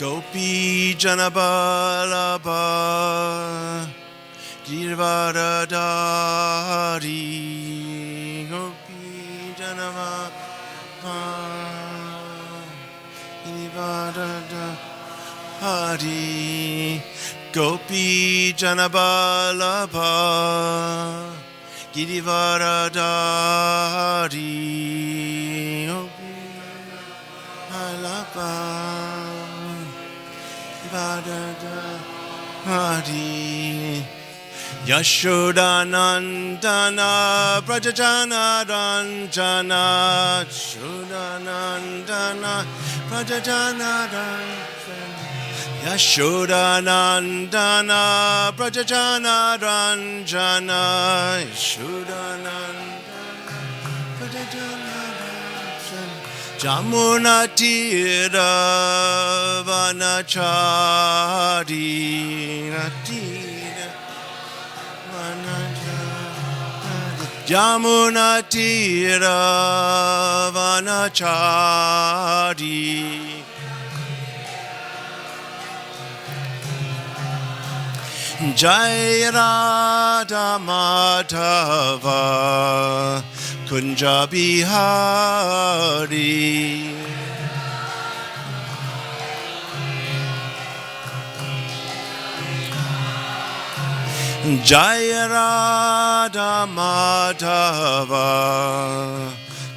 Gopi Janabalabha Girvadadari Gopi Janabalabha Girvadadari Gopi Janabalabha Girivardhari Gopi Janabalabha Girivardhari Yashodanandana Prajajana Ranjana Yashodanandana Prajajana Ranjana Yashodanandana Prajajana Ranjana Yashodanandana Prajajana Ranjana Jamuna Tira Vanachari Natira Jamuna Tira Vanachari Jai Radha Madhava Kunja Bihari Jai Radha Madhava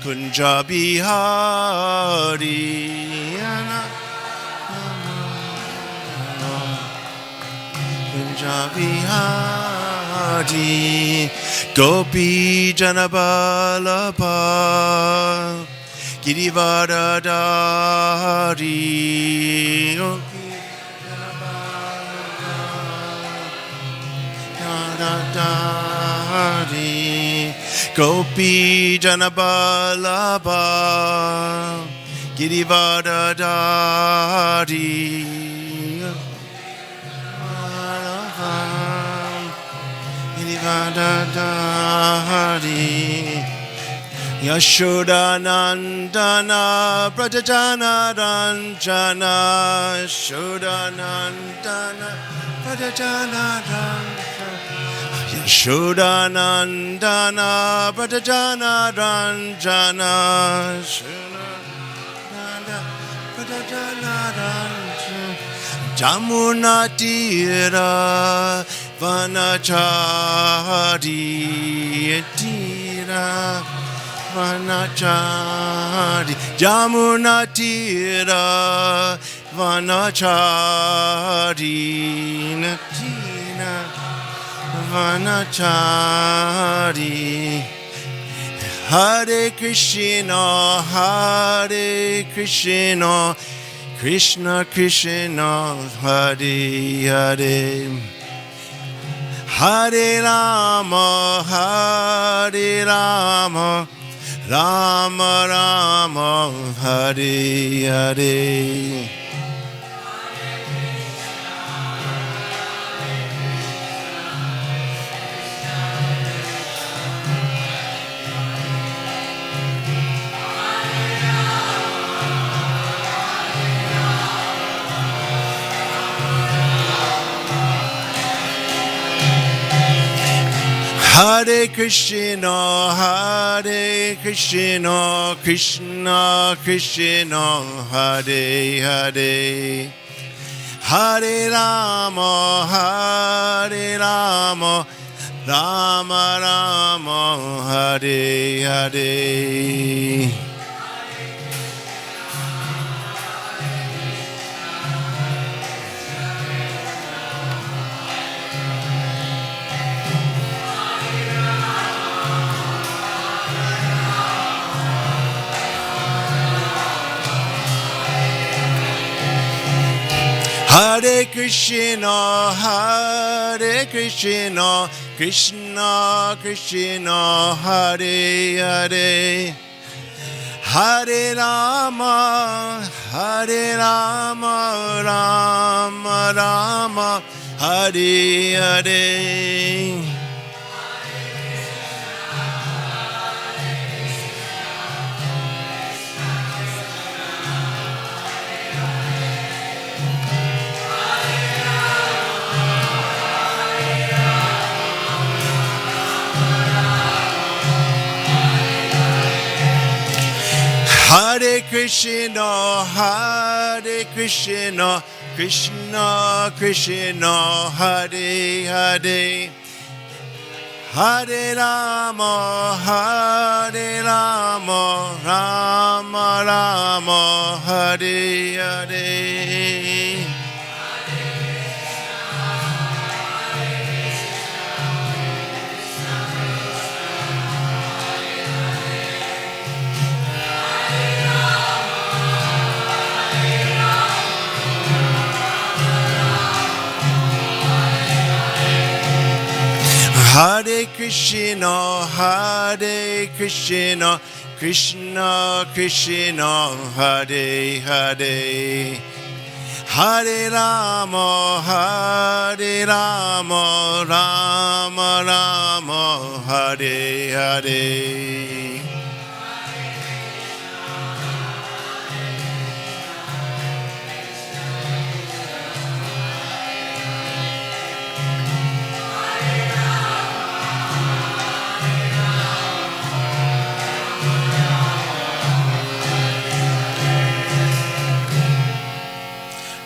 Kunja Bihari Kunja Bihari Gopi Janabalabha Girivardhari Gopi Gopi Janabalabha Girivardhari Girivardhari Yashodanandana Prajajana Ranjana Yashodanandana Prajajana Ranjana Yashodanandana Prajajana Ranjana Yashodanandana Prajajana Ranjana Jamuna Tira Vanachari Tira Vanachari Jamuna Tira Vanachari Natina Vanachari Hare Krishna Krishna Krishna Hare Hare Hare Rama Rama Rama Hare Hare Hare Krishna Krishna Krishna Hare Hare Hare Rama Rama Rama Hare Hare Hare Krishna Krishna Krishna Hare Hare Hare Rama Rama Rama Hare Hare Hare Krishna, Hare Krishna, Krishna Krishna, Hare Hare. Hare Rama, Hare Rama, Rama Rama, Hare Hare. Hare Krishna, Hare Krishna, Krishna Krishna, Hare Hare. Hare Rama, Hare Rama, Rama Rama, Hare Hare.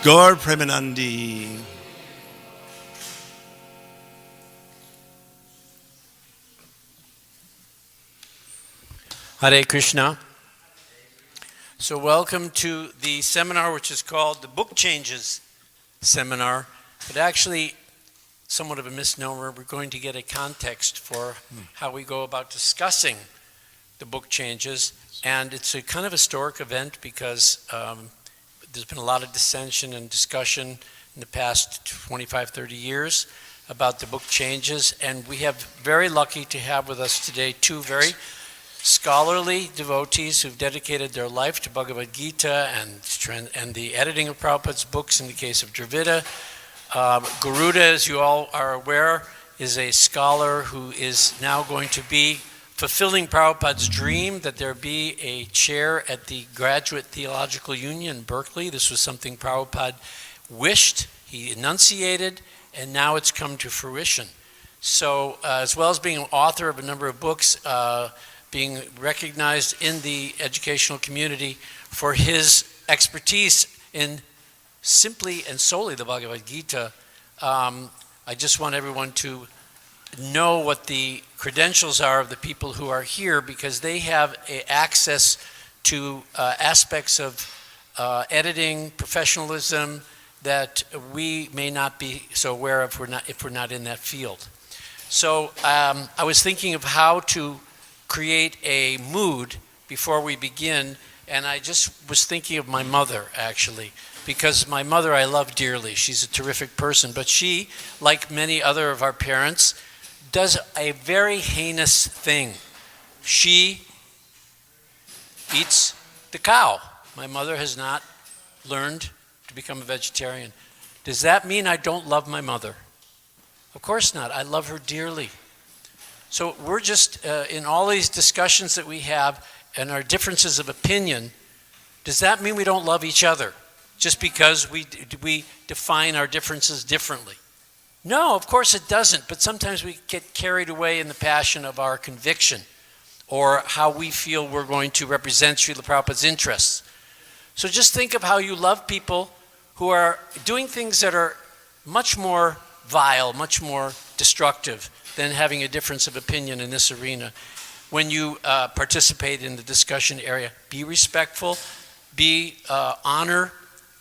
Gaur Premanandi. Hare Krishna. So welcome to the seminar which is called the Book Changes Seminar, but actually somewhat of a misnomer. We're going to get a context for how we go about discussing the book changes, and it's a kind of historic event because there's been a lot of dissension and discussion in the past 25, 30 years about the book changes, and we have very lucky to have with us today two very scholarly devotees who've dedicated their life to Bhagavad-Gita and the editing of Prabhupada's books in the case of Dravida. Garuda, as you all are aware, is a scholar who is now going to be fulfilling Prabhupada's dream that there be a chair at the Graduate Theological Union in Berkeley. This was something Prabhupada wished, he enunciated, and now it's come to fruition. So as well as being an author of a number of books, being recognized in the educational community for his expertise in simply and solely the Bhagavad-Gita, I just want everyone to know what the credentials are of the people who are here, because they have access to aspects of editing, professionalism that we may not be so aware of if we're not in that field. So I was thinking of how to create a mood before we begin, and I just was thinking of my mother, actually, because my mother I love dearly. She's a terrific person, but she, like many other of our parents, does a very heinous thing. She eats the cow. My mother has not learned to become a vegetarian. Does that mean I don't love my mother? Of course not. I love her dearly. So we're just, in all these discussions that we have and our differences of opinion, does that mean we don't love each other just because we define our differences differently? No, of course it doesn't, but sometimes we get carried away in the passion of our conviction or how we feel we're going to represent Srila Prabhupada's interests. So just think of how you love people who are doing things that are much more vile, much more destructive than having a difference of opinion in this arena. When you participate in the discussion area, be respectful, honor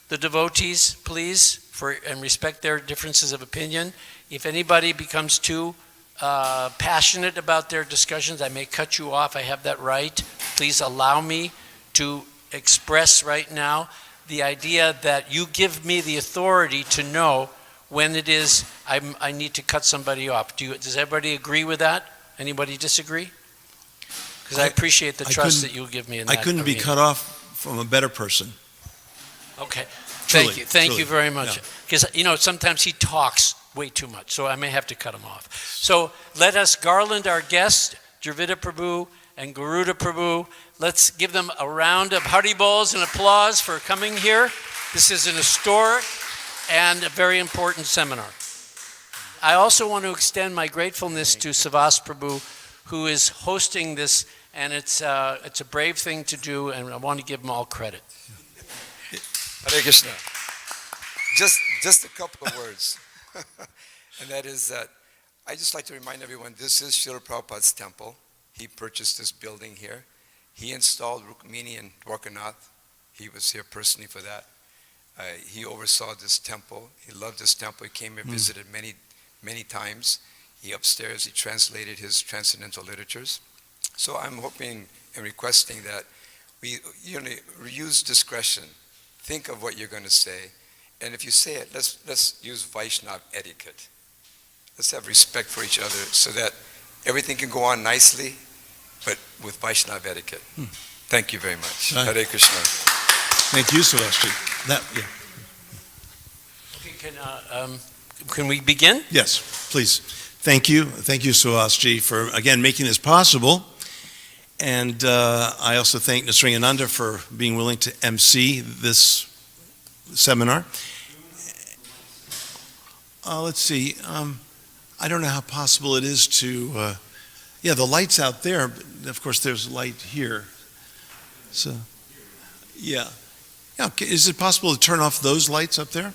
the devotees, please, and respect their differences of opinion. If anybody becomes too passionate about their discussions, I may cut you off. I have that right. Please allow me to express right now the idea that you give me the authority to know when it is I need to cut somebody off. Does everybody agree with that? Anybody disagree? Because I appreciate the trust that you'll give me in that. I couldn't be cut off from a better person. Okay. Truly, Thank you very much. Because, sometimes he talks way too much, so I may have to cut him off. So let us garland our guests, Dravida Prabhu and Garuda Prabhu. Let's give them a round of Haribols and applause for coming here. This is an historic and a very important seminar. I also want to extend my gratefulness to Savas Prabhu, who is hosting this and it's a brave thing to do, and I want to give them all credit. Hare Krishna. Just a couple of words. And that is that I just like to remind everyone, this is Srila Prabhupada's temple. He purchased this building here. He installed Rukmini and Dwarkanath. He was here personally for that. He oversaw this temple. He loved this temple. He came and visited many times. He upstairs, he translated his transcendental literatures. So I'm hoping and requesting that we use discretion. Think of what you're going to say. And if you say it, let's use Vaishnava etiquette. Let's have respect for each other so that everything can go on nicely, but with Vaishnava etiquette. Thank you very much. Right. Hare Krishna. Thank you, Celestial. Okay, can we begin? Yes, please. Thank you, Suhasji, for again making this possible. And I also thank Nisringananda for being willing to MC this seminar. Let's see. I don't know how possible it is to. The light's out there. But of course, there's light here. So, yeah. Okay. Is it possible to turn off those lights up there?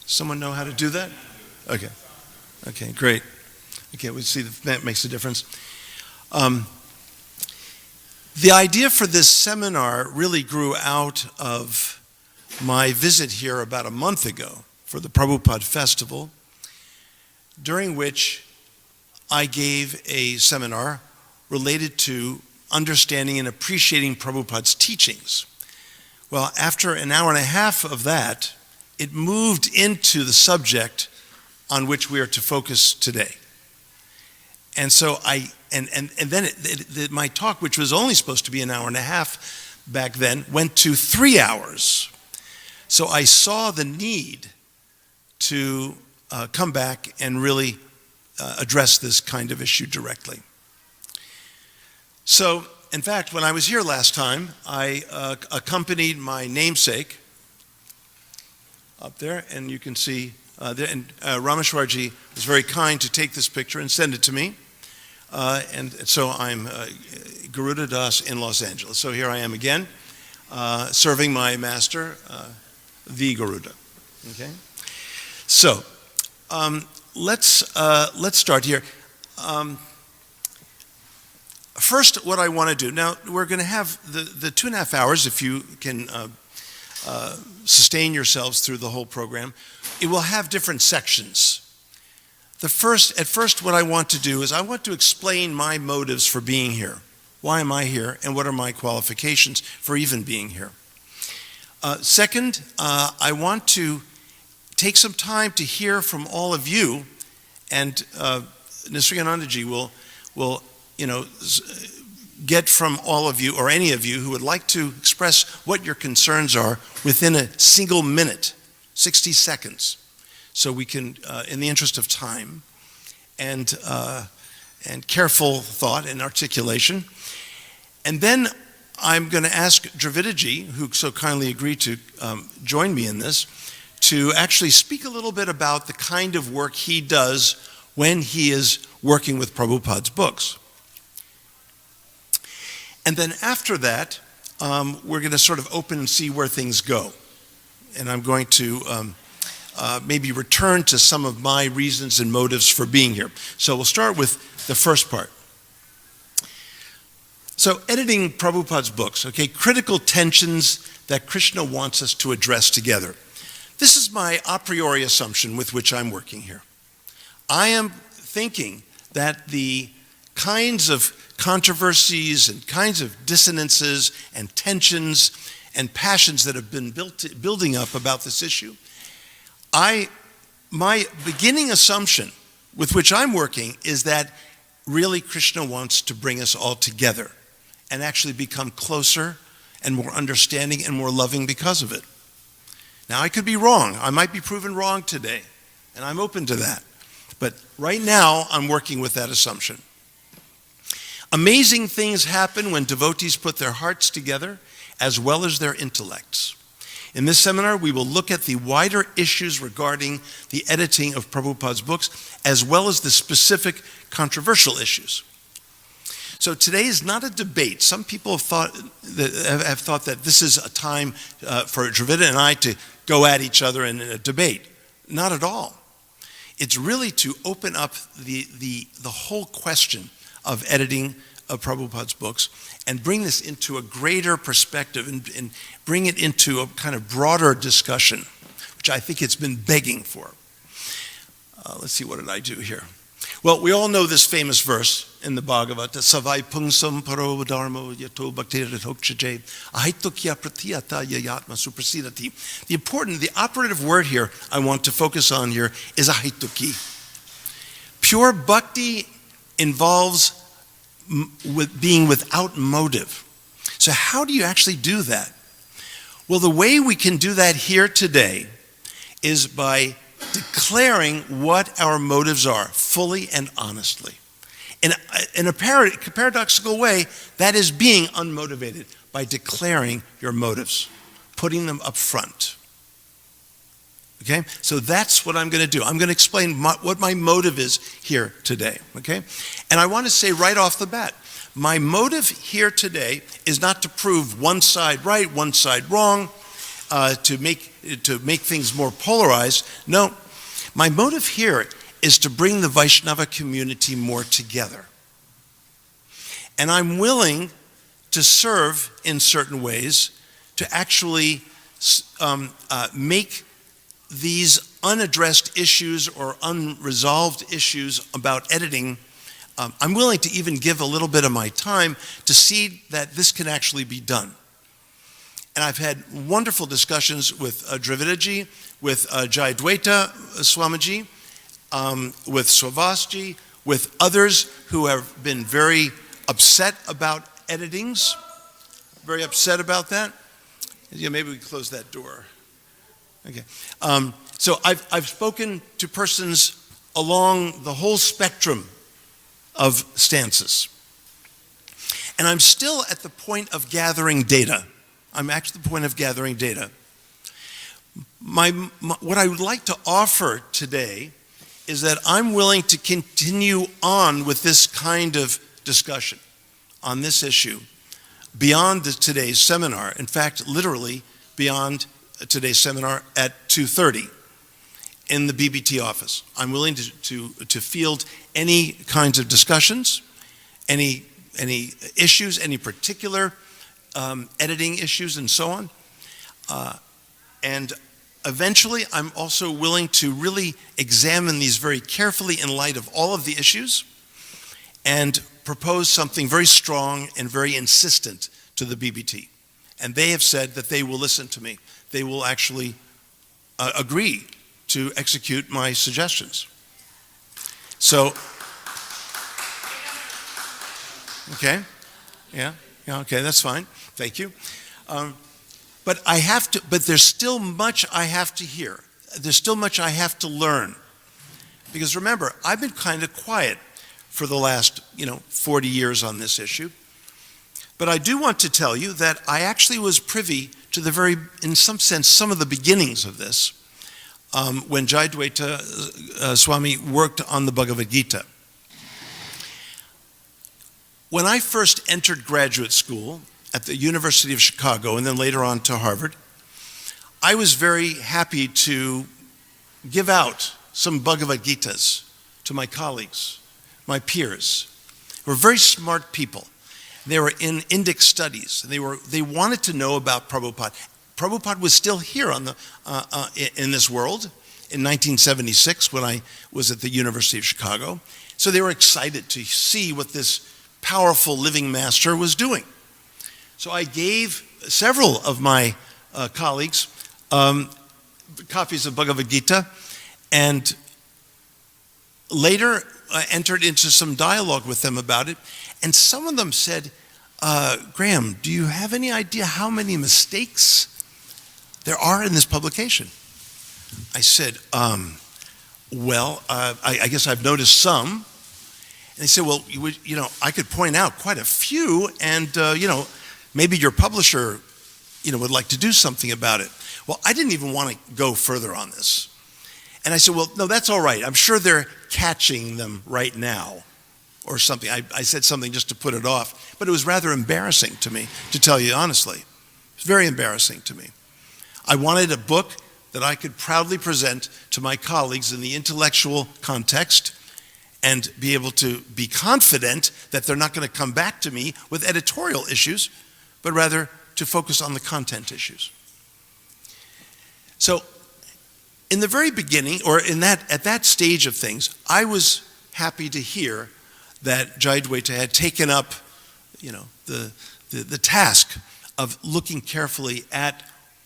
Someone know how to do that? Okay. Okay. Great. Okay. We see that makes a difference. The idea for this seminar really grew out of my visit here about a month ago for the Prabhupada Festival, during which I gave a seminar related to understanding and appreciating Prabhupada's teachings. Well, after an hour and a half of that, it moved into the subject on which we are to focus today. And so then my talk, which was only supposed to be an hour and a half back then, went to 3 hours. So I saw the need to come back and really address this kind of issue directly. So, in fact, when I was here last time, I accompanied my namesake up there, and you can see, Rameshwarji was very kind to take this picture and send it to me. And so I'm Garuda Das in Los Angeles. So here I am again, serving my master, the Garuda. Okay. So let's start here. First, what I want to do now, we're going to have the 2.5 hours. If you can sustain yourselves through the whole program, it will have different sections. At first, what I want to do is I want to explain my motives for being here. Why am I here, and what are my qualifications for even being here? Second, I want to take some time to hear from all of you, and Nisringanandaji will get from all of you, or any of you who would like to express what your concerns are within a single minute, 60 seconds. So we can, in the interest of time and careful thought and articulation. And then I'm going to ask Dravidaji, who so kindly agreed to join me in this, to actually speak a little bit about the kind of work he does when he is working with Prabhupada's books. And then after that, we're going to sort of open and see where things go. And I'm going to maybe return to some of my reasons and motives for being here. So we'll start with the first part. So editing Prabhupada's books, okay, critical tensions that Krishna wants us to address together. This is my a priori assumption with which I'm working here. I am thinking that the kinds of controversies and kinds of dissonances and tensions and passions that have been building up about this issue, my beginning assumption with which I'm working is that really Krishna wants to bring us all together and actually become closer and more understanding and more loving because of it. Now, I could be wrong. I might be proven wrong today, and I'm open to that. But right now, I'm working with that assumption. Amazing things happen when devotees put their hearts together as well as their intellects. In this seminar, we will look at the wider issues regarding the editing of Prabhupada's books, as well as the specific controversial issues. So today is not a debate. Some people have thought that this is a time for Dravida and I to go at each other in a debate. Not at all. It's really to open up the whole question of editing of Prabhupada's books and bring this into a greater perspective and bring it into a kind of broader discussion, which I think it's been begging for. Let's see, what did I do here? Well, we all know this famous verse in the Bhagavad-Gita, Savai pungsam paro dharmo yato bhaktiritokchaje ahitukya pratyata yayatma suprasidati. The operative word here I want to focus on here is ahituki. Pure bhakti involves with being without motive. So how do you actually do that? Well, the way we can do that here today is by declaring what our motives are fully and honestly. In a paradoxical way, that is being unmotivated by declaring your motives, putting them up front. Okay? So that's what I'm going to do. I'm going to explain what my motive is here today. Okay? And I want to say right off the bat, my motive here today is not to prove one side right, one side wrong, to make things more polarized. No, my motive here is to bring the Vaishnava community more together. And I'm willing to serve in certain ways to actually make these unaddressed issues or unresolved issues about editing, I'm willing to even give a little bit of my time to see that this can actually be done. And I've had wonderful discussions with Dravidaji, with Jayadvaita Swamiji, with Swavasji, with others who have been very upset about editings, very upset about that. Yeah, maybe we close that door. Okay. So I've spoken to persons along the whole spectrum of stances. And I'm still at the point of gathering data. I'm actually at the point of gathering data. What I would like to offer today is that I'm willing to continue on with this kind of discussion on this issue beyond today's seminar. In fact, literally beyond today's seminar at 2:30 in the BBT office. I'm willing to field any kinds of discussions, any issues, any particular editing issues and so on. And eventually, I'm also willing to really examine these very carefully in light of all of the issues and propose something very strong and very insistent to the BBT. And they have said that they will listen to me. They will actually agree to execute my suggestions. So, okay, yeah, okay, that's fine. Thank you. But there's still much I have to hear. There's still much I have to learn. Because remember, I've been kind of quiet for the last, 40 years on this issue. But I do want to tell you that I actually was privy to in some sense, some of the beginnings of this when Jayadvaita Swami worked on the Bhagavad-Gita. When I first entered graduate school at the University of Chicago and then later on to Harvard, I was very happy to give out some Bhagavad-Gitas to my colleagues, my peers, who were very smart people. They were in Indic studies. They wanted to know about Prabhupada. Prabhupada was still here in this world in 1976 when I was at the University of Chicago. So they were excited to see what this powerful living master was doing. So I gave several of my colleagues copies of Bhagavad Gita, and later I entered into some dialogue with them about it. And some of them said, Graham, do you have any idea how many mistakes there are in this publication? I said, I guess I've noticed some. And they said, well, I could point out quite a few, and, maybe your publisher, would like to do something about it. Well, I didn't even want to go further on this. And I said, well, no, that's all right. I'm sure they're catching them right now. or something. I said something just to put it off, but it was rather embarrassing to me, to tell you honestly. It was very embarrassing to me. I wanted a book that I could proudly present to my colleagues in the intellectual context and be able to be confident that they're not going to come back to me with editorial issues, but rather to focus on the content issues. So in the very beginning, or at that stage of things, I was happy to hear that Jayadvaita had taken up, the task of looking carefully at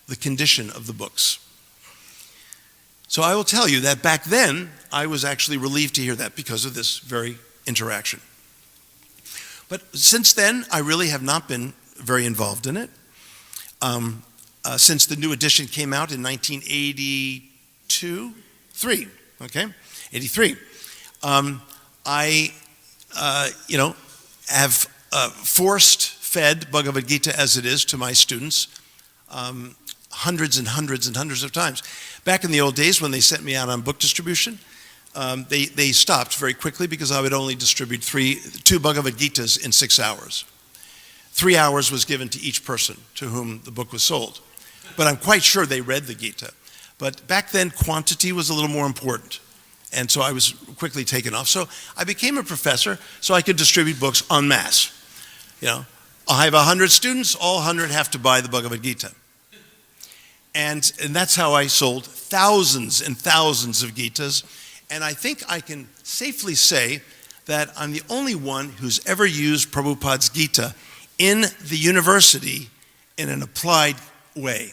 the condition of the books. So I will tell you that back then, I was actually relieved to hear that because of this very interaction. But since then, I really have not been very involved in it. Since the new edition came out in 1983, I have forced-fed Bhagavad-Gita as it is to my students hundreds and hundreds and hundreds of times. Back in the old days when they sent me out on book distribution, they stopped very quickly because I would only distribute two Bhagavad-Gitas in 6 hours. 3 hours was given to each person to whom the book was sold. But I'm quite sure they read the Gita. But back then, quantity was a little more important. And so I was quickly taken off. So I became a professor so I could distribute books en masse. I have 100 students, all 100 have to buy the Bhagavad-Gita. And that's how I sold thousands and thousands of Gitas. And I think I can safely say that I'm the only one who's ever used Prabhupada's Gita in the university in an applied way.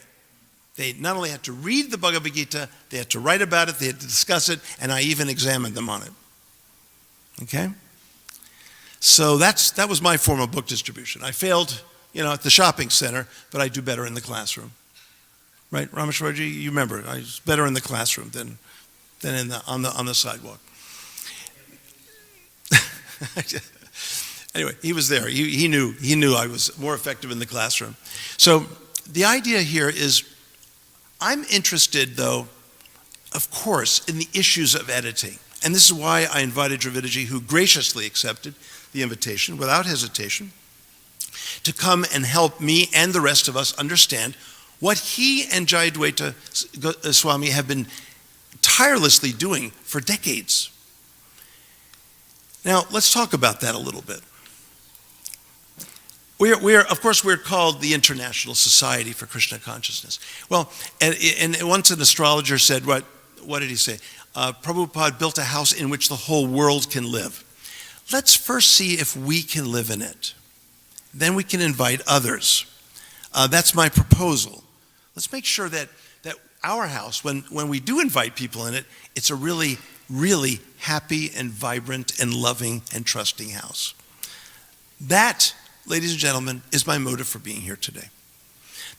They not only had to read the Bhagavad Gita, they had to write about it, they had to discuss it, and I even examined them on it. Okay? So that was my form of book distribution. I failed, at the shopping center, but I do better in the classroom. Right, Rameshwarji? You remember, I was better in the classroom than on the sidewalk. Anyway, he was there. He knew I was more effective in the classroom. So the idea here is, I'm interested, though, of course, in the issues of editing. And this is why I invited Dravidaji, who graciously accepted the invitation without hesitation, to come and help me and the rest of us understand what he and Jayadvaita Swami have been tirelessly doing for decades. Now, let's talk about that a little bit. Of course, we're called the International Society for Krishna Consciousness. Well, and once an astrologer said, what did he say? Prabhupada built a house in which the whole world can live. Let's first see if we can live in it. Then we can invite others. That's my proposal. Let's make sure that our house, when we do invite people in it, it's a really, really happy and vibrant and loving and trusting house. That, ladies and gentlemen, is my motive for being here today.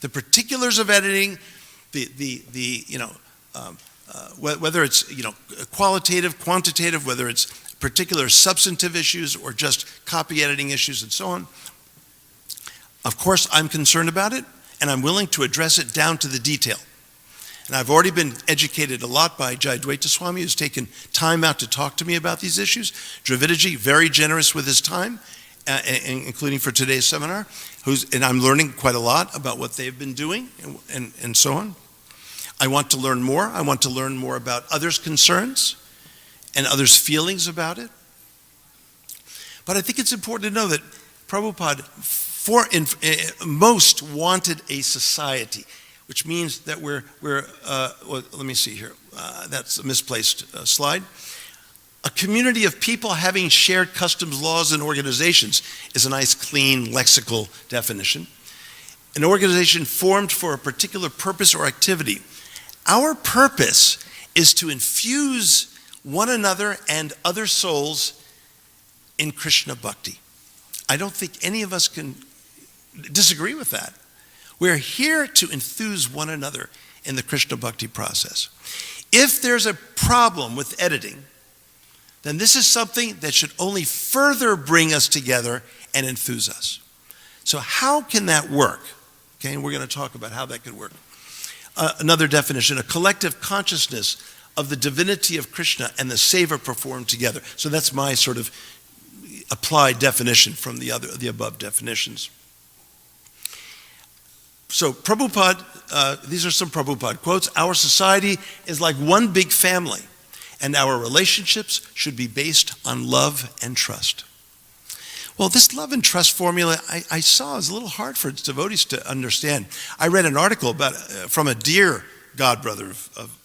The particulars of editing, whether it's qualitative, quantitative, whether it's particular substantive issues or just copy editing issues and so on. Of course, I'm concerned about it, and I'm willing to address it down to the detail. And I've already been educated a lot by Jayadvaita Swami, who's taken time out to talk to me about these issues. Dravidaji, very generous with his time, including for today's seminar, and I'm learning quite a lot about what they've been doing and so on. I want to learn more. I want to learn more about others' concerns and others' feelings about it. But I think it's important to know that Prabhupada most wanted a society, which means that we're let me see here, that's a misplaced slide. A community of people having shared customs, laws, and organizations is a nice, clean, lexical definition. An organization formed for a particular purpose or activity. Our purpose is to infuse one another and other souls in Krishna Bhakti. I don't think any of us can disagree with that. We're here to enthuse one another in the Krishna Bhakti process. If there's a problem with editing, then this is something that should only further bring us together and enthuse us. So how can that work? Okay, and we're going to talk about how that could work. Another definition, a collective consciousness of the divinity of Krishna and the seva performed together. So that's my sort of applied definition from the above definitions. So Prabhupada, these are some Prabhupada quotes. Our society is like one big family, and our relationships should be based on love and trust. Well, this love and trust formula I saw is a little hard for devotees to understand. I read an article from a dear godbrother of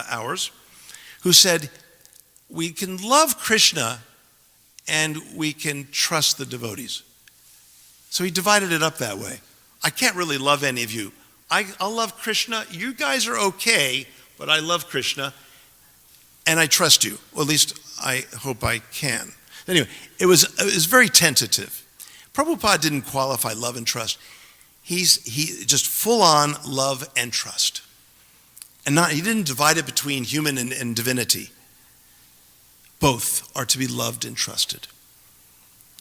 ours who said, we can love Krishna and we can trust the devotees. So he divided it up that way. I can't really love any of you. I'll love Krishna. You guys are okay, but I love Krishna and I trust you. Or at least I hope I can. Anyway, it was very tentative. Prabhupada didn't qualify love and trust. He just full on love and trust. And he didn't divide it between human and divinity. Both are to be loved and trusted.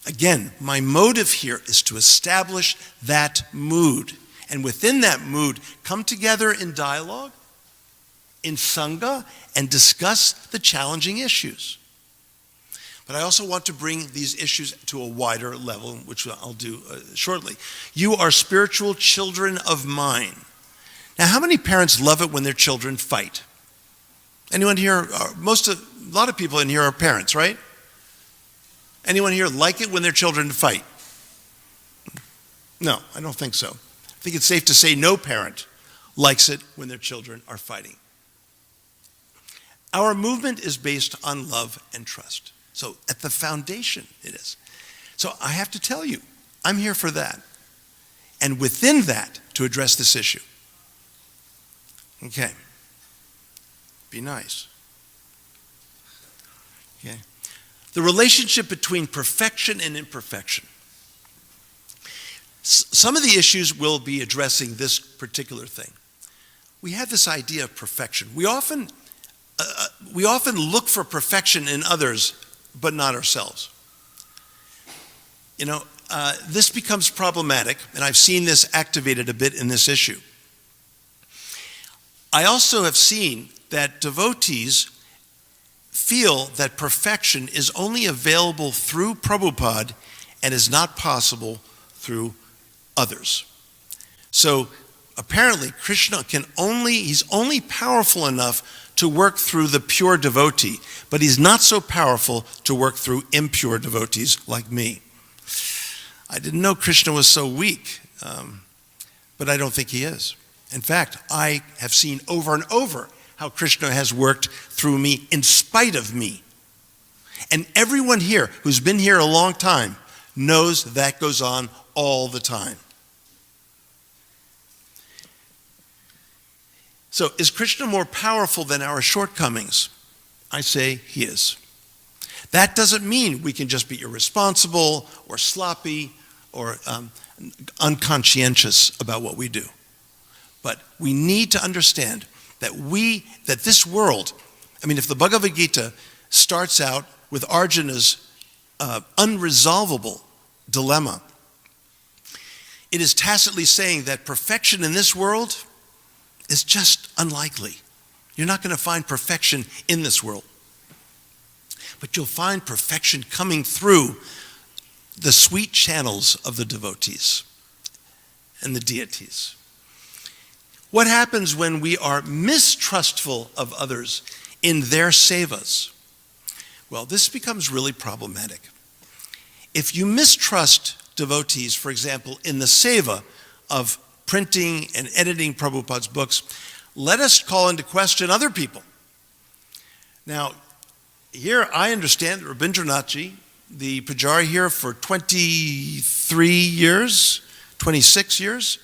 Again, my motive here is to establish that mood. And within that mood, come together in dialogue, in sangha, and discuss the challenging issues. But I also want to bring these issues to a wider level, which I'll do shortly. You are spiritual children of mine. Now, how many parents love it when their children fight? Anyone here? A lot of people in here are parents, right? Anyone here like it when their children fight? No, I don't think so. I think it's safe to say no parent likes it when their children are fighting. Our movement is based on love and trust. So at the foundation it is. So I have to tell you, I'm here for that. And within that, to address this issue. Okay. Be nice. Okay. The relationship between perfection and imperfection. Some of the issues will be addressing this particular thing. We have this idea of perfection. We often look for perfection in others, but not ourselves. This becomes problematic, and I've seen this activated a bit in this issue. I also have seen that devotees feel that perfection is only available through Prabhupada and is not possible through others. So apparently Krishna he's only powerful enough to work through the pure devotee, but he's not so powerful to work through impure devotees like me. I didn't know Krishna was so weak, but I don't think he is. In fact, I have seen over and over how Krishna has worked through me in spite of me. And everyone here who's been here a long time knows that goes on all the time. So is Krishna more powerful than our shortcomings? I say he is. That doesn't mean we can just be irresponsible or sloppy or unconscientious about what we do. But we need to understand that this world, if the Bhagavad-Gita starts out with Arjuna's unresolvable dilemma, it is tacitly saying that perfection in this world is just unlikely. You're not going to find perfection in this world. But you'll find perfection coming through the sweet channels of the devotees and the deities. What happens when we are mistrustful of others in their sevas? Well, this becomes really problematic. If you mistrust devotees, for example, in the seva of printing and editing Prabhupada's books, let us call into question other people. Now, here I understand that Rabindranathji, the Pujari here for 23 years, 26 years,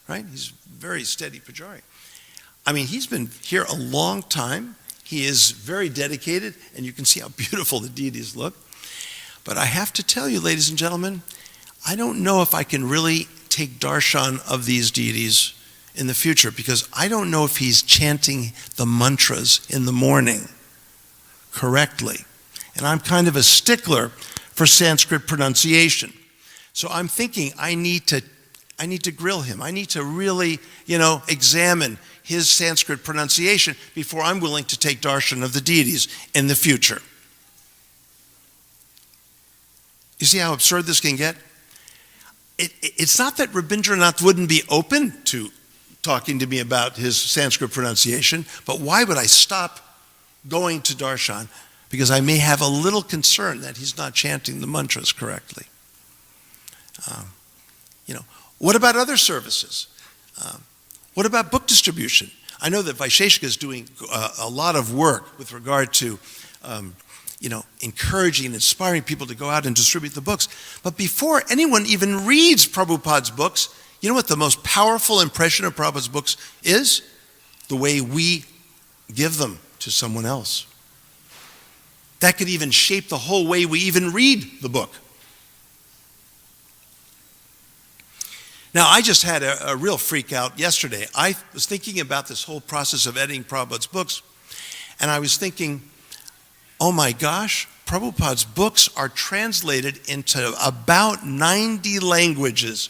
right? He's a very steady Pujari. He's been here a long time. He is very dedicated, and you can see how beautiful the deities look. But I have to tell you, ladies and gentlemen, I don't know if I can really take darshan of these deities in the future, because I don't know if he's chanting the mantras in the morning correctly. And I'm kind of a stickler for Sanskrit pronunciation. So I'm thinking I need to grill him. I need to really, examine his Sanskrit pronunciation before I'm willing to take darshan of the deities in the future. You see how absurd this can get? It's not that Rabindranath wouldn't be open to talking to me about his Sanskrit pronunciation, but why would I stop going to darshan? Because I may have a little concern that he's not chanting the mantras correctly. What about other services? What about book distribution? I know that Vaisheshika is doing a lot of work with regard to encouraging and inspiring people to go out and distribute the books. But before anyone even reads Prabhupada's books, you know what the most powerful impression of Prabhupada's books is? The way we give them to someone else. That could even shape the whole way we even read the book. Now, I just had a real freak out yesterday. I was thinking about this whole process of editing Prabhupada's books, and I was thinking, oh my gosh, Prabhupada's books are translated into about 90 languages.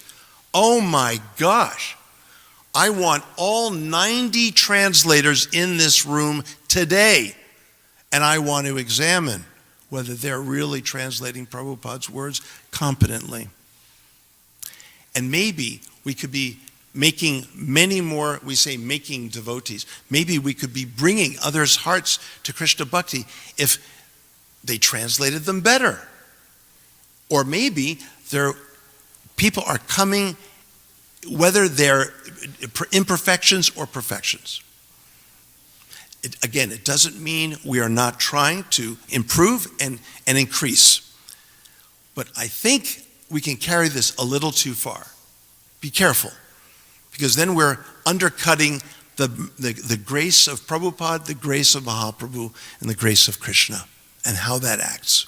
Oh my gosh. I want all 90 translators in this room today, and I want to examine whether they're really translating Prabhupada's words competently. And maybe we could be making many more, we say making devotees. Maybe we could be bringing others' hearts to Krishna Bhakti if they translated them better. Or maybe people are coming, whether they're imperfections or perfections. It doesn't mean we are not trying to improve and increase. But I think we can carry this a little too far. Be careful, because then we're undercutting the grace of Prabhupada, the grace of Mahaprabhu, and the grace of Krishna, and how that acts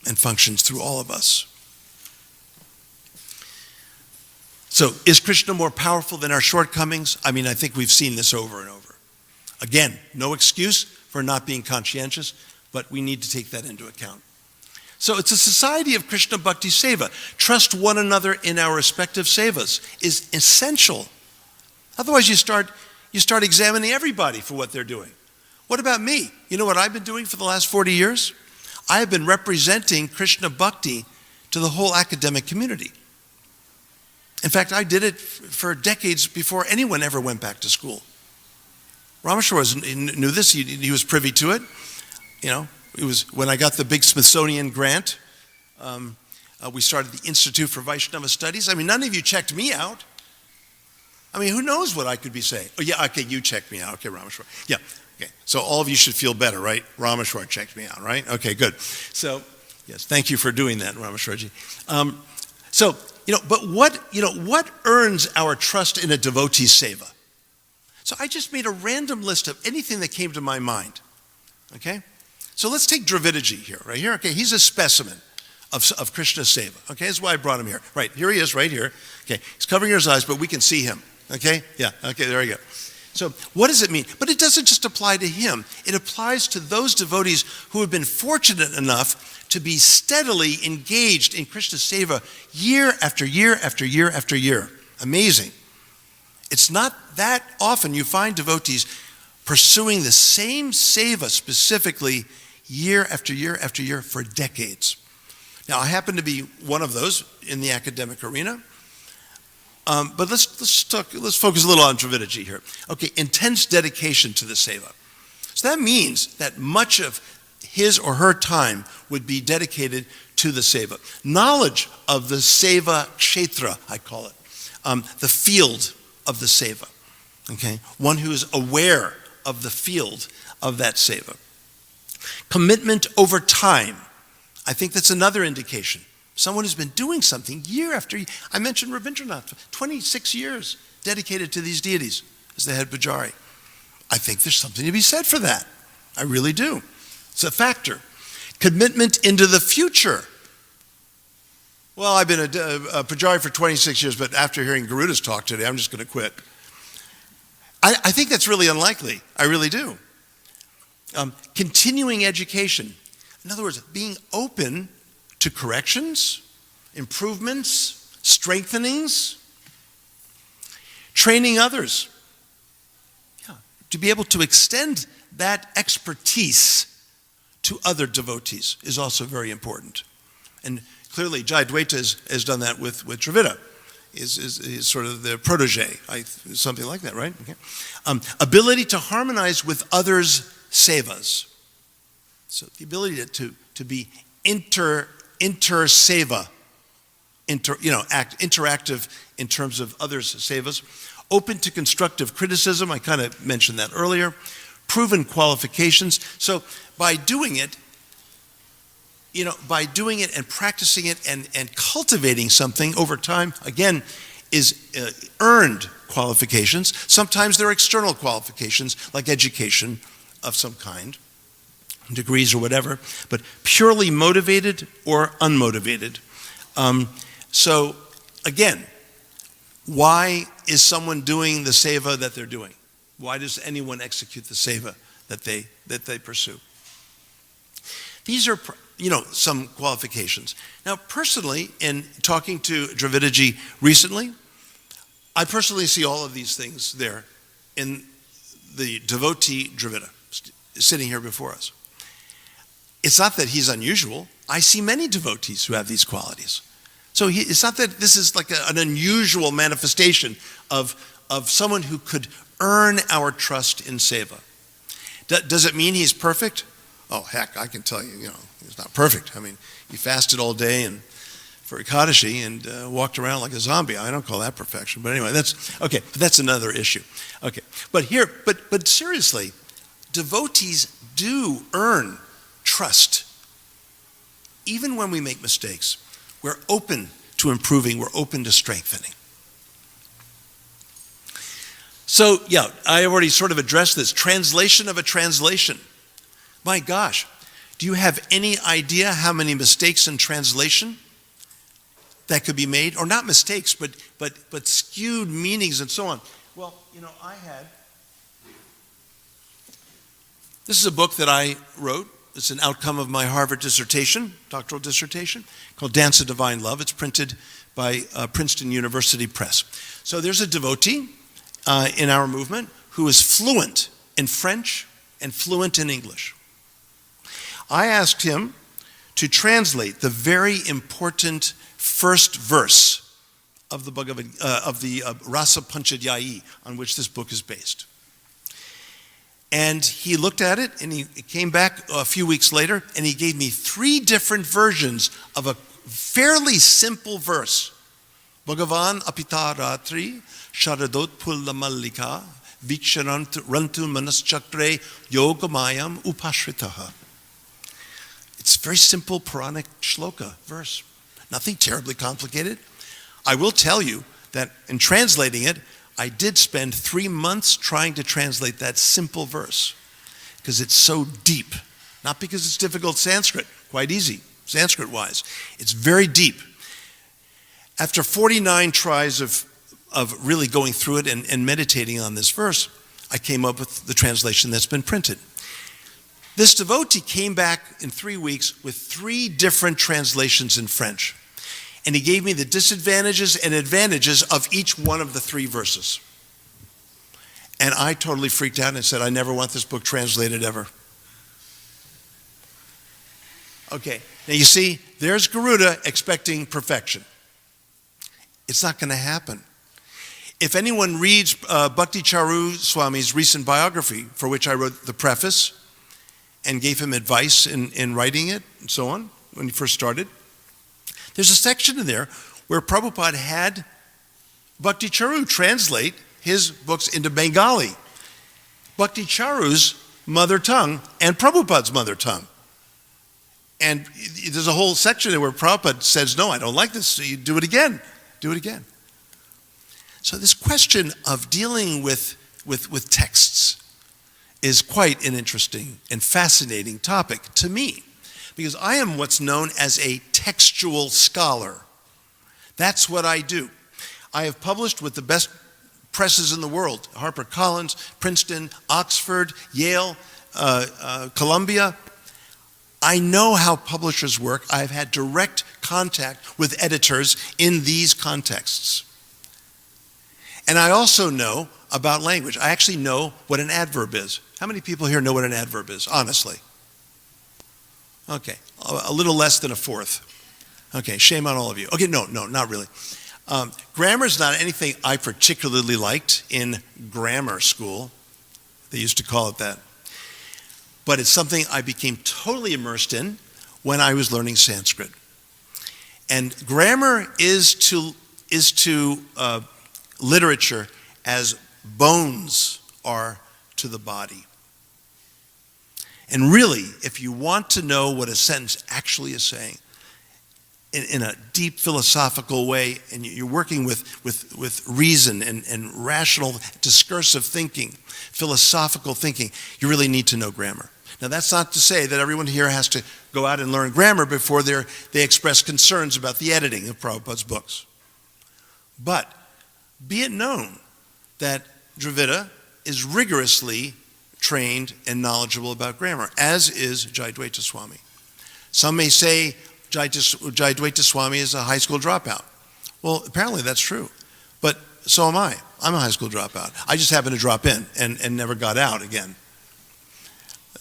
and functions through all of us. So, is Krishna more powerful than our shortcomings? I mean, I think we've seen this over and over. Again, no excuse for not being conscientious, but we need to take that into account. So it's a society of Krishna Bhakti Seva. Trust one another in our respective sevas is essential. Otherwise you start examining everybody for what they're doing. What about me? You know what I've been doing for the last 40 years? I have been representing Krishna Bhakti to the whole academic community. In fact, I did it for decades before anyone ever went back to school. Rameshwar knew this, he was privy to it. It was when I got the big Smithsonian grant, we started the Institute for Vaishnava Studies. I mean, none of you checked me out. I mean, who knows what I could be saying? Oh, yeah, okay, you checked me out. Okay, Rameshwar. Yeah, okay. So all of you should feel better, right? Rameshwar checked me out, right? Okay, good. So, yes, thank you for doing that, Rameshwarji. But what earns our trust in a devotee's seva? So I just made a random list of anything that came to my mind, okay? So let's take Dravidaji here, right here. Okay, he's a specimen of Krishna's seva. Okay, that's why I brought him here. Right, here he is, right here. Okay, he's covering his eyes, but we can see him. Okay, yeah, okay, there we go. So what does it mean? But it doesn't just apply to him. It applies to those devotees who have been fortunate enough to be steadily engaged in Krishna's seva year after year after year after year. Amazing. It's not that often you find devotees pursuing the same seva specifically year after year after year for decades. Now, I happen to be one of those in the academic arena, but let's focus a little on Dravidaji here. Okay, intense dedication to the seva. So that means that much of his or her time would be dedicated to the seva. Knowledge of the seva kshetra, I call it, the field of the seva. Okay, one who is aware of the field of that seva. Commitment over time. I think that's another indication. Someone who's been doing something year after year. I mentioned Rabindranath, 26 years dedicated to these deities as the head pujari. I think there's something to be said for that. I really do. It's a factor. Commitment into the future. Well, I've been a pujari for 26 years, but after hearing Garuda's talk today, I'm just going to quit. I think that's really unlikely. I really do. Continuing education. In other words, being open to corrections, improvements, strengthenings, training others. Yeah, to be able to extend that expertise to other devotees is also very important. And clearly Jai Dvaita has done that with Dravida, is sort of the protege, something like that, right? Okay. Ability to harmonize with others' sevas. So the ability to be inter-seva, interactive in terms of others' sevas. Open to constructive criticism, I kind of mentioned that earlier. Proven qualifications. So by doing it and practicing it and cultivating something over time, again, is earned qualifications. Sometimes they're external qualifications, like education of some kind, degrees or whatever, but purely motivated or unmotivated. So again, why is someone doing the seva that they're doing? Why does anyone execute the seva that they pursue? These are, some qualifications. Now, personally, in talking to Dravidaji recently, I personally see all of these things there in the devotee Dravida sitting here before us. It's not that he's unusual. I see many devotees who have these qualities. So it's not that this is like an unusual manifestation of someone who could earn our trust in seva. Does it mean he's perfect? Oh, heck, I can tell you, he's not perfect. I mean, he fasted all day and for Ekadashi and walked around like a zombie. I don't call that perfection. But anyway, that's another issue. Okay, but seriously, devotees do earn trust. Even when we make mistakes, we're open to improving, we're open to strengthening. So, I already sort of addressed this. Translation of a translation. My gosh, do you have any idea how many mistakes in translation that could be made? Or not mistakes, but skewed meanings and so on. Well, this is a book that I wrote. It's an outcome of my Harvard dissertation, doctoral dissertation, called Dance of Divine Love. It's printed by Princeton University Press. So there's a devotee in our movement who is fluent in French and fluent in English. I asked him to translate the very important first verse of the Rasa Panchadhyayi on which this book is based. And he looked at it, and he came back a few weeks later, and he gave me 3 different versions of a fairly simple verse. Bhagavan apita ratri sharadot pulla mallika viksharantu manaschakre yogamayam upashritaha. It's a very simple Puranic shloka verse. Nothing terribly complicated. I will tell you that in translating it, I did spend 3 months trying to translate that simple verse because it's so deep. Not because it's difficult Sanskrit, quite easy, Sanskrit-wise. It's very deep. After 49 tries of really going through it and meditating on this verse, I came up with the translation that's been printed. This devotee came back in 3 weeks with 3 different translations in French. And he gave me the disadvantages and advantages of each one of the 3 verses. And I totally freaked out and said, I never want this book translated ever. Okay, now you see, there's Garuda expecting perfection. It's not going to happen. If anyone reads Bhakti Charu Swami's recent biography, for which I wrote the preface and gave him advice in writing it and so on, when he first started, there's a section in there where Prabhupada had Bhakti Charu translate his books into Bengali. Bhakti Charu's mother tongue and Prabhupada's mother tongue. And there's a whole section there where Prabhupada says, no, I don't like this, so you do it again. Do it again. So this question of dealing with texts is quite an interesting and fascinating topic to me, because I am what's known as a textual scholar. That's what I do. I have published with the best presses in the world, HarperCollins, Princeton, Oxford, Yale, Columbia. I know how publishers work. I've had direct contact with editors in these contexts. And I also know about language. I actually know what an adverb is. How many people here know what an adverb is, honestly? Okay, a little less than a fourth. Okay, shame on all of you. Okay, no, not really. Grammar is not anything I particularly liked in grammar school. They used to call it that. But it's something I became totally immersed in when I was learning Sanskrit. And grammar is to literature as bones are to the body. And really, if you want to know what a sentence actually is saying, in a deep philosophical way, and you're working with reason and rational discursive thinking, philosophical thinking, you really need to know grammar. Now, that's not to say that everyone here has to go out and learn grammar before they express concerns about the editing of Prabhupada's books. But be it known that Dravida is rigorously trained and knowledgeable about grammar, as is Jayadvaita Swami. Some may say Jayadvaita Swami is a high school dropout. Well, apparently that's true. But so am I. I'm a high school dropout. I just happened to drop in and never got out again.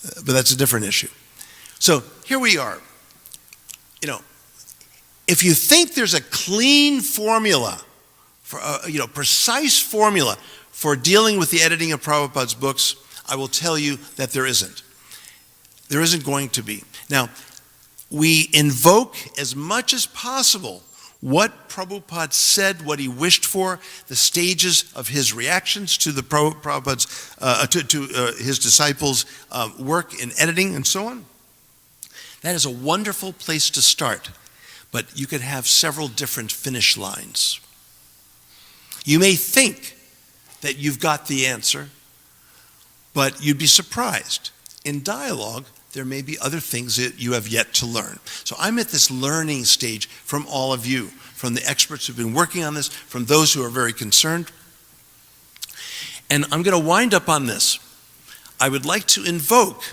But that's a different issue. So here we are. You know, if you think there's a clean formula, for precise formula for dealing with the editing of Prabhupada's books, I will tell you that there isn't. There isn't going to be. Now, we invoke as much as possible what Prabhupada said, what he wished for, the stages of his reactions to the Prabhupada's, his disciples' work in editing and so on. That is a wonderful place to start, but you could have several different finish lines. You may think that you've got the answer, but you'd be surprised. In dialogue, there may be other things that you have yet to learn. So I'm at this learning stage from all of you, from the experts who've been working on this, from those who are very concerned. And I'm going to wind up on this. I would like to invoke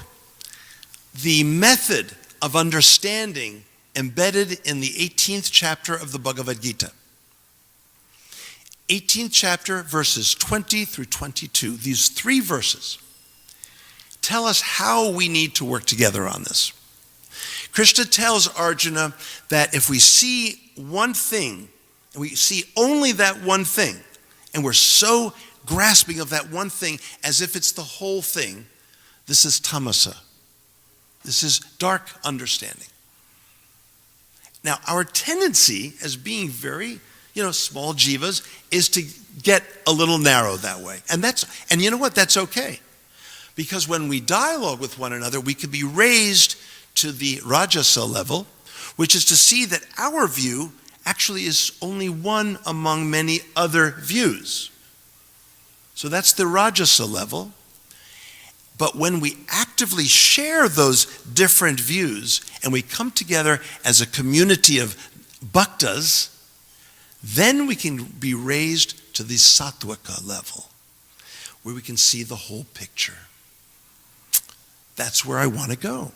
the method of understanding embedded in the 18th chapter of the Bhagavad-Gita. 18th chapter, verses 20 through 22. These 3 verses tell us how we need to work together on this. Krishna tells Arjuna that if we see one thing, and we see only that one thing, and we're so grasping of that one thing as if it's the whole thing, this is tamasa. This is dark understanding. Now, our tendency as being very, small jivas is to get a little narrow that way. And you know what? That's okay. Because when we dialogue with one another, we can be raised to the Rajasa level, which is to see that our view actually is only one among many other views. So that's the Rajasa level. But when we actively share those different views and we come together as a community of bhaktas, then we can be raised to the Sattvika level, where we can see the whole picture. That's where I want to go.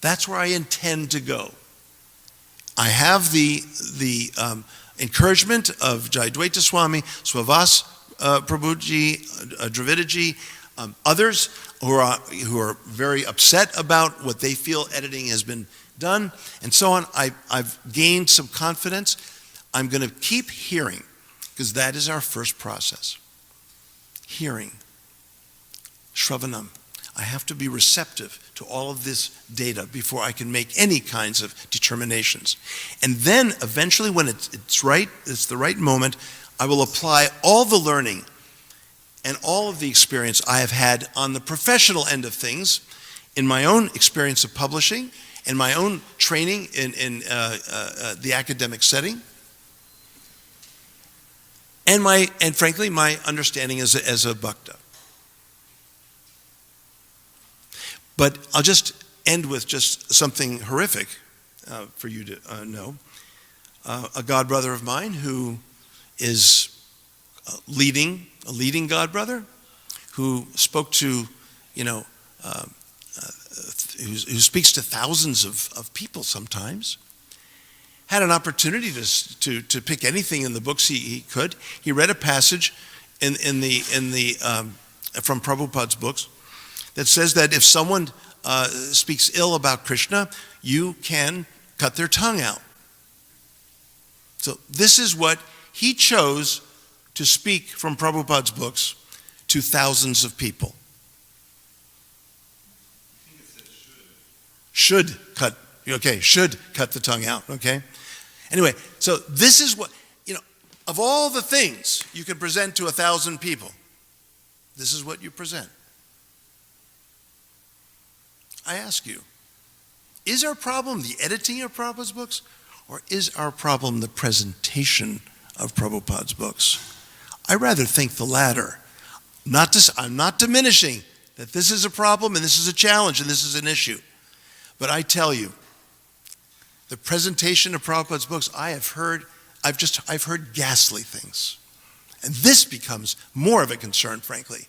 That's where I intend to go. I have the encouragement of Jayadvaita Swami, Swavas Prabhuji, Dravidaji, others who are very upset about what they feel editing has been done, and so on. I've gained some confidence. I'm going to keep hearing, because that is our first process. Hearing. Shravanam. I have to be receptive to all of this data before I can make any kinds of determinations. And then eventually when it's right, it's the right moment, I will apply all the learning and all of the experience I have had on the professional end of things, in my own experience of publishing, in my own training in the academic setting, and frankly, my understanding as a bhakta. But I'll just end with just something horrific for you to know. A god brother of mine who is a leading god brother, who spoke to, who speaks to thousands of people sometimes, had an opportunity to pick anything in the books he could. He read a passage from Prabhupada's books that says that if someone speaks ill about Krishna, you can cut their tongue out. So this is what he chose to speak from Prabhupada's books to thousands of people. Should cut the tongue out, okay? Anyway, so this is what, of all the things you can present to 1,000 people, this is what you present. I ask you, is our problem the editing of Prabhupada's books, or is our problem the presentation of Prabhupada's books? I rather think the latter. I'm not diminishing that this is a problem and this is a challenge and this is an issue. But I tell you, the presentation of Prabhupada's books, I've heard ghastly things. And this becomes more of a concern, frankly.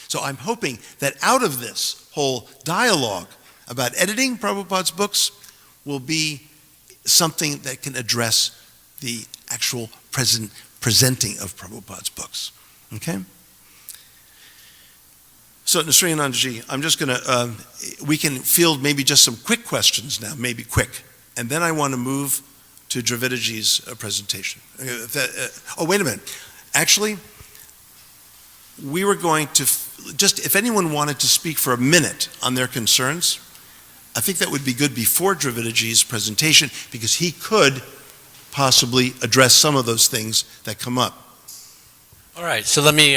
So I'm hoping that out of this whole dialogue about editing Prabhupada's books will be something that can address the actual presenting of Prabhupada's books. Okay? So, Nasriyanandaji, I'm just going to, we can field maybe just some quick questions now, maybe quick. And then I want to move to Dravidaji's presentation. Oh, wait a minute. Actually, we were going to, just if anyone wanted to speak for a minute on their concerns, I think that would be good before Dravidaji's presentation, because he could possibly address some of those things that come up. All right, so let me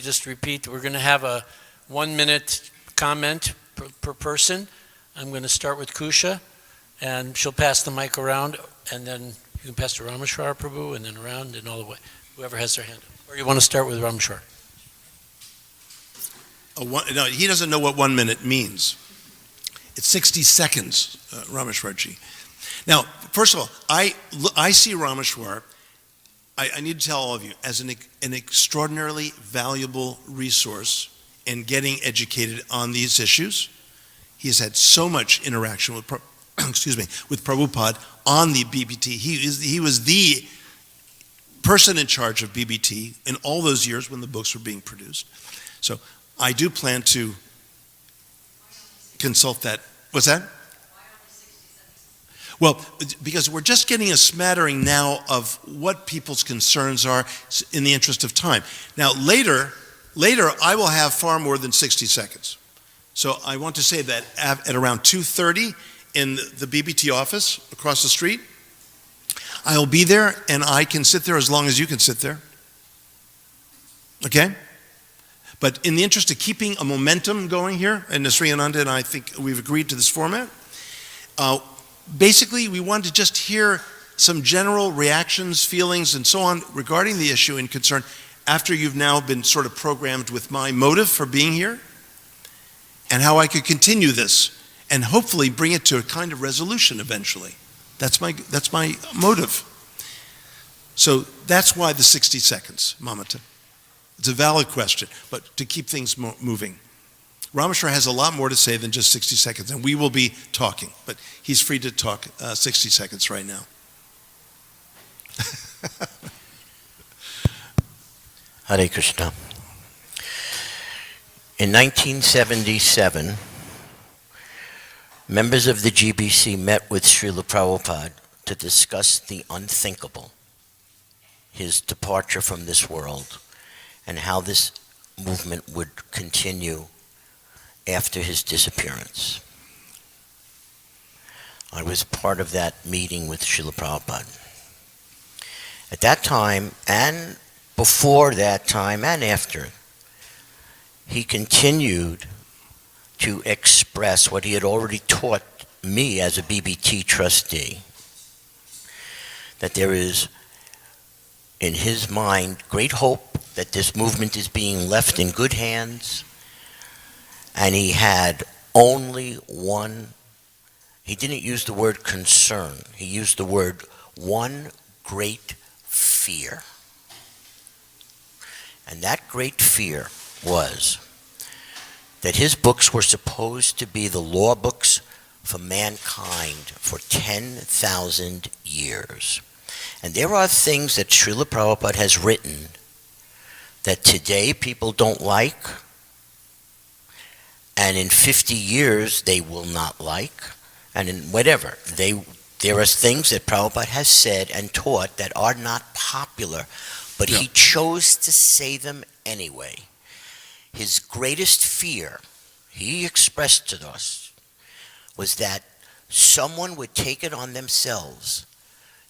just repeat. We're going to have a 1-minute comment per person. I'm going to start with Kusha, and she'll pass the mic around, and then you can pass to Rameshwar Prabhu, and then around and all the way. Whoever has their hand up. Or you want to start with Rameshwar? No, he doesn't know what 1 minute means. It's 60 seconds, Rameshwarji. Now, first of all, I see Rameshwar, I need to tell all of you, as an extraordinarily valuable resource in getting educated on these issues. He has had so much interaction with, with Prabhupada on the BBT. He was the person in charge of BBT in all those years when the books were being produced. So I do plan to consult that. What's that? Well, because we're just getting a smattering now of what people's concerns are in the interest of time. Now, later I will have far more than 60 seconds. So I want to say that at around 2:30 in the BBT office across the street, I'll be there and I can sit there as long as you can sit there. Okay? But in the interest of keeping a momentum going here, and Nasriyananda and I think we've agreed to this format, basically we want to just hear some general reactions, feelings, and so on regarding the issue and concern after you've now been sort of programmed with my motive for being here and how I could continue this and hopefully bring it to a kind of resolution eventually. That's my motive. So that's why the 60 seconds, Mamata. It's a valid question, but to keep things moving. Rameshwar has a lot more to say than just 60 seconds, and we will be talking, but he's free to talk 60 seconds right now. Hare Krishna. In 1977, members of the GBC met with Srila Prabhupada to discuss the unthinkable, his departure from this world, and how this movement would continue after his disappearance. I was part of that meeting with Srila Prabhupada. At that time, and before that time, and after, he continued to express what he had already taught me as a BBT trustee, that there is, in his mind, great hope that this movement is being left in good hands, and he had only one, he didn't use the word concern, he used the word one great fear. And that great fear was that his books were supposed to be the law books for mankind for 10,000 years. And there are things that Srila Prabhupada has written that today people don't like, and in 50 years they will not like, and in whatever, There are things that Prabhupada has said and taught that are not popular, but Yeah. he chose to say them anyway. His greatest fear, he expressed to us, was that someone would take it on themselves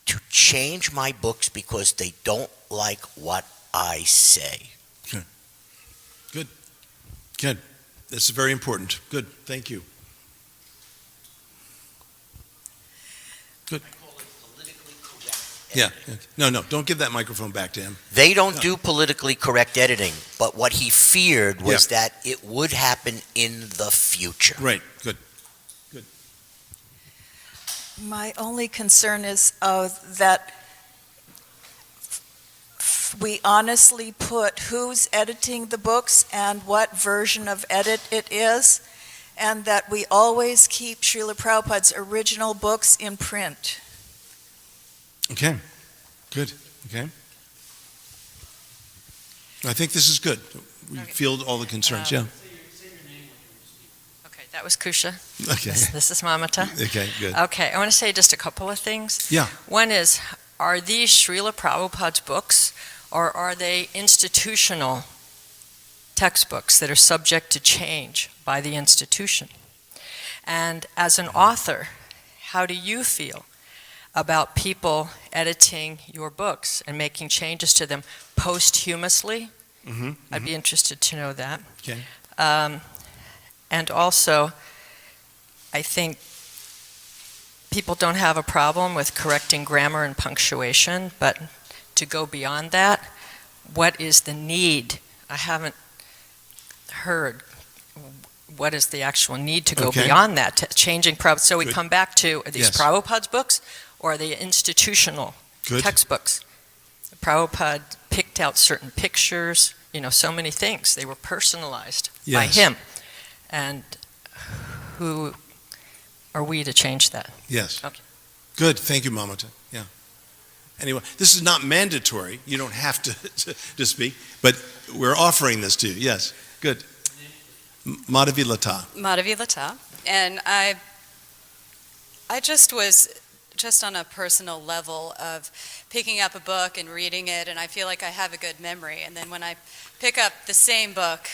to change my books because they don't like what I say. Good. That's very important. Good. Thank you. Good. Yeah. No, don't give that microphone back to him. They don't No. do politically correct editing, but what he feared was that it would happen in the future. Right. Good. My only concern is that we honestly put who's editing the books and what version of edit it is, and that we always keep Srila Prabhupada's original books in print. Okay. Good. Okay. I think this is good. We Okay. field all the concerns. Yeah. Okay, that was Kusha. Okay. This is Mamata. Okay. Good. Okay, I want to say just a couple of things. Yeah. One is, are these Srila Prabhupada's books, or are they institutional textbooks that are subject to change by the institution? And as an author, how do you feel about people editing your books and making changes to them posthumously? Mm-hmm. I'd be interested to know that. Okay. And also, I think people don't have a problem with correcting grammar and punctuation, but to go beyond that, what is the need? I haven't heard what is the actual need to go Okay. beyond that, to changing So we Good. come back to, are these Yes. Prabhupada's books, or are they institutional Good. textbooks? Prabhupada picked out certain pictures, so many things. They were personalized by Yes. him. And who are we to change that? Yes. Okay. Good. Thank you, Mamata. Yeah. Anyway, this is not mandatory. You don't have to speak, but we're offering this to you. Yes. Good. Madhavi Lata. Madhavi Lata, and I just was just on a personal level of picking up a book and reading it, and I feel like I have a good memory. And then when I pick up the same book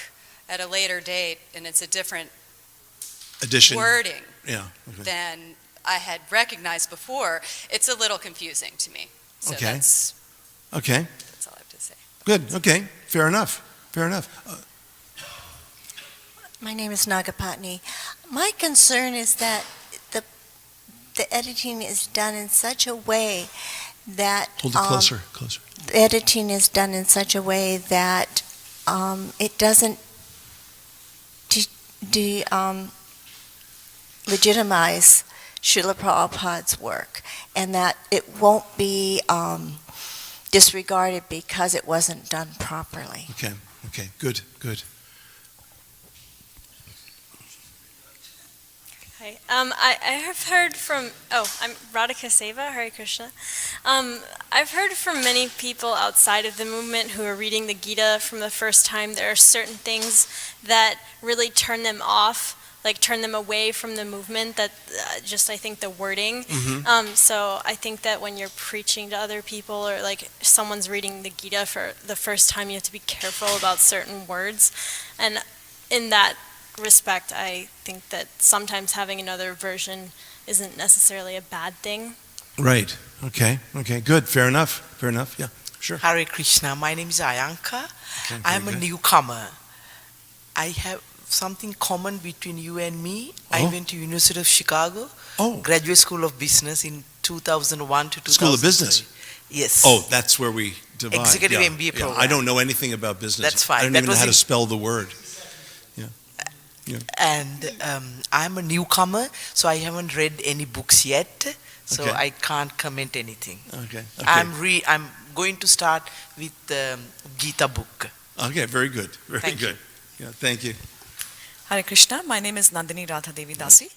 at a later date and it's a different Addition. wording Yeah. Okay. than I had recognized before, it's a little confusing to me. So Okay. that's Okay. all I have to say. Good. Okay. Fair enough. My name is Nagapatni. My concern is that the editing is done in such a way that Hold it closer. the editing is done in such a way that it doesn't legitimize Srila Prabhupada's work, and that it won't be disregarded because it wasn't done properly. Okay. Good. Hi. I have heard from, I'm Radhika Seva, Hare Krishna. I've heard from many people outside of the movement who are reading the Gita from the first time. There are certain things that really turn them off, like turn them away from the movement, that I think the wording. Mm-hmm. So I think that when you're preaching to other people, or like someone's reading the Gita for the first time, you have to be careful about certain words. And in that respect, I think that sometimes having another version isn't necessarily a bad thing. Right. Okay. Good. Fair enough. Yeah. Sure. Hare Krishna. My name is Ayanka. Okay, very I'm a good. newcomer. I have something common between you and me. I Oh. went to University of Chicago, Oh. Graduate School of Business in 2001 to 2003. School of Business? Yes. Oh, that's where we divide. Executive Yeah, MBA yeah. program. I don't know anything about business. That's fine. I don't That even know was how to in- spell the word. And I'm a newcomer, so I haven't read any books yet, so Okay. I can't comment anything. Okay. I'm going to start with the Gita book. Okay. Very good. Very Thank you. good. Yeah. Thank you. Hare Krishna, my name is Nandini Radha Devi Dasi,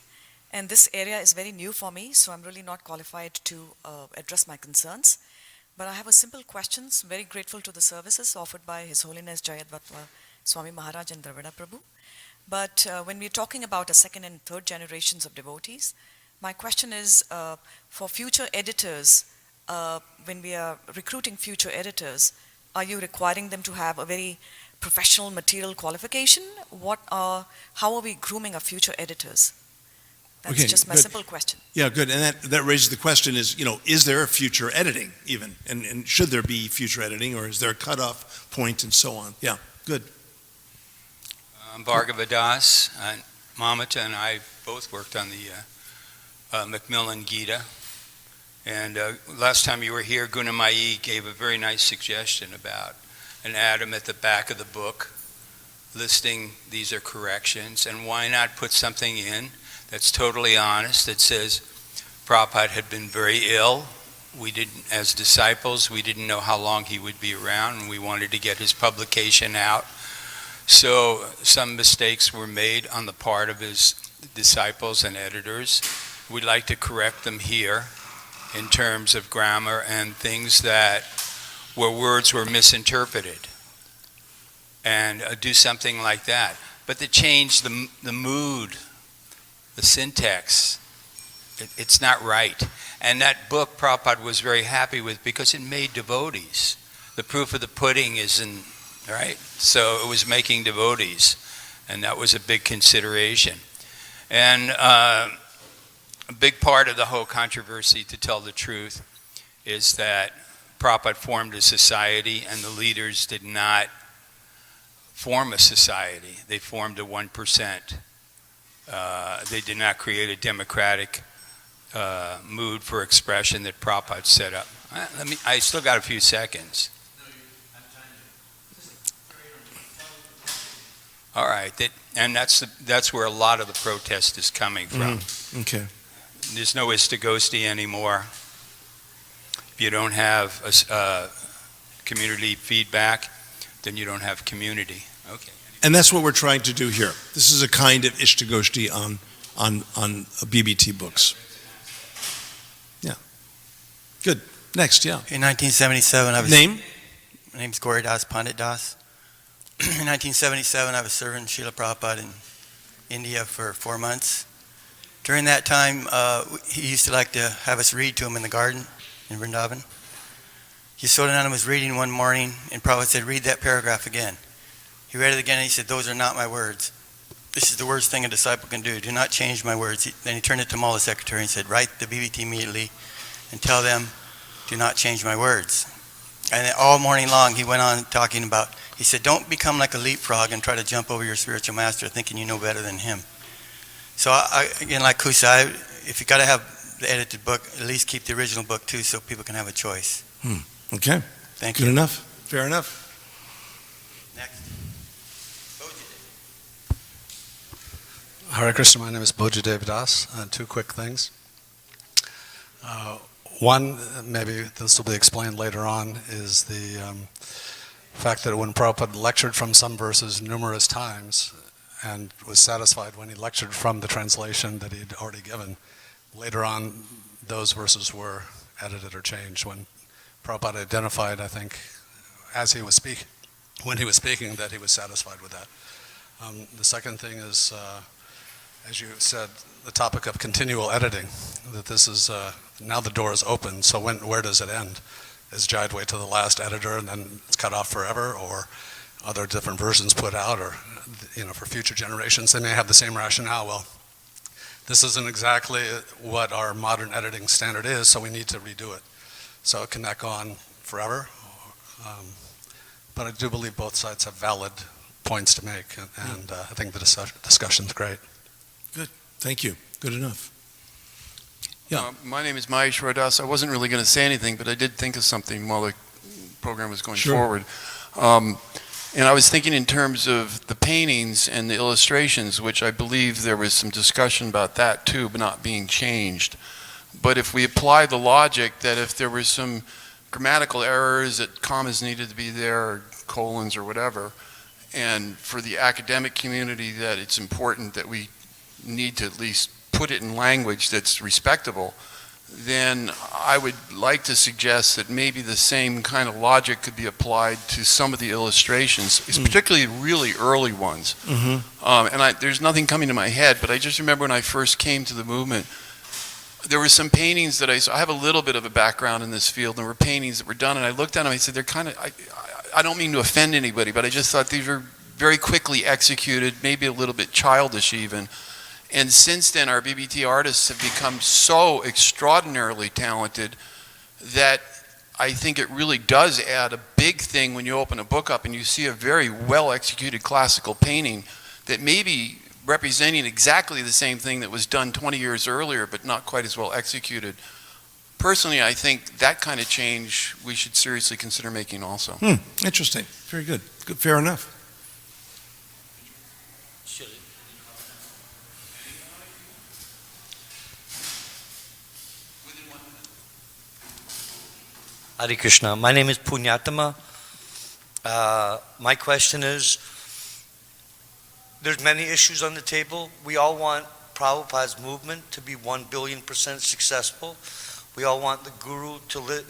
and this area is very new for me, so I'm really not qualified to address my concerns. But I have a simple question. Very grateful to the services offered by His Holiness Jayadvatva Swami Maharaj and Dravida Prabhu. But when we're talking about a second and third generations of devotees, My question is, for future editors, when we are recruiting future editors, are you requiring them to have a very professional material qualification? How are we grooming our future editors? That's Okay, just my good. simple question. Yeah, good. And that raises the question is there a future editing even? And should there be future editing, or is there a cutoff point and so on? Yeah, good. Bhagavad-Gita, Mamata and I both worked on the Macmillan Gita. And last time you were here, Gunamayi gave a very nice suggestion about an atom at the back of the book listing these are corrections. And why not put something in that's totally honest that says Prabhupada had been very ill. We didn't, as disciples, we didn't know how long he would be around, and we wanted to get his publication out. So some mistakes were made on the part of his disciples and editors. We'd like to correct them here in terms of grammar and things that where words were misinterpreted, and do something like that. But to change the mood, the syntax, it's not right. And that book Prabhupada was very happy with because it made devotees. The proof of the pudding isn't, right? So it was making devotees, and that was a big consideration. And a big part of the whole controversy, to tell the truth, is that Prabhupada formed a society and the leaders did not form a society. They formed a 1%. They did not create a democratic mood for expression that Prabhupada set up. I still got a few seconds. All right, and that's where a lot of the protest is coming from. Okay. There's no istagosti anymore. If you don't have community feedback, then you don't have community. Okay. And that's what we're trying to do here. This is a kind of ishtagoshti on BBT books. Yeah. Good. Next, yeah. In 1977, I was... Name? My name's Gauri Das, Pandit Das. In 1977, I was serving Srila Prabhupada in India for 4 months. During that time, he used to like to have us read to him in the garden in Vrindavan. Yasodhananda was reading one morning, and Prabhupada said, read that paragraph again. He read it again, and he said, those are not my words. This is the worst thing a disciple can do. Do not change my words. Then he turned it to Mala secretary and said, write the BBT immediately and tell them, do not change my words. And all morning long, he went on talking about, he said, don't become like a leapfrog and try to jump over your spiritual master thinking you know better than him. So again, like Kusa, if you got to have the edited book, at least keep the original book too so people can have a choice. Okay. Thank Good you. enough. Fair enough. Next. Hare Krishna, my name is Bojadev Das. Two quick things. One, maybe this will be explained later on, is the fact that when Prabhupada lectured from some verses numerous times and was satisfied when he lectured from the translation that he'd already given, later on those verses were edited or changed when Prabhupada identified, I think, as he was speaking, when he was speaking, that he was satisfied with that. The second thing is, as you said, the topic of continual editing, that this is, now the door is open, so where does it end? Is Jayadvaita to the last editor and then it's cut off forever, or are there different versions put out, or for future generations they may have the same rationale? Well, this isn't exactly what our modern editing standard is, so we need to redo it. So it can not go on forever, but I do believe both sides have valid points to make, and I think the discussion's great. Good. Thank you. Good enough. Yeah. My name is Mahesh Rodas. I wasn't really going to say anything, but I did think of something while the program was going forward. And I was thinking in terms of the paintings and the illustrations, which I believe there was some discussion about that too, but not being changed. But if we apply the logic that if there were some grammatical errors, that commas needed to be there, or colons or whatever, and for the academic community that it's important that we need to at least put it in language that's respectable, then I would like to suggest that maybe the same kind of logic could be applied to some of the illustrations, particularly really early ones. And there's nothing coming to my head, but I just remember when I first came to the movement, there were some paintings that I saw. I have a little bit of a background in this field. There were paintings that were done, and I looked at them and I said, they're kind of, I don't mean to offend anybody, but I just thought these were very quickly executed, maybe a little bit childish even. And since then, our BBT artists have become so extraordinarily talented that I think it really does add a big thing when you open a book up and you see a very well-executed classical painting that may be representing exactly the same thing that was done 20 years earlier, but not quite as well executed. Personally, I think that kind of change we should seriously consider making also. Interesting. Very good. Good. Fair enough. Hare Krishna. My name is Punyatama. My question is, there's many issues on the table. We all want Prabhupada's movement to be 1 billion% successful. We all want the guru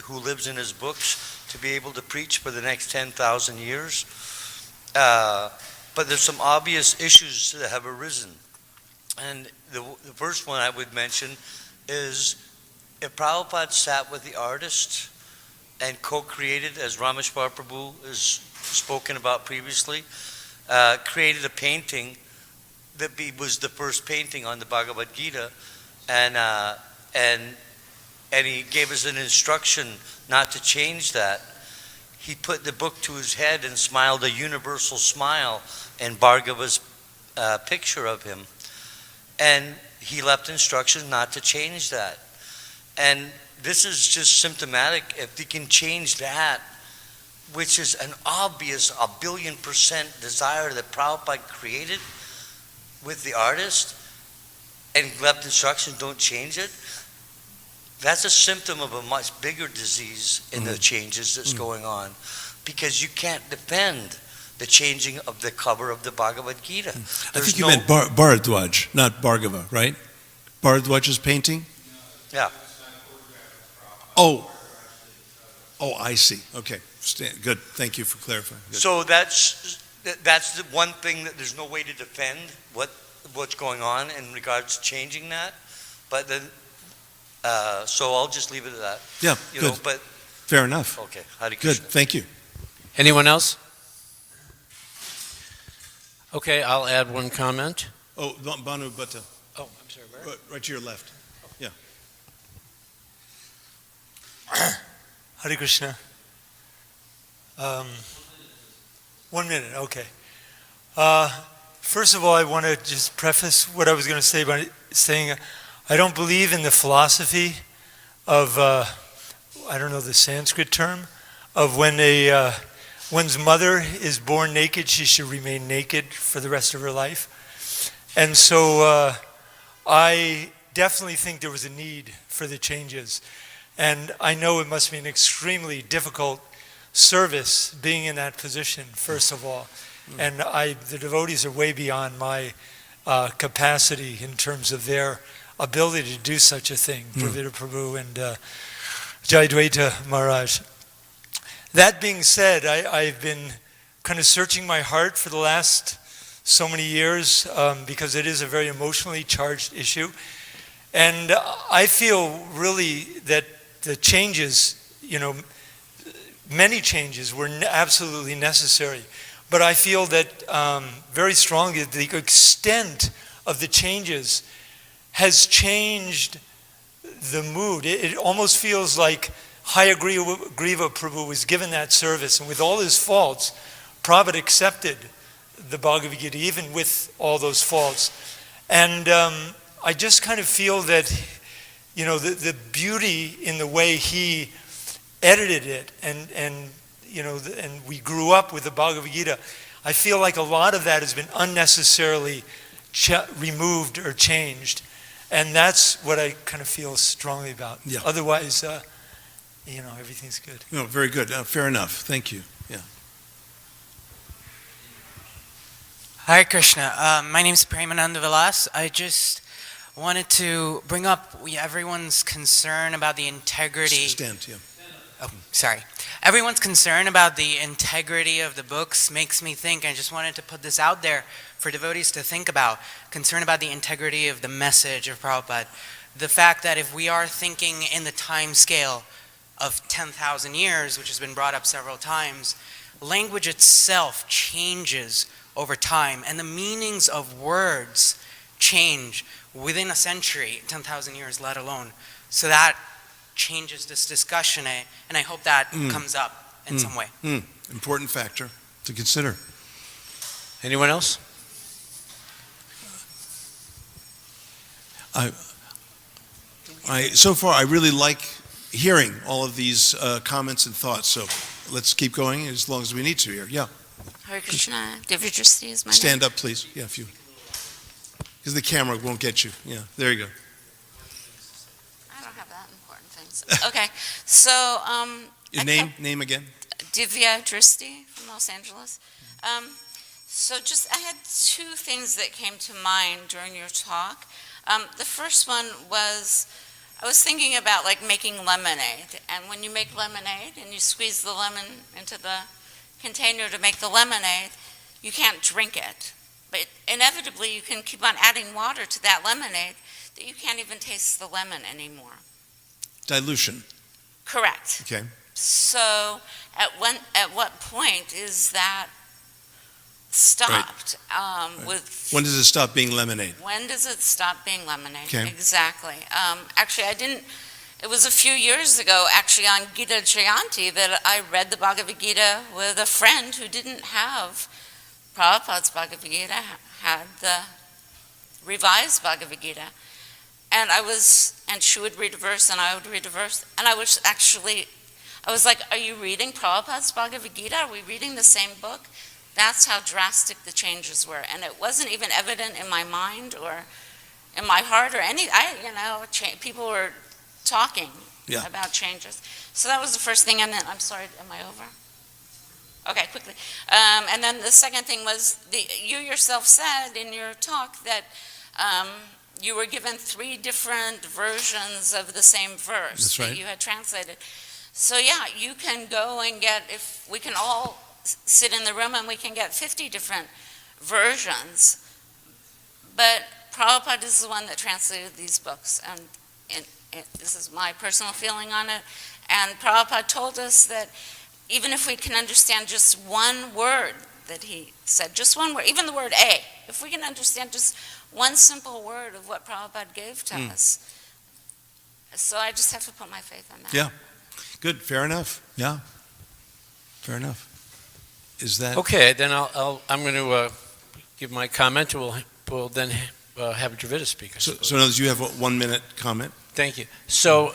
who lives in his books to be able to preach for the next 10,000 years. But there's some obvious issues that have arisen. And the first one I would mention is if Prabhupada sat with the artist and co-created, as Rameshwar Prabhu has spoken about previously, created a painting that was the first painting on the Bhagavad-Gita, and he gave us an instruction not to change that. He put the book to his head and smiled a universal smile in Bhargava's picture of him. And he left instructions not to change that. And this is just symptomatic. If he can change that, which is an obvious 1 billion% desire that Prabhupada created with the artist, and left instructions, don't change it, that's a symptom of a much bigger disease in the changes that's going on, because you can't defend the changing of the cover of the Bhagavad-Gita. I think you meant Bharadwaj, not Bhargava, right? Bharadwaj's painting? Yeah. Oh, I see. Okay, good. Thank you for clarifying. Good. So that's the one thing that there's no way to defend what's going on in regards to changing that. But then, so I'll just leave it at that. Yeah, good. But fair enough. Okay, Hare Good. Krishna. Thank you. Anyone else? Okay, I'll add one comment. Oh, Banu Bhatta. Oh, I'm sorry, where? Right to your left. Yeah. Hare Krishna. 1 minute, okay. First of all, I want to just preface what I was going to say by saying I don't believe in the philosophy of, I don't know the Sanskrit term, of when one's mother is born naked, she should remain naked for the rest of her life. And so I definitely think there was a need for the changes. And I know it must be an extremely difficult service being in that position, first of all. And the devotees are way beyond my capacity in terms of their ability to do such a thing, Dravida Prabhu and Jayadvaita Maharaj. That being said, I've been kind of searching my heart for the last so many years because it is a very emotionally charged issue. And I feel really that the changes, many changes were absolutely necessary. But I feel that very strongly the extent of the changes has changed the mood. It almost feels like Hayagriva Prabhu was given that service, and with all his faults, Prabhupada accepted the Bhagavad Gita, even with all those faults. And I just kind of feel that, the beauty in the way he edited it, and we grew up with the Bhagavad Gita, I feel like a lot of that has been unnecessarily removed or changed. And that's what I kind of feel strongly about. Yeah. Otherwise, everything's good. No, very good. Fair enough. Thank you. Yeah. Hare Krishna. My name is Premananda Vilas. I just wanted to bring up everyone's concern about the integrity. Stand, yeah. Oh, sorry. Everyone's concern about the integrity of the books makes me think, I just wanted to put this out there for devotees to think about, concern about the integrity of the message of Prabhupada. the fact that if we are thinking in the time scale of 10,000 years, which has been brought up several times, language itself changes over time, and the meanings of words change within a century, 10,000 years let alone. So that changes this discussion, and I hope that comes up in some way. Important factor to consider. Anyone else? So far, I really like hearing all of these comments and thoughts, so let's keep going as long as we need to here. Yeah. Hare Krishna, Dravida is my name. Stand up, please. Yeah, if you, because the camera won't get you. Yeah, there you go. I don't have that important things. Okay, so Your name again? Divya Dristi from Los Angeles. So I had two things that came to mind during your talk. The first one was, I was thinking about like making lemonade, and when you make lemonade and you squeeze the lemon into the container to make the lemonade, you can't drink it. But inevitably you can keep on adding water to that lemonade that you can't even taste the lemon anymore. Dilution. Correct. Okay. So at what point is that stopped? With When does it stop being lemonade? When does it stop being lemonade? Okay. Exactly. Actually, it was a few years ago, actually on Gita Jayanti, that I read the Bhagavad Gita with a friend who didn't have Prabhupada's Bhagavad Gita, had the revised Bhagavad Gita. And she would read a verse and I would read a verse. And I was like, are you reading Prabhupada's Bhagavad Gita? Are we reading the same book? That's how drastic the changes were. And it wasn't even evident in my mind or in my heart or people were talking about changes. So that was the first thing. And then, I'm sorry, am I over? Okay, quickly. And then the second thing was, you yourself said in your talk that you were given 3 different versions of the same verse. That's right. That you had translated. So yeah, you can go and if we can all sit in the room and we can get 50 different versions. But Prabhupada is the one that translated these books, and this is my personal feeling on it. And Prabhupada told us that even if we can understand just one word that he said, just one word, even the word A, if we can understand just one simple word of what Prabhupada gave to us. So I just have to put my faith in that. Yeah. Good. Fair enough. Yeah. Fair enough. Is that okay? Then I'm going to give my comment. We'll then have Dravida speak. So in other words, you have a 1 minute comment. Thank you. So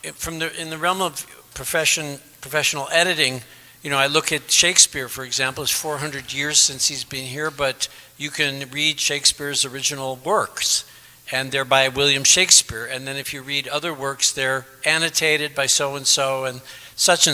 in the realm of professional editing, I look at Shakespeare, for example. It's 400 years since he's been here, but you can read Shakespeare's original works, and they're by William Shakespeare. And then if you read other works, they're annotated by so-and-so and such,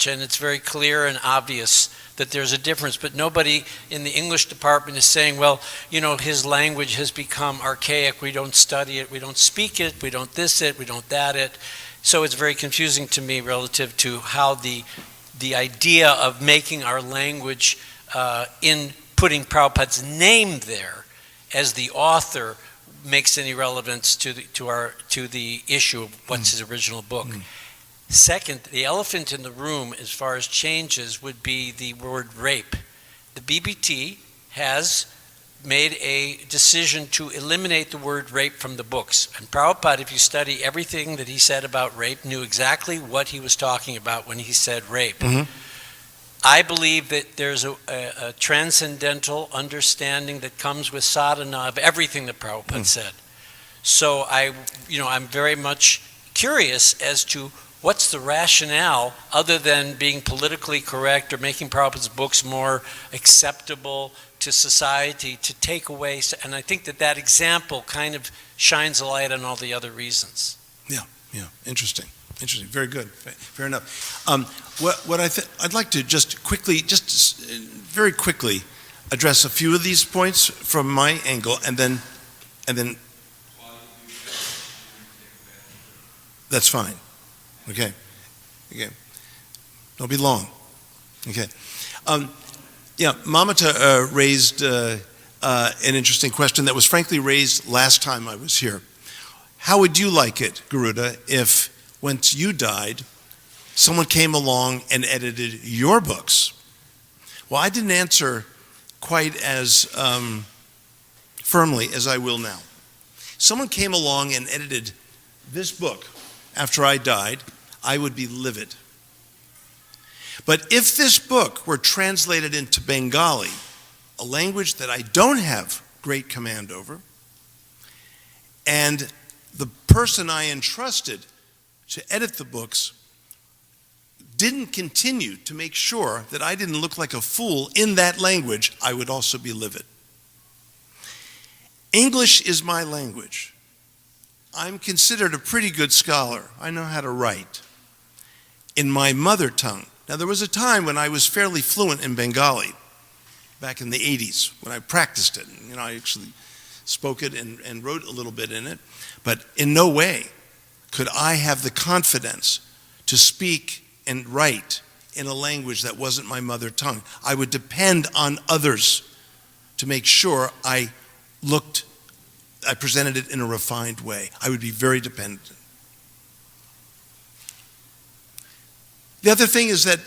and it's very clear and obvious that there's a difference. But nobody in the English department is saying, well, his language has become archaic, we don't study it, we don't speak it, we don't this it, we don't that it. So it's very confusing to me relative to how the idea of making our language in putting Prabhupada's name there as the author makes any relevance to the issue of what's his original book. Second, the elephant in the room as far as changes would be the word rape. The BBT has made a decision to eliminate the word rape from the books. And Prabhupada, if you study everything that he said about rape, knew exactly what he was talking about when he said rape. I believe that there's a transcendental understanding that comes with sadhana of everything that Prabhupada said. So I'm very much curious as to what's the rationale, other than being politically correct or making Prabhupada's books more acceptable to society, to take away, and I think that example kind of shines a light on all the other reasons. Yeah, interesting, very good, fair enough. I'd like to very quickly address a few of these points from my angle, and then that's fine. Okay. Don't be long. Okay. Mamata raised an interesting question that was frankly raised last time I was here. how would you like it, Garuda, if once you died, someone came along and edited your books? Well, I didn't answer quite as firmly as I will now. Someone came along and edited this book after I died, I would be livid. But if this book were translated into Bengali, a language that I don't have great command over, and the person I entrusted to edit the books didn't continue to make sure that I didn't look like a fool in that language, I would also be livid. English is my language. I'm considered a pretty good scholar. I know how to write in my mother tongue. Now, there was a time when I was fairly fluent in Bengali, back in the 80s, when I practiced it. I actually spoke it and wrote a little bit in it. But in no way could I have the confidence to speak and write in a language that wasn't my mother tongue. I would depend on others to make sure I presented it in a refined way. I would be very dependent. The other thing is that,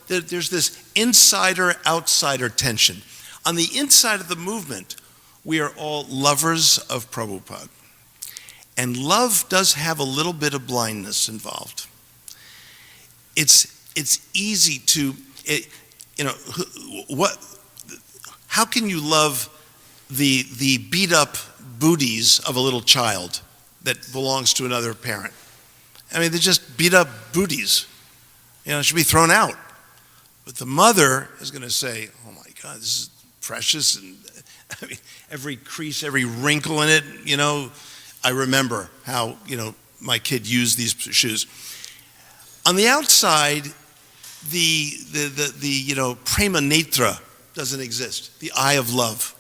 there's this insider-outsider tension. On the inside of the movement, we are all lovers of Prabhupada. And love does have a little bit of blindness involved. It's easy to, how can you love the beat up booties of a little child that belongs to another parent? I mean, they're just beat up booties. It should be thrown out. But the mother is going to say, oh my God, this is precious. And I mean, every crease, every wrinkle in it, I remember how, my kid used these shoes. On the outside, the prema netra doesn't exist, the eye of love.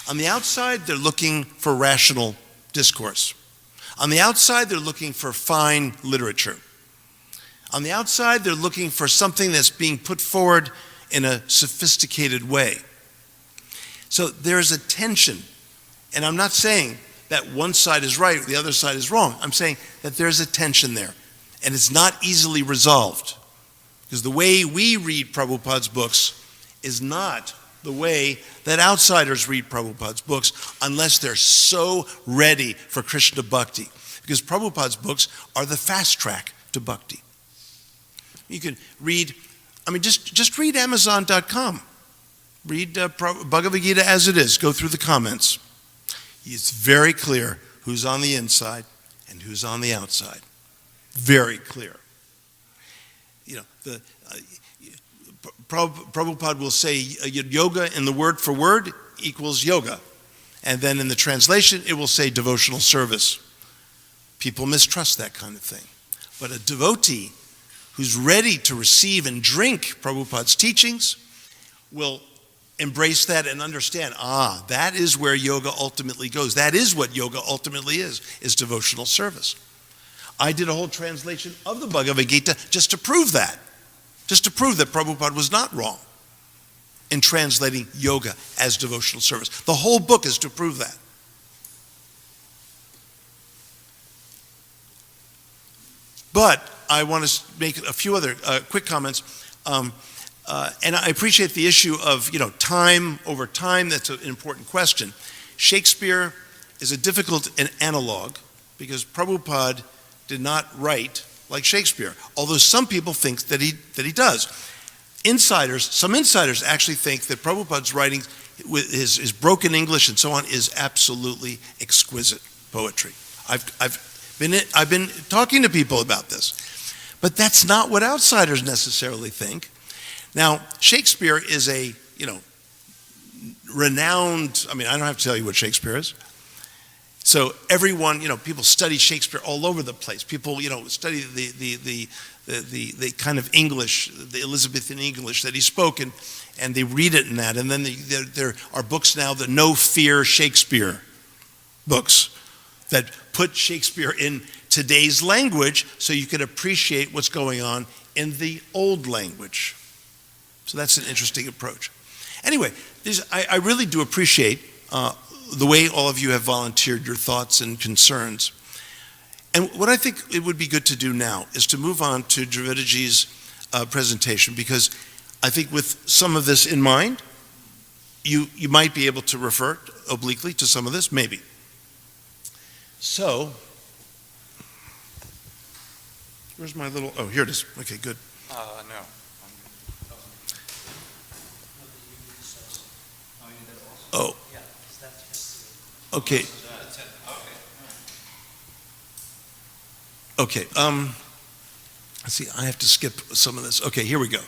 On the outside, they're looking for rational discourse. On the outside, they're looking for fine literature. On the outside, they're looking for something that's being put forward in a sophisticated way. So there's a tension. And I'm not saying that one side is right, the other side is wrong. I'm saying that there's a tension there. And it's not easily resolved. Because the way we read Prabhupada's books is not the way that outsiders read Prabhupada's books unless they're so ready for Krishna Bhakti. Because Prabhupada's books are the fast track to Bhakti. You can read, just read Amazon.com. Read Bhagavad-Gita as it is. Go through the comments. It's very clear who's on the inside and who's on the outside. Very clear. Prabhupada will say yoga in the word for word equals yoga. And then in the translation, it will say devotional service. People mistrust that kind of thing. But a devotee who's ready to receive and drink Prabhupada's teachings will embrace that and understand, that is where yoga ultimately goes. That is what yoga ultimately is devotional service. I did a whole translation of the Bhagavad-Gita just to prove that Prabhupada was not wrong in translating yoga as devotional service. The whole book is to prove that. But I want to make a few other quick comments. And I appreciate the issue of, time over time. That's an important question. Shakespeare is a difficult analog because Prabhupada did not write like Shakespeare, although some people think that he does. Some insiders actually think that Prabhupada's writing with his broken English and so on is absolutely exquisite poetry. I've been talking to people about this. But that's not what outsiders necessarily think. Now, Shakespeare is a, renowned, I don't have to tell you what Shakespeare is. So everyone, people study Shakespeare all over the place. People, study the kind of English, the Elizabethan English that he spoke, and they read it in that. And then there are books now, the No Fear Shakespeare books, that put Shakespeare in today's language so you can appreciate what's going on in the old language. So that's an interesting approach. Anyway, I really do appreciate the way all of you have volunteered your thoughts and concerns. And what I think it would be good to do now is to move on to Dravidaji's presentation, because I think with some of this in mind, you might be able to refer obliquely to some of this, maybe. So, where's my little, oh, here it is. Okay, good. No. Oh. Okay. Okay, let's see, I have to skip some of this. Okay, here we go.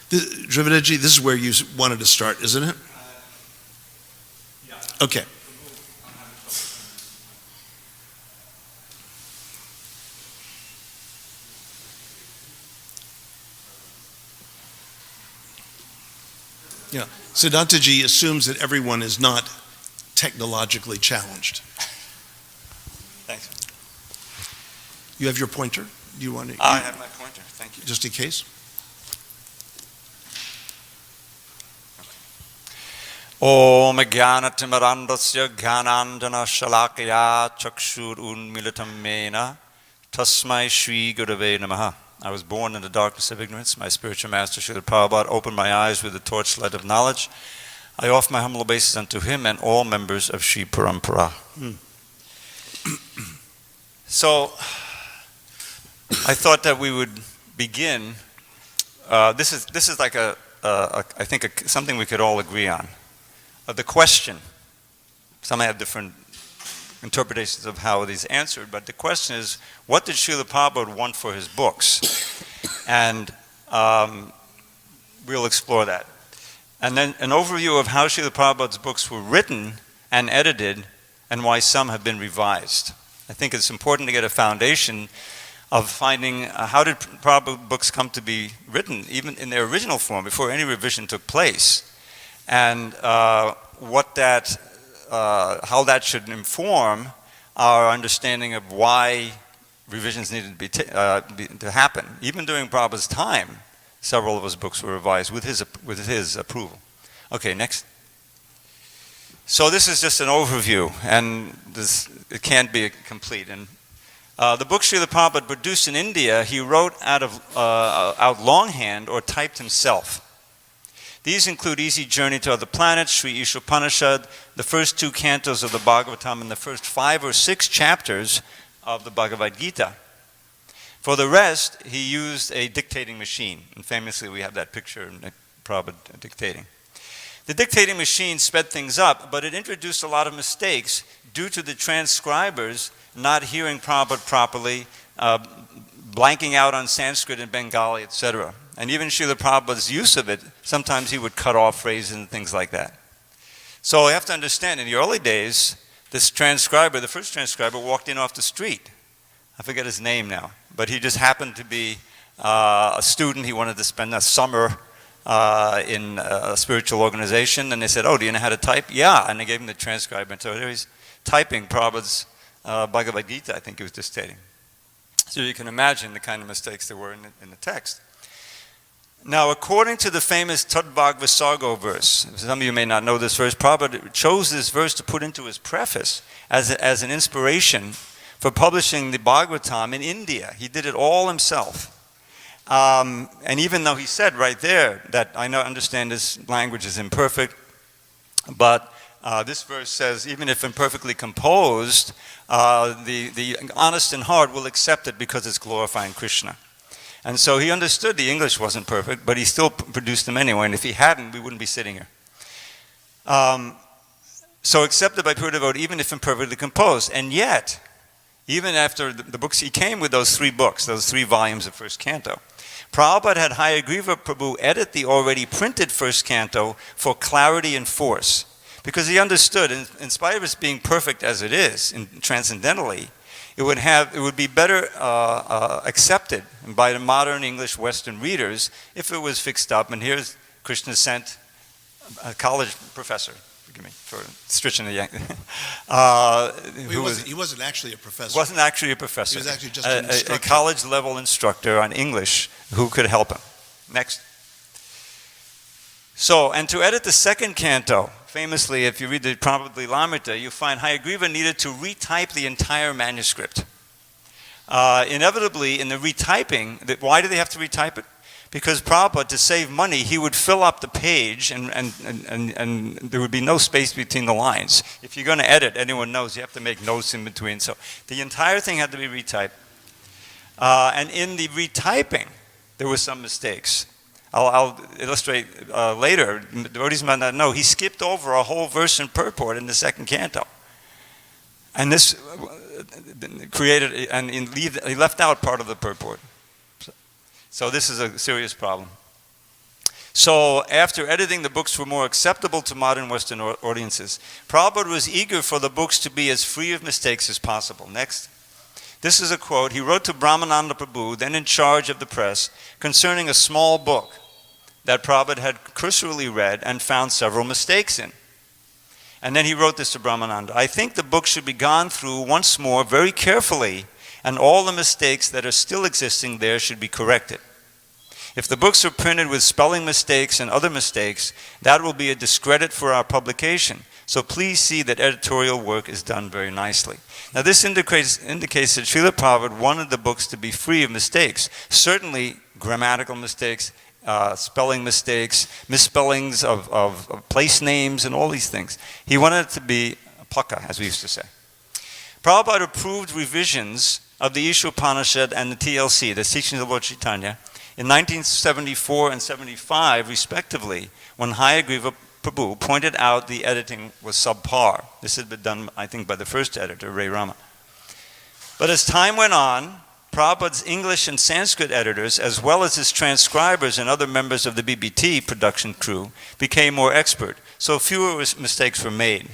Dravidaji, this is where you wanted to start, isn't it? Yeah. Okay. Yeah, Siddhantaji assumes that everyone is not technologically challenged. Thanks. You have your pointer? Do you want to? I have my pointer, thank you. Just in case? Om Jnanatimmirandasya Jnanandana Shalakaya Chakshur Unmilitam Mena Tasmai Shri Gurave Namaha. I was born in the darkness of ignorance. My spiritual master, Srila Prabhupada, opened my eyes with the torchlight of knowledge. I offer my humble obeisance unto him and all members of Shri Parampara. So, I thought that we would begin. This is like I think something we could all agree on. The question. Some have different interpretations of how these answered, but the question is, what did Srila Prabhupada want for his books? And we'll explore that. And then an overview of how Srila Prabhupada's books were written and edited, and why some have been revised. I think it's important to get a foundation of finding how did Prabhupada books come to be written, even in their original form, before any revision took place, and how that should inform our understanding of why revisions needed to happen. Even during Prabhupada's time, several of his books were revised with his approval. Okay, next. So this is just an overview, and it can't be complete. And the book Srila Prabhupada produced in India, he wrote out longhand or typed himself. These include Easy Journey to Other Planets, Sri Ishopanishad, the first 2 cantos of the Bhagavatam, and the first 5 or 6 chapters of the Bhagavad-Gita. For the rest, he used a dictating machine. And famously, we have that picture of Prabhupada dictating. The dictating machine sped things up, but it introduced a lot of mistakes due to the transcribers not hearing Prabhupada properly, blanking out on Sanskrit and Bengali, etc. And even Srila Prabhupada's use of it, sometimes he would cut off phrases and things like that. So you have to understand, in the early days, this transcriber, the first transcriber, walked in off the street. I forget his name now, but he just happened to be a student. He wanted to spend a summer in a spiritual organization, and they said, "Oh, do you know how to type?" "Yeah," and they gave him the transcriber. And so there he's typing Prabhupada's Bhagavad-Gita, I think he was just stating. So you can imagine the kind of mistakes there were in the text. Now, according to the famous Tadbhag Visargo verse, some of you may not know this verse, Prabhupada chose this verse to put into his preface as an inspiration for publishing the Bhagavatam in India. He did it all himself. And even though he said right there that I understand this language is imperfect, but this verse says, even if imperfectly composed, the honest in heart will accept it because it's glorifying Krishna. And so he understood the English wasn't perfect, but he still produced them anyway, and if he hadn't, we wouldn't be sitting here. So accepted by pure devotee, even if imperfectly composed. And yet, even after the books, he came with those 3 books, those 3 volumes of first canto. Prabhupada had Hayagriva Prabhu edit the already printed first canto for clarity and force, because he understood, in spite of it being perfect as it is, transcendentally, it would be better accepted by the modern English Western readers if it was fixed up. And here's Krishna sent a college professor, forgive me for stretching the yank. He wasn't actually a professor. Wasn't actually a professor. He was actually just an instructor. A college level instructor on English who could help him. Next. So, and to edit the second canto, famously, if you read the Prabhupada Lamrita, you find Hayagriva needed to retype the entire manuscript. Inevitably, in the retyping, why do they have to retype it? Because Prabhupada, to save money, he would fill up the page and there would be no space between the lines. If you're going to edit, anyone knows you have to make notes in between. So the entire thing had to be retyped. And in the retyping, there were some mistakes. I'll illustrate later. Devotees might not know. He skipped over a whole verse and purport in the second canto. And this created, and he left out part of the purport. So this is a serious problem. So after editing the books were more acceptable to modern Western audiences, Prabhupada was eager for the books to be as free of mistakes as possible. Next. This is a quote. He wrote to Brahmananda Prabhu, then in charge of the press, concerning a small book that Prabhupada had cursorily read and found several mistakes in. And then he wrote this to Brahmananda. I think the book should be gone through once more very carefully, and all the mistakes that are still existing there should be corrected. If the books are printed with spelling mistakes and other mistakes, that will be a discredit for our publication. So please see that editorial work is done very nicely. Now this indicates that Srila Prabhupada wanted the books to be free of mistakes. Certainly grammatical mistakes, spelling mistakes, misspellings of place names and all these things. He wanted it to be pukka, as we used to say. Prabhupada approved revisions of the Ishopanishad and the TLC, the Teachings of Lord Chaitanya, in 1974 and 75, respectively, when Hayagriva Prabhu pointed out the editing was subpar. This had been done, I think, by the first editor, Ray Rama. But as time went on, Prabhupada's English and Sanskrit editors, as well as his transcribers and other members of the BBT production crew, became more expert, so fewer mistakes were made.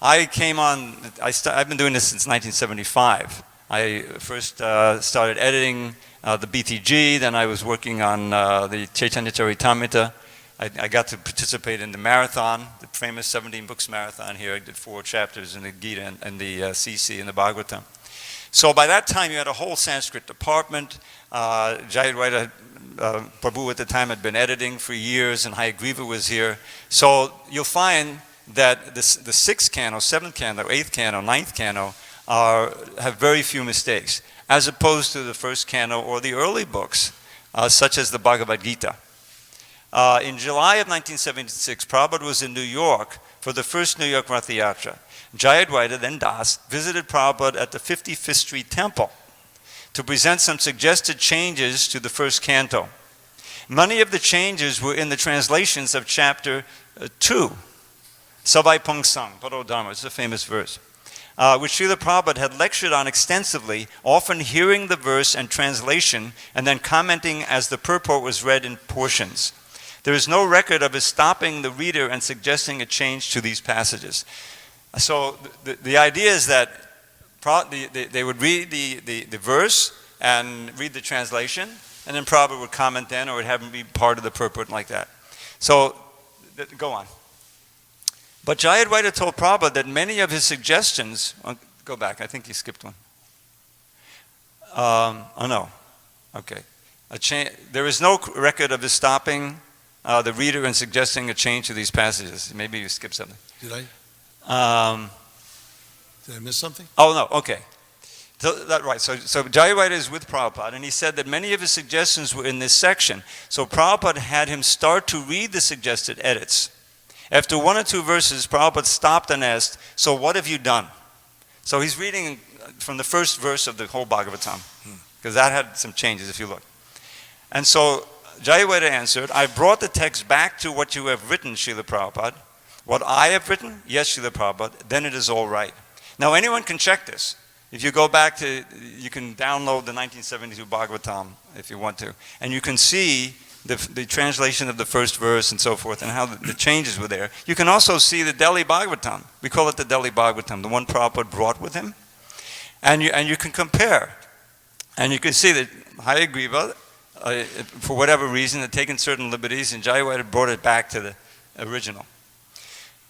I've been doing this since 1975. I first started editing the BTG, then I was working on the Chaitanya Charitamrita. I got to participate in the marathon, the famous 17 books marathon here. I did 4 chapters in the Gita and the CC and the Bhagavatam. So by that time you had a whole Sanskrit department. Jayadvaita Prabhu at the time had been editing for years, and Hayagriva was here. So you'll find that the 6th canto, 7th canto, 8th canto, 9th canto have very few mistakes, as opposed to the 1st canto or the early books, such as the Bhagavad-Gita. In July of 1976, Prabhupada was in New York for the first New York Ratha Yatra. Jayadvaita, then Das, visited Prabhupada at the 55th Street Temple to present some suggested changes to the 1st canto. Many of the changes were in the translations of chapter 2, Savai Pung Sang, Paro Dharma, it's a famous verse, which Srila Prabhupada had lectured on extensively, often hearing the verse and translation and then commenting as the purport was read in portions. There is no record of his stopping the reader and suggesting a change to these passages. So the idea is that they would read the verse and read the translation, and then Prabhupada would comment then, or would have him be part of the purport like that. So, go on. But Jayadvaita told Prabhupada that many of his suggestions, go back, I think you skipped one. Oh no, okay. There is no record of his stopping the reader and suggesting a change to these passages. Maybe you skipped something. Did I? Did I miss something? Oh no, okay. So Jayadvaita is with Prabhupada, and he said that many of his suggestions were in this section. So Prabhupada had him start to read the suggested edits. After 1 or 2 verses, Prabhupada stopped and asked, so what have you done? So he's reading from the first verse of the whole Bhagavatam, because that had some changes if you look. And so Jayadvaita answered, I brought the text back to what you have written, Srila Prabhupada. What I have written? Yes, Srila Prabhupada. Then it is all right. Now anyone can check this. If you go back to, you can download the 1972 Bhagavatam if you want to, and you can see the translation of the first verse and so forth, and how the changes were there. You can also see the Delhi Bhagavatam. We call it the Delhi Bhagavatam, the one Prabhupada brought with him. And you can compare. And you can see that Hayagriva, for whatever reason, had taken certain liberties, and Jayadvaita brought it back to the original.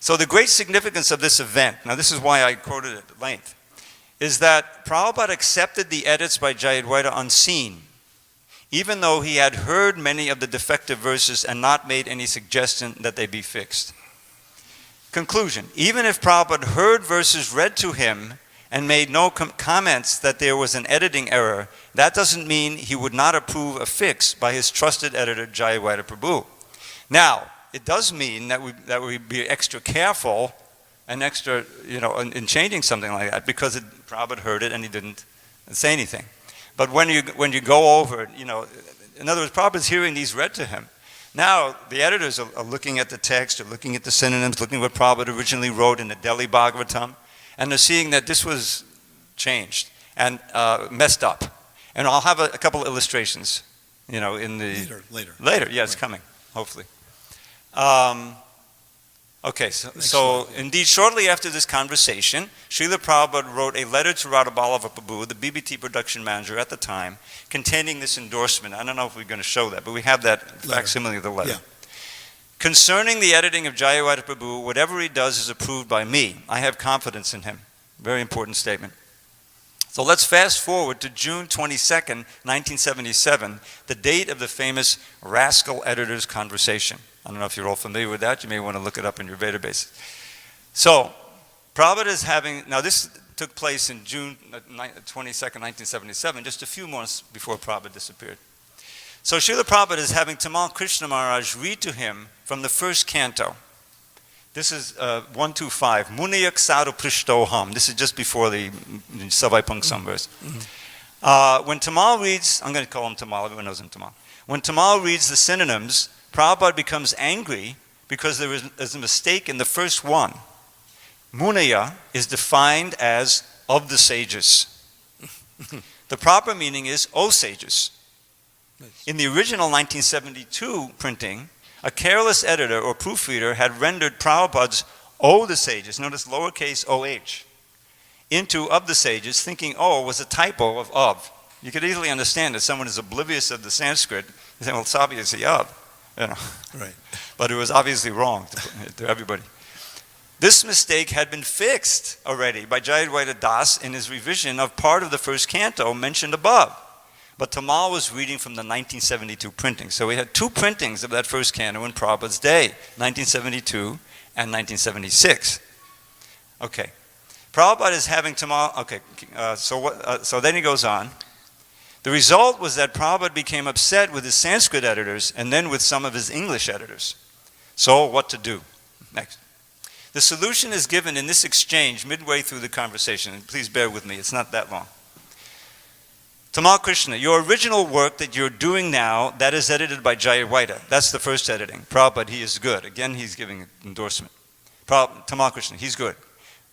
So the great significance of this event, now this is why I quoted it at length, is that Prabhupada accepted the edits by Jayadvaita unseen, even though he had heard many of the defective verses and not made any suggestion that they be fixed. Conclusion: even if Prabhupada heard verses read to him and made no comments that there was an editing error, that doesn't mean he would not approve a fix by his trusted editor, Jayawada Prabhu. Now, it does mean that we be extra careful and extra, in changing something like that, because Prabhupada heard it and he didn't say anything. But when you go over it, in other words, Prabhupada's hearing these read to him. Now, the editors are looking at the text, they're looking at the synonyms, looking at what Prabhupada originally wrote in the Delhi Bhagavatam, and they're seeing that this was changed and messed up. And I'll have a couple of illustrations, in the... Later, yeah, it's coming, hopefully. Okay, so indeed, shortly after this conversation, Srila Prabhupada wrote a letter to Radhaballabha Prabhu, the BBT production manager at the time, containing this endorsement. I don't know if we're going to show that, but we have that facsimile of the letter. Yeah. Concerning the editing of Jayawada Prabhu, whatever he does is approved by me. I have confidence in him. Very important statement. So let's fast forward to June 22nd, 1977, the date of the famous Rascal Editors Conversation. I don't know if you're all familiar with that. You may want to look it up in your database. So, Prabhupada is having, now this took place in June 22nd, 1977, just a few months before Prabhupada disappeared. So Srila Prabhupada is having Tamal Krishna Maharaj read to him from the first canto. This is 125, Muniyak Sadhu Prishtoham. This is just before the Savai Pangsam verse. When Tamal reads, I'm going to call him Tamal, everyone knows him Tamal. When Tamal reads the synonyms, Prabhupada becomes angry because there's a mistake in the first one. Munaya is defined as of the sages. The proper meaning is O sages. In the original 1972 printing, a careless editor or proofreader had rendered Prabhupada's O the sages, notice lowercase OH, into of the sages, thinking O was a typo of. You could easily understand that someone is oblivious of the Sanskrit, you say, well, it's obviously of. Right. But it was obviously wrong to everybody. This mistake had been fixed already by Jayadvaita Das in his revision of part of the first canto mentioned above. But Tamal was reading from the 1972 printing. So we had two printings of that first canto in Prabhupada's day, 1972 and 1976. Okay. Prabhupada is having Tamal, okay, so then he goes on. The result was that Prabhupada became upset with his Sanskrit editors and then with some of his English editors. So what to do? Next. The solution is given in this exchange midway through the conversation. And please bear with me, it's not that long. Tamal Krishna, your original work that you're doing now, that is edited by Jayadvaita. That's the first editing. Prabhupada, he is good. Again, he's giving an endorsement. Tamal Krishna, he's good.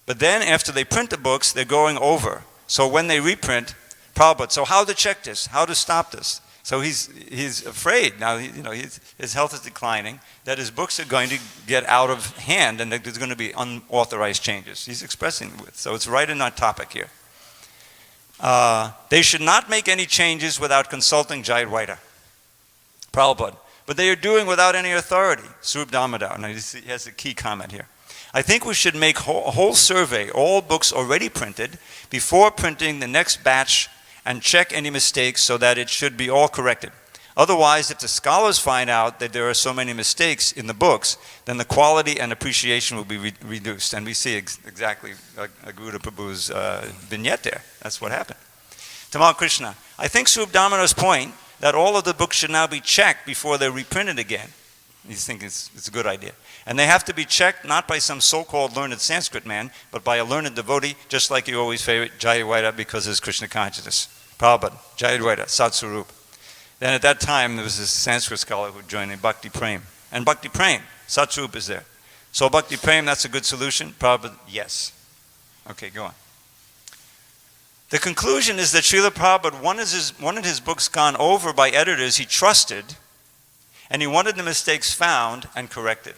But then after they print the books, they're going over. So when they reprint, Prabhupada, so how to check this? How to stop this? So he's afraid now. His health is declining. That his books are going to get out of hand, and that there's going to be unauthorized changes. He's expressing it. So it's right in our topic here. They should not make any changes without consulting Jayadvaita, Prabhupada. But they are doing without any authority. Swarup Damodar. Now he has a key comment here. I think we should make a whole survey, all books already printed, before printing the next batch, and check any mistakes so that it should be all corrected. Otherwise, if the scholars find out that there are so many mistakes in the books, then the quality and appreciation will be reduced. And we see exactly Garuda Prabhu's vignette there. That's what happened. Tamal Krishna, I think Swarup Damodar's point that all of the books should now be checked before they're reprinted again. He's thinking it's a good idea. And they have to be checked not by some so-called learned Sanskrit man, but by a learned devotee, just like you always favorite Jayadvaita because of his Krishna consciousness. Prabhupada, Jayadvaita, Satswarup. Then at that time, there was this Sanskrit scholar who joined in, Bhakti Prem. And Bhakti Prem, Satswarup is there. So Bhakti Prem, that's a good solution? Prabhupada, yes. Okay, go on. The conclusion is that Srila Prabhupada wanted his books gone over by editors he trusted, and he wanted the mistakes found and corrected.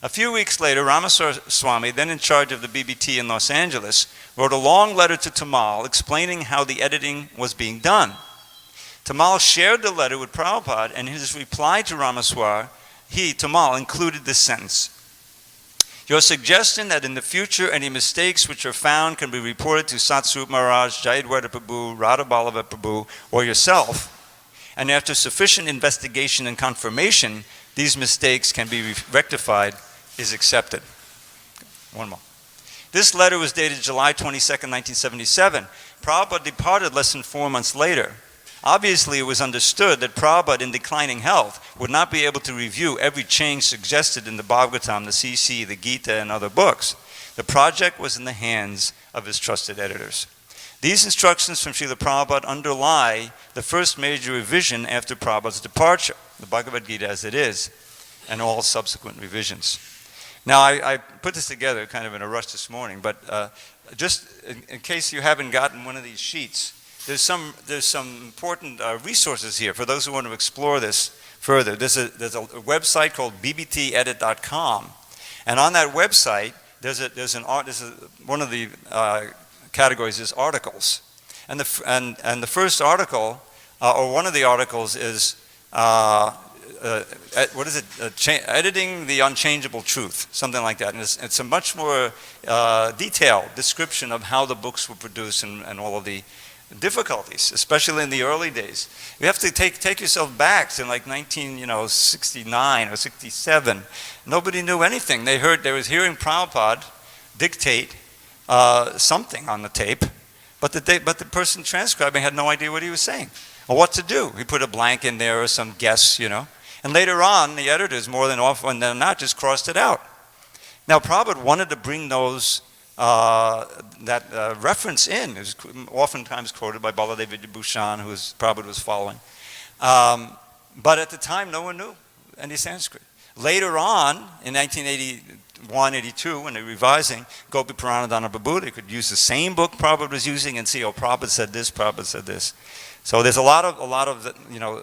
A few weeks later, Ramaswamy, then in charge of the BBT in Los Angeles, wrote a long letter to Tamal explaining how the editing was being done. Tamal shared the letter with Prabhupada, and in his reply to Ramaswamy, Tamal, included this sentence. Your suggestion that in the future any mistakes which are found can be reported to Satswarup Maharaj, Jayadvaita Prabhu, Radhaballabha Prabhu, or yourself, and after sufficient investigation and confirmation, these mistakes can be rectified, is accepted. One more. This letter was dated July 22nd, 1977. Prabhupada departed less than 4 months later. Obviously, it was understood that Prabhupada, in declining health, would not be able to review every change suggested in the Bhagavatam, the CC, the Gita, and other books. The project was in the hands of his trusted editors. These instructions from Srila Prabhupada underlie the first major revision after Prabhupada's departure, the Bhagavad-Gita as it is, and all subsequent revisions. Now, I put this together kind of in a rush this morning, but just in case you haven't gotten one of these sheets, there's some important resources here for those who want to explore this further. There's a website called bbtedit.com, and on that website, one of the categories is articles, and the first article, or one of the articles, is editing the unchangeable truth, something like that. And it's a much more detailed description of how the books were produced and all of the difficulties, especially in the early days. You have to take yourself back to like 1969 or 67. Nobody knew anything. They was hearing Prabhupada dictate something on the tape, but the person transcribing had no idea what he was saying or what to do. He put a blank in there or some guess, And later on, the editors, more than often than not, just crossed it out. Now, Prabhupada wanted to bring those that reference in. It was oftentimes quoted by Baladeva Bhushan, who Prabhupada was following. But at the time, no one knew any Sanskrit. Later on, in 1981, 82, when they were revising Gopi Puranadana Babu, they could use the same book Prabhupada was using and see, oh, Prabhupada said this, Prabhupada said this. So there's a lot of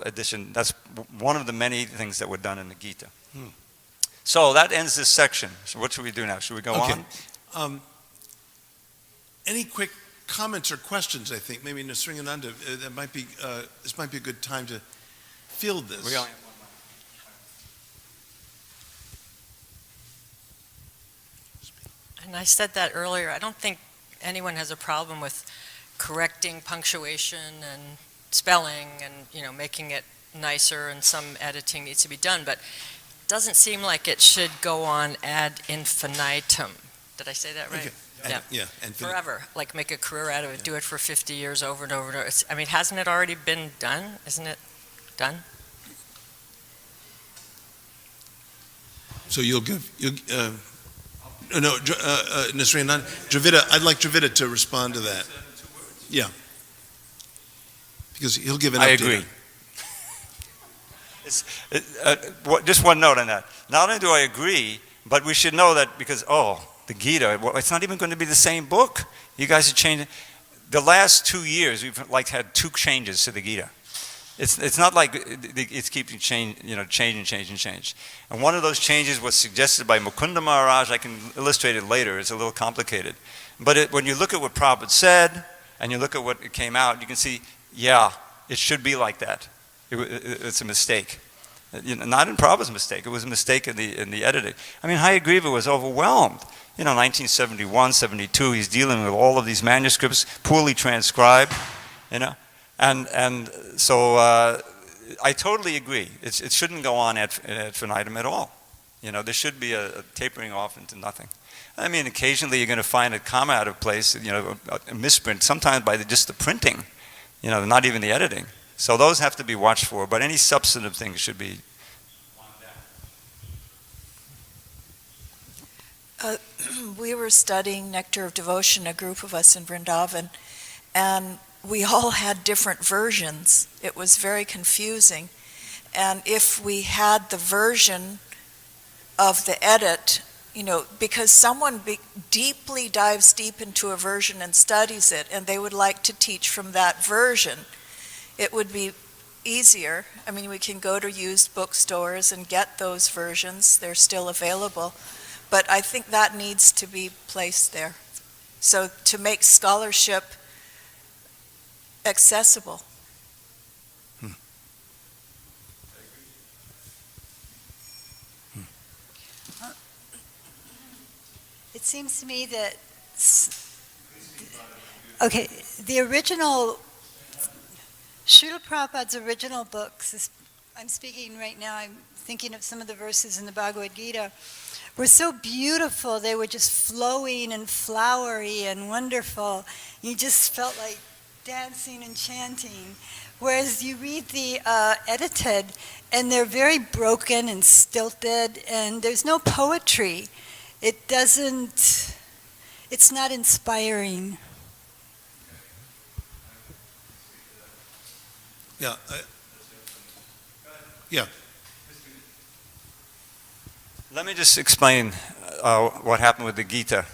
addition. That's one of the many things that were done in the Gita. So that ends this section. So what should we do now? Should we go on? Any quick comments or questions? I think maybe Nisringananda, this might be a good time to field this. We only have one. And I said that earlier. I don't think anyone has a problem with correcting punctuation and spelling and making it nicer, and some editing needs to be done, but it doesn't seem like it should go on ad infinitum. Did I say that right? Okay. Yeah. Forever. Like make a career out of it, do it for 50 years over and over and over. Hasn't it already been done? Isn't it done? So Nisringananda, Dravida, I'd like Dravida to respond to that. Yeah. Because he'll give an update. I agree. Just one note on that. Not only do I agree, but we should know that because, the Gita, it's not even going to be the same book. You guys are changing. The last 2 years, we've had 2 changes to the Gita. It's not like it's keeping change. And one of those changes was suggested by Mukunda Maharaj. I can illustrate it later. It's a little complicated. But when you look at what Prabhupada said, and you look at what came out, you can see, it should be like that. It's a mistake. Not in Prabhupada's mistake. It was a mistake in the editing. Hayagriva was overwhelmed. 1971, 72, he's dealing with all of these manuscripts, poorly transcribed, And so I totally agree. It shouldn't go on ad infinitum at all. There should be a tapering off into nothing. Occasionally you're going to find a comma out of place, a misprint, sometimes by just the printing, not even the editing. So those have to be watched for, but any substantive things should be. We were studying Nectar of Devotion, a group of us in Vrindavan, and we all had different versions. It was very confusing. And if we had the version of the edit, because someone deeply dives deep into a version and studies it, and they would like to teach from that version, it would be easier. We can go to used bookstores and get those versions. They're still available. But I think that needs to be placed there. So to make scholarship accessible. It seems to me that, the original Srila Prabhupada's original books, I'm speaking right now, I'm thinking of some of the verses in the Bhagavad-Gita, were so beautiful. They were just flowing and flowery and wonderful. You just felt like dancing and chanting. Whereas you read the edited, and they're very broken and stilted, and there's no poetry. It's not inspiring. Yeah. Yeah. Let me just explain what happened with the Gita.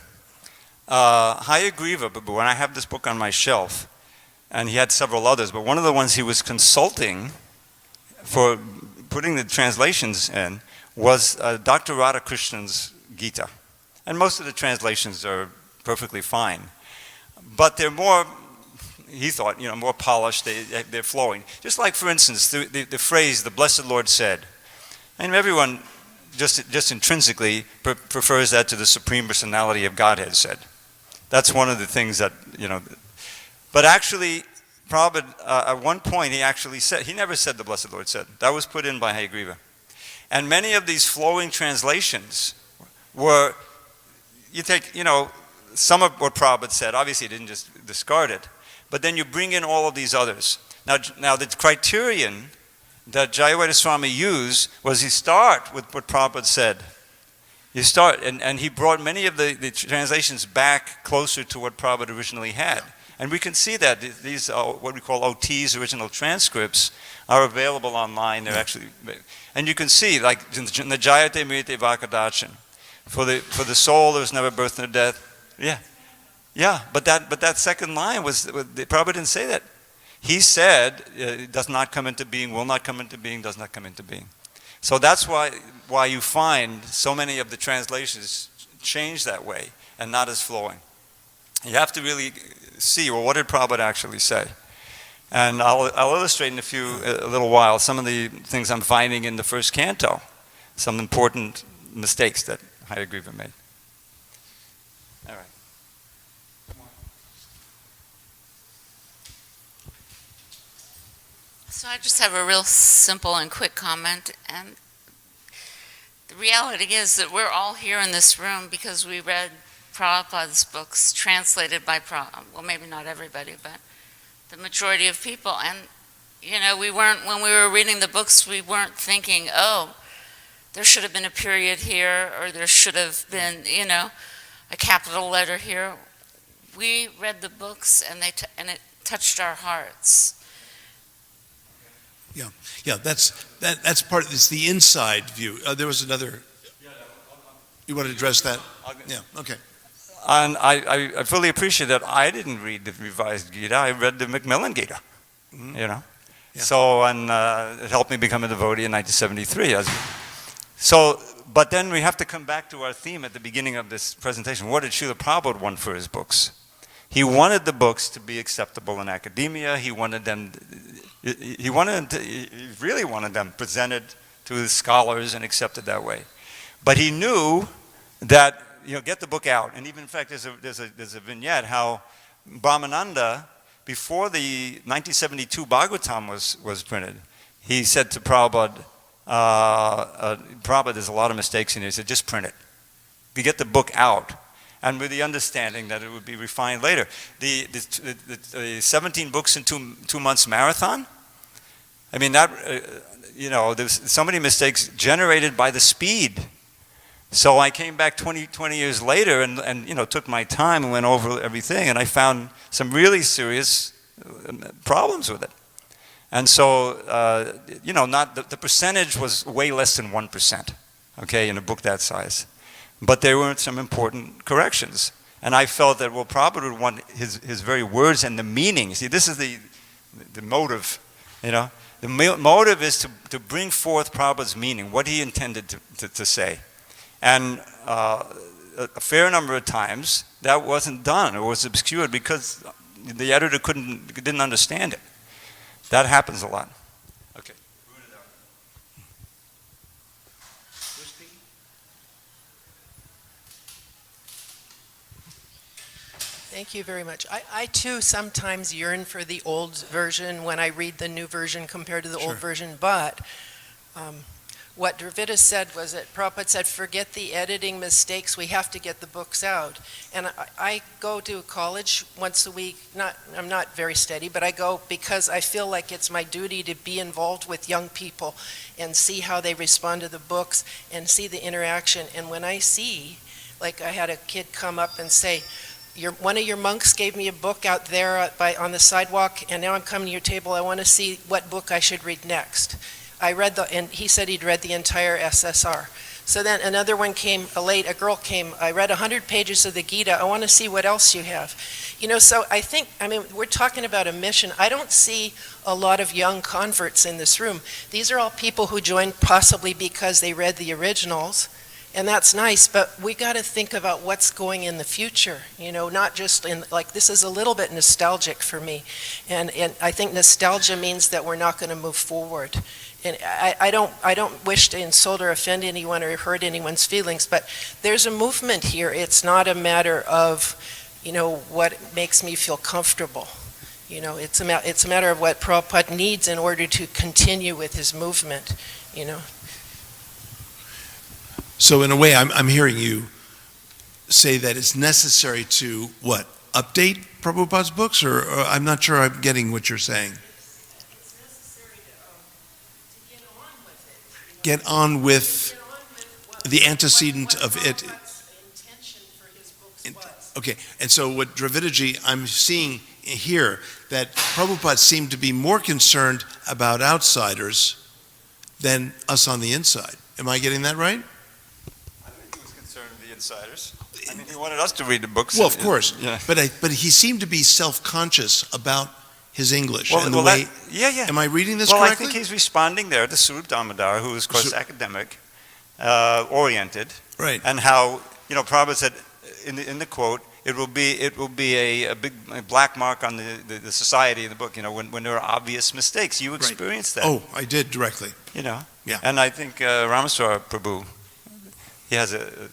Hayagriva, when I have this book on my shelf, and he had several others, but one of the ones he was consulting for putting the translations in was Dr. Radhakrishnan's Gita. And most of the translations are perfectly fine. But they're more, he thought, more polished, they're flowing. Just like, for instance, the phrase, the Blessed Lord said. And everyone just intrinsically prefers that to the Supreme Personality of Godhead said. That's one of the things that, But actually, Prabhupada, at one point, he actually said, he never said the Blessed Lord said. That was put in by Hayagriva. And many of these flowing translations were, you take, some of what Prabhupada said, obviously he didn't just discard it, but then you bring in all of these others. Now the criterion that Jayawada Swami used was you start with what Prabhupada said. You start, and he brought many of the translations back closer to what Prabhupada originally had. And we can see that these, what we call OTs, original transcripts, are available online. They're actually, and you can see, like, Najayate Mrite Vakadachan. For the soul, there was never birth nor death. Yeah. But that second line was, Prabhupada didn't say that. He said, it does not come into being, will not come into being, does not come into being. So that's why you find so many of the translations change that way and not as flowing. You have to really see, well, what did Prabhupada actually say? And I'll illustrate in a little while some of the things I'm finding in the first canto, some important mistakes that Hayagriva made. All right. So I just have a real simple and quick comment, and the reality is that we're all here in this room because we read Prabhupada's books translated by Prabhupada. Well, maybe not everybody, but the majority of people. And, we weren't, when we were reading the books, we weren't thinking, oh, there should have been a period here, or there should have been, a capital letter here. We read the books, and it touched our hearts. Yeah. That's part. It's the inside view. There was another. You want to address that? Yeah. Okay. And I fully appreciate that. I didn't read the revised Gita. I read the Macmillan Gita. Mm-hmm. Yeah. So it helped me become a devotee in 1973. But then we have to come back to our theme at the beginning of this presentation. What did Srila Prabhupada want for his books? He wanted the books to be acceptable in academia. He really wanted them presented to the scholars and accepted that way. But he knew that, get the book out. And even, in fact, there's a vignette how Brahmananda, before the 1972 Bhagavatam was printed, he said to Prabhupada, Prabhupada, there's a lot of mistakes in here. He said, just print it. You get the book out. And with the understanding that it would be refined later. The 17 books in 2 months marathon, I mean, there's so many mistakes generated by the speed. So I came back 20 years later and took my time and went over everything, and I found some really serious problems with it. And so, the percentage was way less than 1%, okay, in a book that size. But there were some important corrections. And I felt that, Prabhupada would want his very words and the meaning. See, this is the motive, The motive is to bring forth Prabhupada's meaning, what he intended to say. And a fair number of times, that wasn't done or was obscured because the editor didn't understand it. That happens a lot. Okay. Thank you very much. I too sometimes yearn for the old version when I read the new version compared to the Sure. old version, but what Dravida said was that Prabhupada said, forget the editing mistakes, we have to get the books out. And I go to college once a week, I'm not very steady, but I go because I feel like it's my duty to be involved with young people and see how they respond to the books and see the interaction. And when I see, like I had a kid come up and say, one of your monks gave me a book out there on the sidewalk, and now I'm coming to your table, I want to see what book I should read next. And he said he'd read the entire SSR. So then another one came, a girl came, I read 100 pages of the Gita, I want to see what else you have. So we're talking about a mission. I don't see a lot of young converts in this room. These are all people who joined possibly because they read the originals, and that's nice, but we got to think about what's going in the future, not just this is a little bit nostalgic for me. And I think nostalgia means that we're not going to move forward. And I don't wish to insult or offend anyone or hurt anyone's feelings, but there's a movement here. It's not a matter of, what makes me feel comfortable. It's a matter of what Prabhupada needs in order to continue with his movement, So in a way, I'm hearing you say that it's necessary to, what, update Prabhupada's books? Or I'm not sure I'm getting what you're saying. Get on with the antecedent of it. Okay, and so what Dravidaji, I'm seeing here that Prabhupada seemed to be more concerned about outsiders than us on the inside. Am I getting that right? I think he was concerned with the insiders. I mean, he wanted us to read the books. Well, of course. Yeah. But he seemed to be self-conscious about his English and the well, way. Yeah. Am I reading this correctly? Well, I correctly? think he's responding there to Suru Damodar, who is, of course, academic, oriented, right? And how Prabhupada said in the quote, it will be a big black mark on the society in the book. When there are obvious mistakes, you experienced that. Oh, I did directly. Yeah. And I think Ramaswara Prabhu, he has a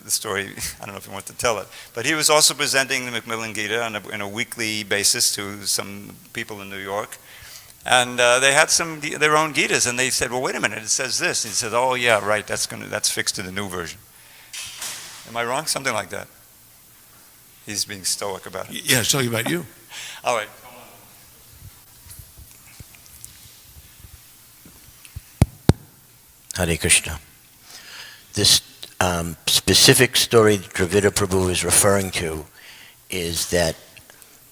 story, I don't know if he wants to tell it, but he was also presenting the Macmillan Gita on a weekly basis to some people in New York, and they had their own Gitas, and they said, well, wait a minute, it says this. And he said, oh yeah, right, that's fixed to the new version. Am I wrong? Something like that. He's being stoic about it. Yeah, it's talking about you. All right. Hare Krishna. This specific story Dravida Prabhu is referring to is that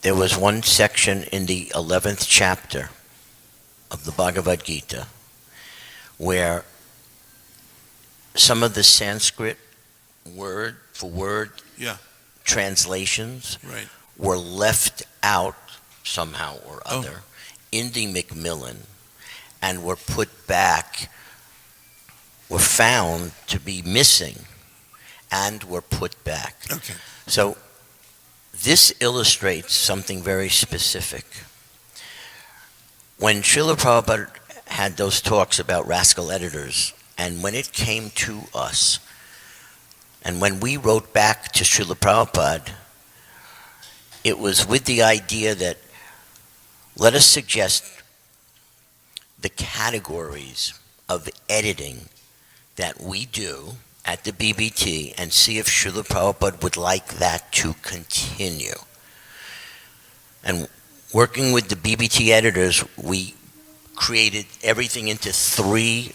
there was one section in the 11th chapter of the Bhagavad-Gita where some of the Sanskrit word for word translations were left out somehow or other in the Macmillan and were put back, were found to be missing and were put back. Okay. So this illustrates something very specific. When Srila Prabhupada had those talks about rascal editors, and when it came to us, and when we wrote back to Srila Prabhupada, it was with the idea that let us suggest the categories of editing that we do at the BBT and see if Srila Prabhupada would like that to continue. And working with the BBT editors, we created everything into 3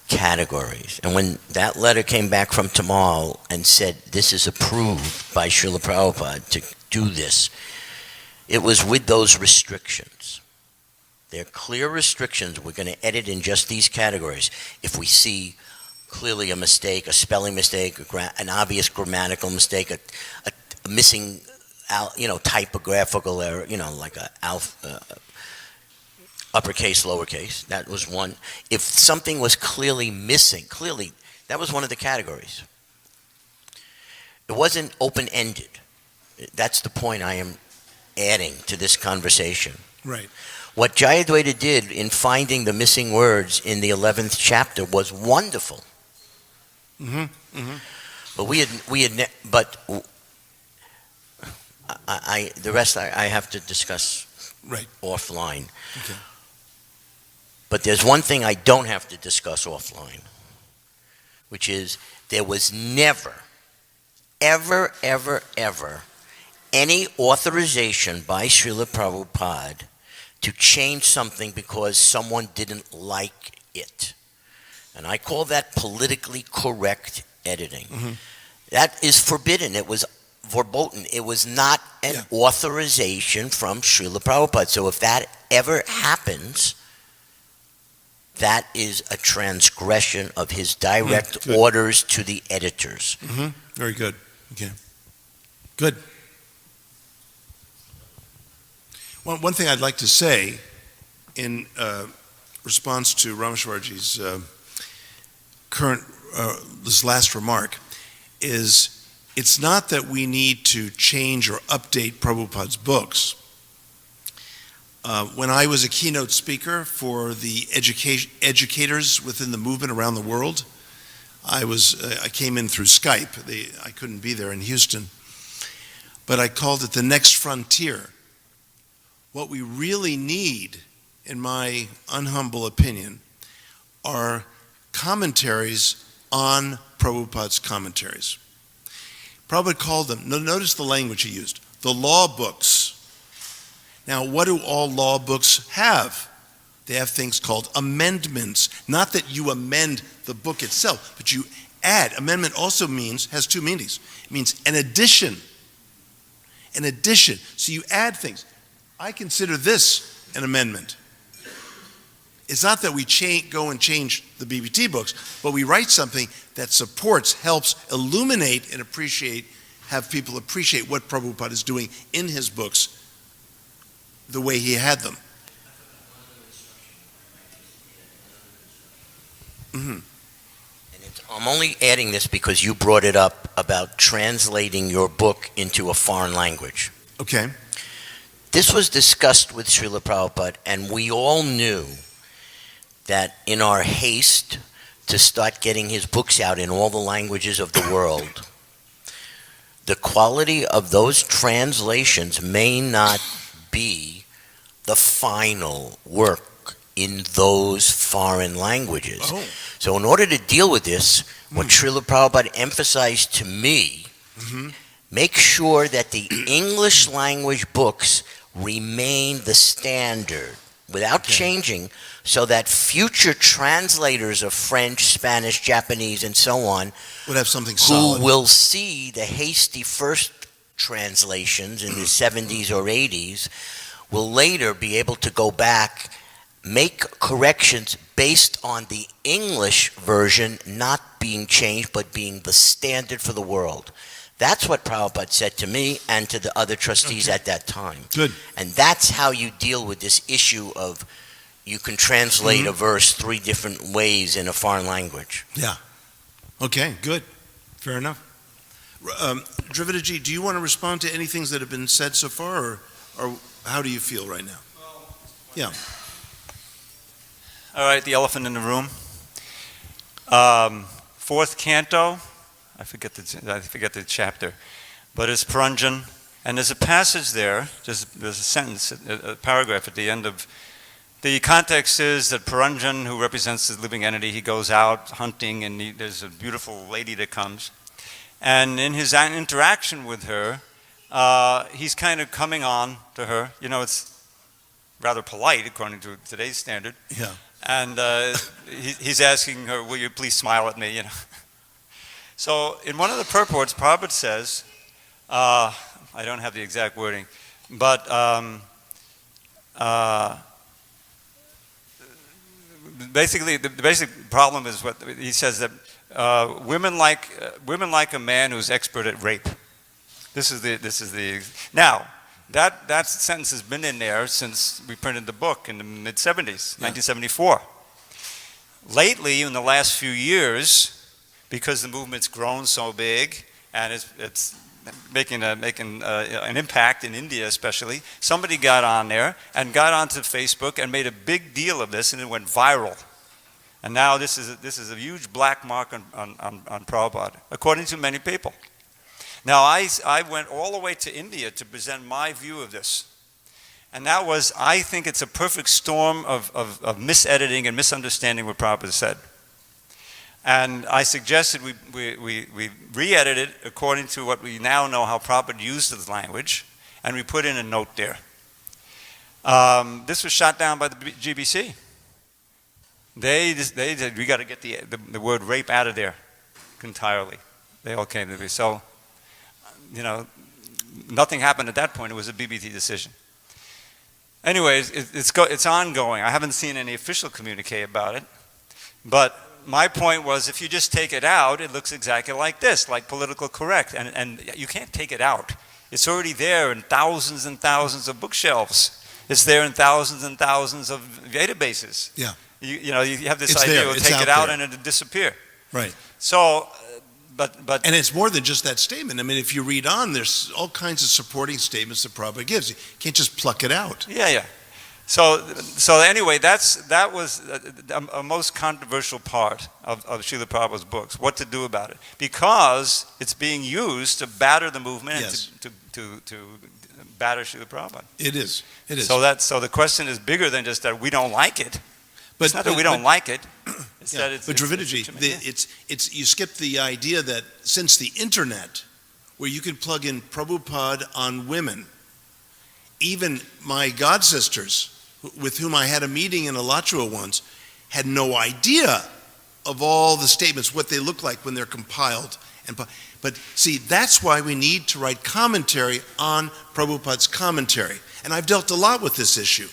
categories. And when that letter came back from Tamal and said this is approved by Srila Prabhupada to do this, it was with those restrictions. They're clear restrictions. We're going to edit in just these categories. If we see clearly a mistake, a spelling mistake, an obvious grammatical mistake, a missing, typographical error, like a uppercase, lowercase. That was one. If something was clearly missing, that was one of the categories. It wasn't open-ended. That's the point I am adding to this conversation. Right. What Jayadvaita did in finding the missing words in the 11th chapter was wonderful. But the rest I have to discuss Right. offline. Okay. But there's one thing I don't have to discuss offline, which is there was never, ever, ever, ever any authorization by Srila Prabhupada to change something because someone didn't like it. And I call that politically correct editing. Mm-hmm. That is forbidden. It was verboten. It was not an authorization from Srila Prabhupada. So if that ever happens, that is a transgression of his direct orders to the editors. Mm-hmm. Very good. Okay. Good. One thing I'd like to say in response to Rameshwarji's current, this last remark, is it's not that we need to change or update Prabhupada's books. When I was a keynote speaker for the educators within the movement around the world, I came in through Skype. I couldn't be there in Houston. But I called it the next frontier. What we really need, in my unhumble opinion, are commentaries on Prabhupada's commentaries. Prabhupada called them, notice the language he used, the law books. Now, what do all law books have? They have things called amendments. Not that you amend the book itself, but you add. Amendment also has two meanings. It means an addition. An addition. So you add things. I consider this an amendment. It's not that we go and change the BBT books, but we write something that supports, helps illuminate and have people appreciate what Prabhupada is doing in his books the way he had them. Mm-hmm. And I'm only adding this because you brought it up about translating your book into a foreign language. Okay. This was discussed with Srila Prabhupada, and we all knew that in our haste to start getting his books out in all the languages of the world, the quality of those translations may not be the final work in those foreign languages. Oh. So in order to deal with this, what Srila Prabhupada emphasized to me, make sure that the English language books remain the standard without changing, so that future translators of French, Spanish, Japanese, and so on would have something solid. Who will see the hasty first translations in the 70s or 80s will later be able to go back, make corrections based on the English version not being changed but being the standard for the world. That's what Prabhupada said to me and to the other trustees at that time. Good. And that's how you deal with this issue of you can translate a verse 3 different ways in a foreign language. Yeah. Okay, good. Fair enough. Dravidaji, do you want to respond to any things that have been said so far, or how do you feel right now? Yeah. All right, the elephant in the room. Fourth canto, I forget the chapter, but it's Puranjan, and there's a passage there, there's a sentence, a paragraph at the end of, the context is that Puranjan, who represents the living entity, he goes out hunting, and there's a beautiful lady that comes, and in his interaction with her, he's kind of coming on to her, it's rather polite according to today's standard. Yeah. And he's asking her, will you please smile at me, So in one of the purports, Prabhupada says, I don't have the exact wording, but basically the basic problem is what he says, that women like a man who's expert at rape. This is the now. That sentence has been in there since we printed the book in the mid-70s, 1974. Lately, in the last few years, because the movement's grown so big and it's making an impact in India especially, somebody got on there and got onto Facebook and made a big deal of this, and it went viral. And now this is a huge black mark on Prabhupada, according to many people. Now, I went all the way to India to present my view of this. And that was, I think it's a perfect storm of misediting and misunderstanding what Prabhupada said. And I suggested we re-edit it according to what we now know how Prabhupada used the language, and we put in a note there. This was shot down by the GBC. They said, we got to get the word rape out of there entirely. They all came to me. So, nothing happened at that point. It was a BBT decision. Anyways, it's ongoing. I haven't seen any official communique about it. But my point was, if you just take it out, it looks exactly like this, like political correct. And you can't take it out. It's already there in thousands and thousands of bookshelves. It's there in thousands and thousands of databases. Yeah. You have this It's idea, there. we'll It's take out it out there. and it'll disappear. Right. So, but and it's more than just that statement. I mean, if you read on, there's all kinds of supporting statements that Prabhupada gives. You can't just pluck it out. Yeah. So anyway, that was a most controversial part of Srila Prabhupada's books, what to do about it. Because it's being used to batter the movement Yes. and to batter Srila Prabhupada. It is. So the question is bigger than just that we don't like it. It's not that we don't like it. It's that it's... But Dravidaji, it's you skipped the idea that since the internet, where you can plug in Prabhupada on women, even my god sisters, with whom I had a meeting in Alachua once, had no idea of all the statements, what they look like when they're compiled. But see, that's why we need to write commentary on Prabhupada's commentary. And I've dealt a lot with this issue.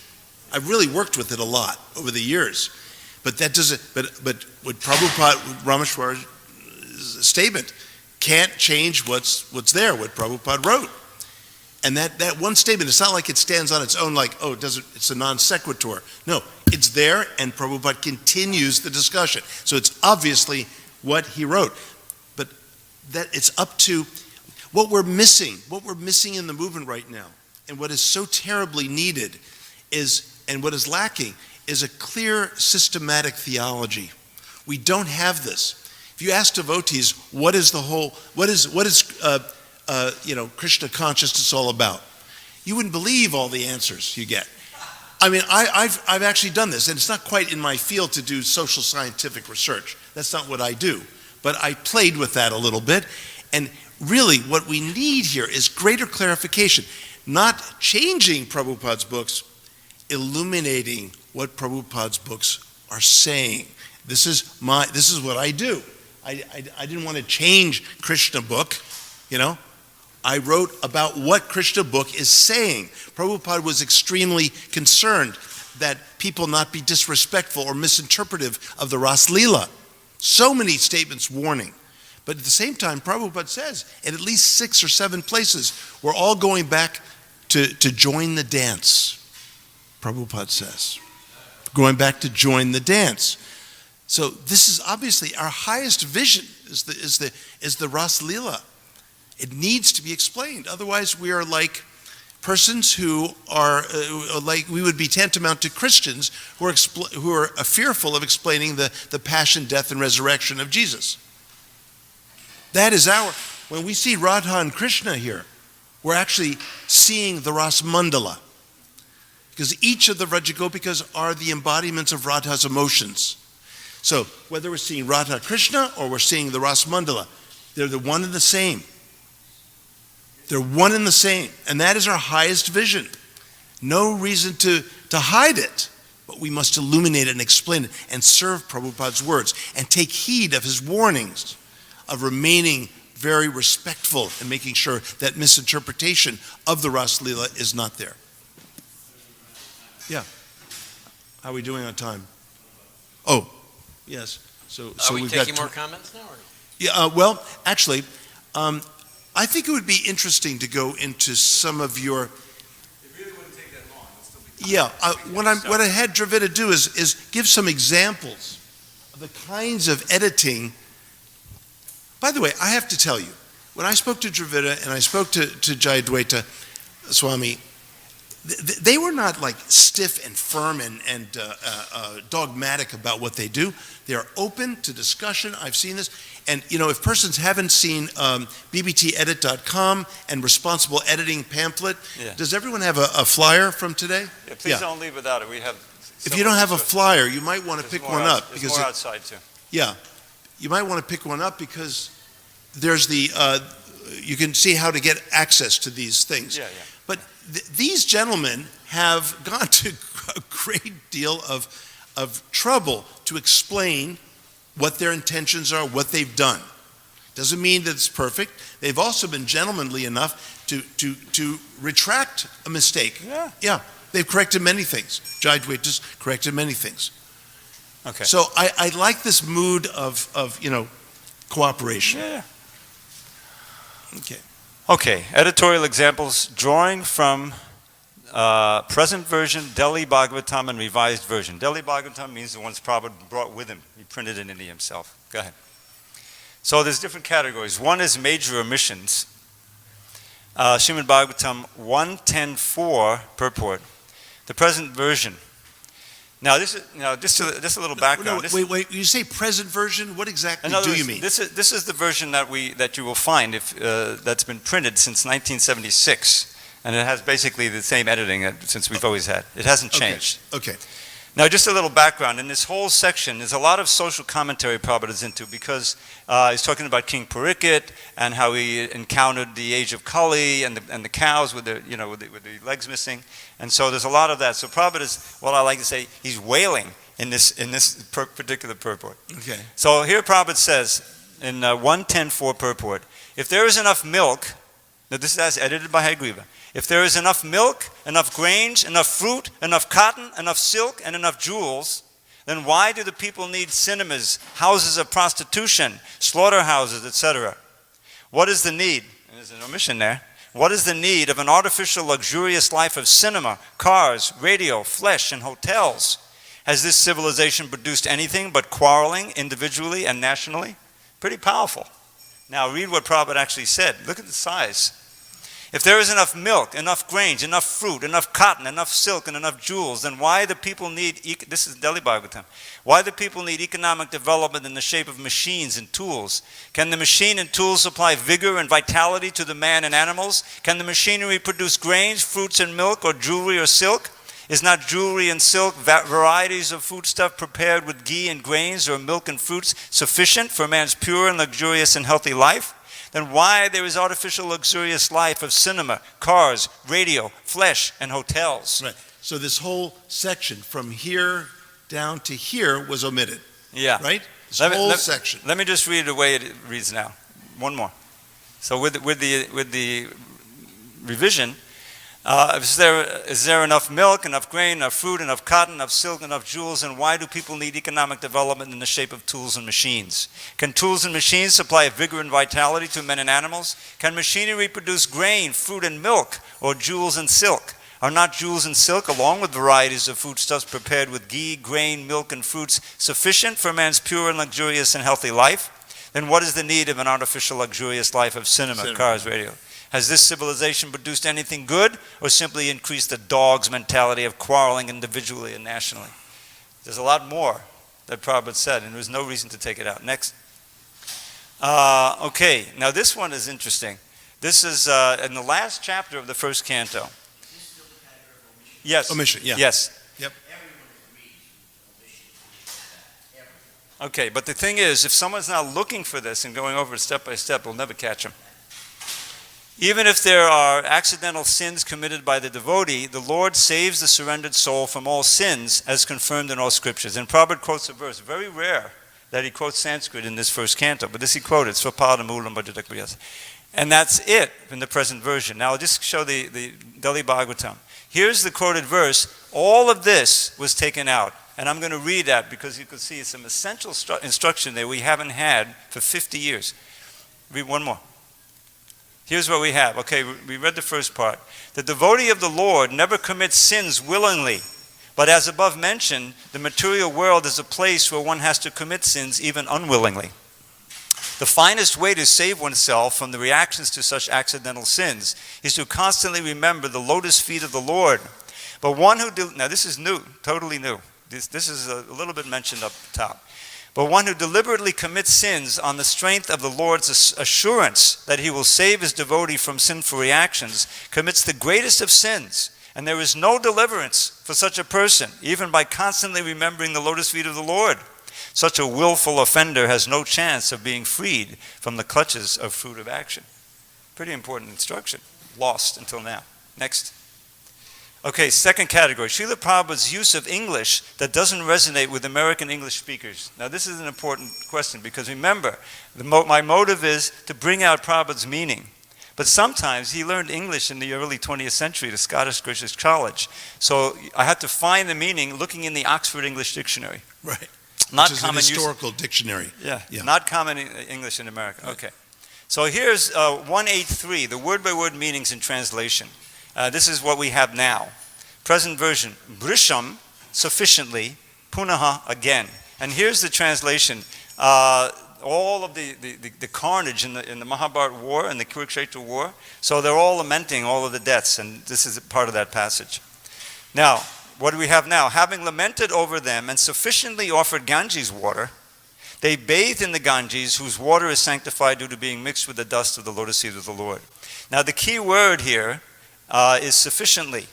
I've really worked with it a lot over the years. But that doesn't, but what Prabhupada, Rameshwar's statement can't change what's there, what Prabhupada wrote. And that one statement, it's not like it stands on its own like, it's a non sequitur. No, it's there and Prabhupada continues the discussion. So it's obviously what he wrote. But that it's up to what we're missing in the movement right now, and what is so terribly needed and what is lacking is a clear systematic theology. We don't have this. If you ask devotees, what is Krishna consciousness all about? You wouldn't believe all the answers you get. I mean, I've actually done this, and it's not quite in my field to do social scientific research. That's not what I do. But I played with that a little bit, and really what we need here is greater clarification, not changing Prabhupada's books, illuminating what Prabhupada's books are saying. This is what I do. I didn't want to change Krishna book, I wrote about what Krishna book is saying. Prabhupada was extremely concerned that people not be disrespectful or misinterpretive of the Ras Leela. So many statements warning. But at the same time, Prabhupada says, in at least 6 or 7 places, we're all going back to join the dance. Prabhupada says, going back to join the dance. So this is obviously our highest vision is the Ras Leela. It needs to be explained. Otherwise, we are like persons who are like we would be tantamount to Christians who are fearful of explaining the passion, death, and resurrection of Jesus. That is when we see Radha and Krishna here, we're actually seeing the Ras Mandala. Because each of the Vrajagopikas are the embodiments of Radha's emotions. So whether we're seeing Radha Krishna or we're seeing the Ras Mandala, they're the one and the same. They're one and the same. And that is our highest vision. No reason to hide it. But we must illuminate it and explain it and serve Prabhupada's words and take heed of his warnings of remaining very respectful and making sure that misinterpretation of the Ras Leela is not there. Yeah. How are we doing on time? Oh, yes. So are we we've taking got more comments now? Or? Yeah. Well, actually, I think it would be interesting to go into some of your. It really wouldn't take that long. Yeah. What I had Dravida do is give some examples of the kinds of editing. By the way, I have to tell you, when I spoke to Dravida and I spoke to Jayadvaita Swami, they were not like stiff and firm and dogmatic about what they do. They are open to discussion. I've seen this. And, if persons haven't seen bbtedit.com and responsible editing pamphlet, does everyone have a flyer from today? Yeah, please don't leave without it. We have. If you don't have a flyer, you might want to pick one up. There's more outside, too. Yeah. You might want to pick one up because there's you can see how to get access to these things. Yeah. But these gentlemen have gone to a great deal of trouble to explain what their intentions are, what they've done. Doesn't mean that it's perfect. They've also been gentlemanly enough to retract a mistake. Yeah. They've corrected many things. Jai Dvaita's corrected many things. Okay. So I like this mood of cooperation. Yeah. Okay. Okay, editorial examples, drawing from present version, Delhi Bhagavatam, and revised version. Delhi Bhagavatam means the ones Prabhupada brought with him. He printed it in India himself. Go ahead. So there's different categories. One is major omissions. Srimad Bhagavatam 110.4 purport. The present version. Now this is just a little background. No, wait. You say present version. What exactly do you mean? This is the version that you will find that's been printed since 1976, and it has basically the same editing since we've always had. It hasn't changed. Okay. Now, just a little background. In this whole section, there's a lot of social commentary Prabhupada is into because he's talking about King Parikit and how he encountered the age of Kali and the cows with the legs missing, and so there's a lot of that. So Prabhupada is, what I like to say, he's wailing in this particular purport. Okay. So here Prabhupada says in 110.4 purport, if there is enough milk, now this is as edited by Hagriva. If there is enough milk, enough grains, enough fruit, enough cotton, enough silk, and enough jewels, then why do the people need cinemas, houses of prostitution, slaughterhouses, etc.? What is the need? And there's an omission there. What is the need of an artificial, luxurious life of cinema, cars, radio, flesh, and hotels? Has this civilization produced anything but quarreling individually and nationally? Pretty powerful. Now read what Prabhupada actually said. Look at the size. If there is enough milk, enough grains, enough fruit, enough cotton, enough silk, and enough jewels, then why the people need, this is Delhi Bhagavatam, why the people need economic development in the shape of machines and tools? Can the machine and tools supply vigor and vitality to the man and animals? Can the machinery produce grains, fruits, and milk, or jewelry or silk? Is not jewelry and silk varieties of foodstuff prepared with ghee and grains or milk and fruits sufficient for man's pure and luxurious and healthy life? Then why there is artificial luxurious life of cinema, cars, radio, flesh, and hotels? Right. So this whole section from here down to here was omitted. Yeah. Right? This whole section. Let me just read it the way it reads now. One more. So with the revision, is there enough milk, enough grain, enough fruit, enough cotton, enough silk, enough jewels, and why do people need economic development in the shape of tools and machines? Can tools and machines supply vigor and vitality to men and animals? Can machinery produce grain, fruit, and milk, or jewels and silk? Are not jewels and silk, along with varieties of foodstuffs prepared with ghee, grain, milk, and fruits, sufficient for man's pure and luxurious and healthy life? Then what is the need of an artificial luxurious life of cinema, cars, radio? Has this civilization produced anything good, or simply increased the dog's mentality of quarreling individually and nationally? There's a lot more that Prabhupada said, and there's no reason to take it out. Next. Okay, now this one is interesting. This is in the last chapter of the first canto. Yes. Omission, yeah. Yes. Yep. Okay, but the thing is, if someone's not looking for this and going over it step by step, we'll never catch them. Even if there are accidental sins committed by the devotee, the Lord saves the surrendered soul from all sins, as confirmed in all scriptures. And Prabhupada quotes a verse, very rare that he quotes Sanskrit in this first canto, but this he quoted, Swapada Mulam Bhajatakviyas. And that's it in the present version. Now I'll just show the Delhi Bhagavatam. Here's the quoted verse. All of this was taken out. And I'm going to read that because you can see it's some essential instruction there we haven't had for 50 years. Read one more. Here's what we have. Okay, we read the first part. The devotee of the Lord never commits sins willingly, but as above mentioned, the material world is a place where one has to commit sins even unwillingly. The finest way to save oneself from the reactions to such accidental sins is to constantly remember the lotus feet of the Lord. But one who now this is new, totally new. This is a little bit mentioned up top. But one who deliberately commits sins on the strength of the Lord's assurance that he will save his devotee from sinful reactions commits the greatest of sins. And there is no deliverance for such a person, even by constantly remembering the lotus feet of the Lord. Such a willful offender has no chance of being freed from the clutches of fruitive action. Pretty important instruction. Lost until now. Next. Okay, second category. Srila Prabhupada's use of English that doesn't resonate with American English speakers. Now this is an important question because remember, my motive is to bring out Prabhupada's meaning. But sometimes he learned English in the early 20th century at Scottish British College. So I had to find the meaning looking in the Oxford English Dictionary. Right. Not Which is common an historical dictionary. Yeah, not common English in America. Okay. So here's 183, the word-by-word meanings in translation. This is what we have now. Present version, Brisham, sufficiently, Punaha, again. And here's the translation. All of the carnage in the Mahabharata war and the Kurukshetra war. So they're all lamenting all of the deaths, and this is part of that passage. Now, what do we have now? Having lamented over them and sufficiently offered Ganges water, they bathed in the Ganges, whose water is sanctified due to being mixed with the dust of the lotus feet of the Lord. Now, the key word here is sufficiently.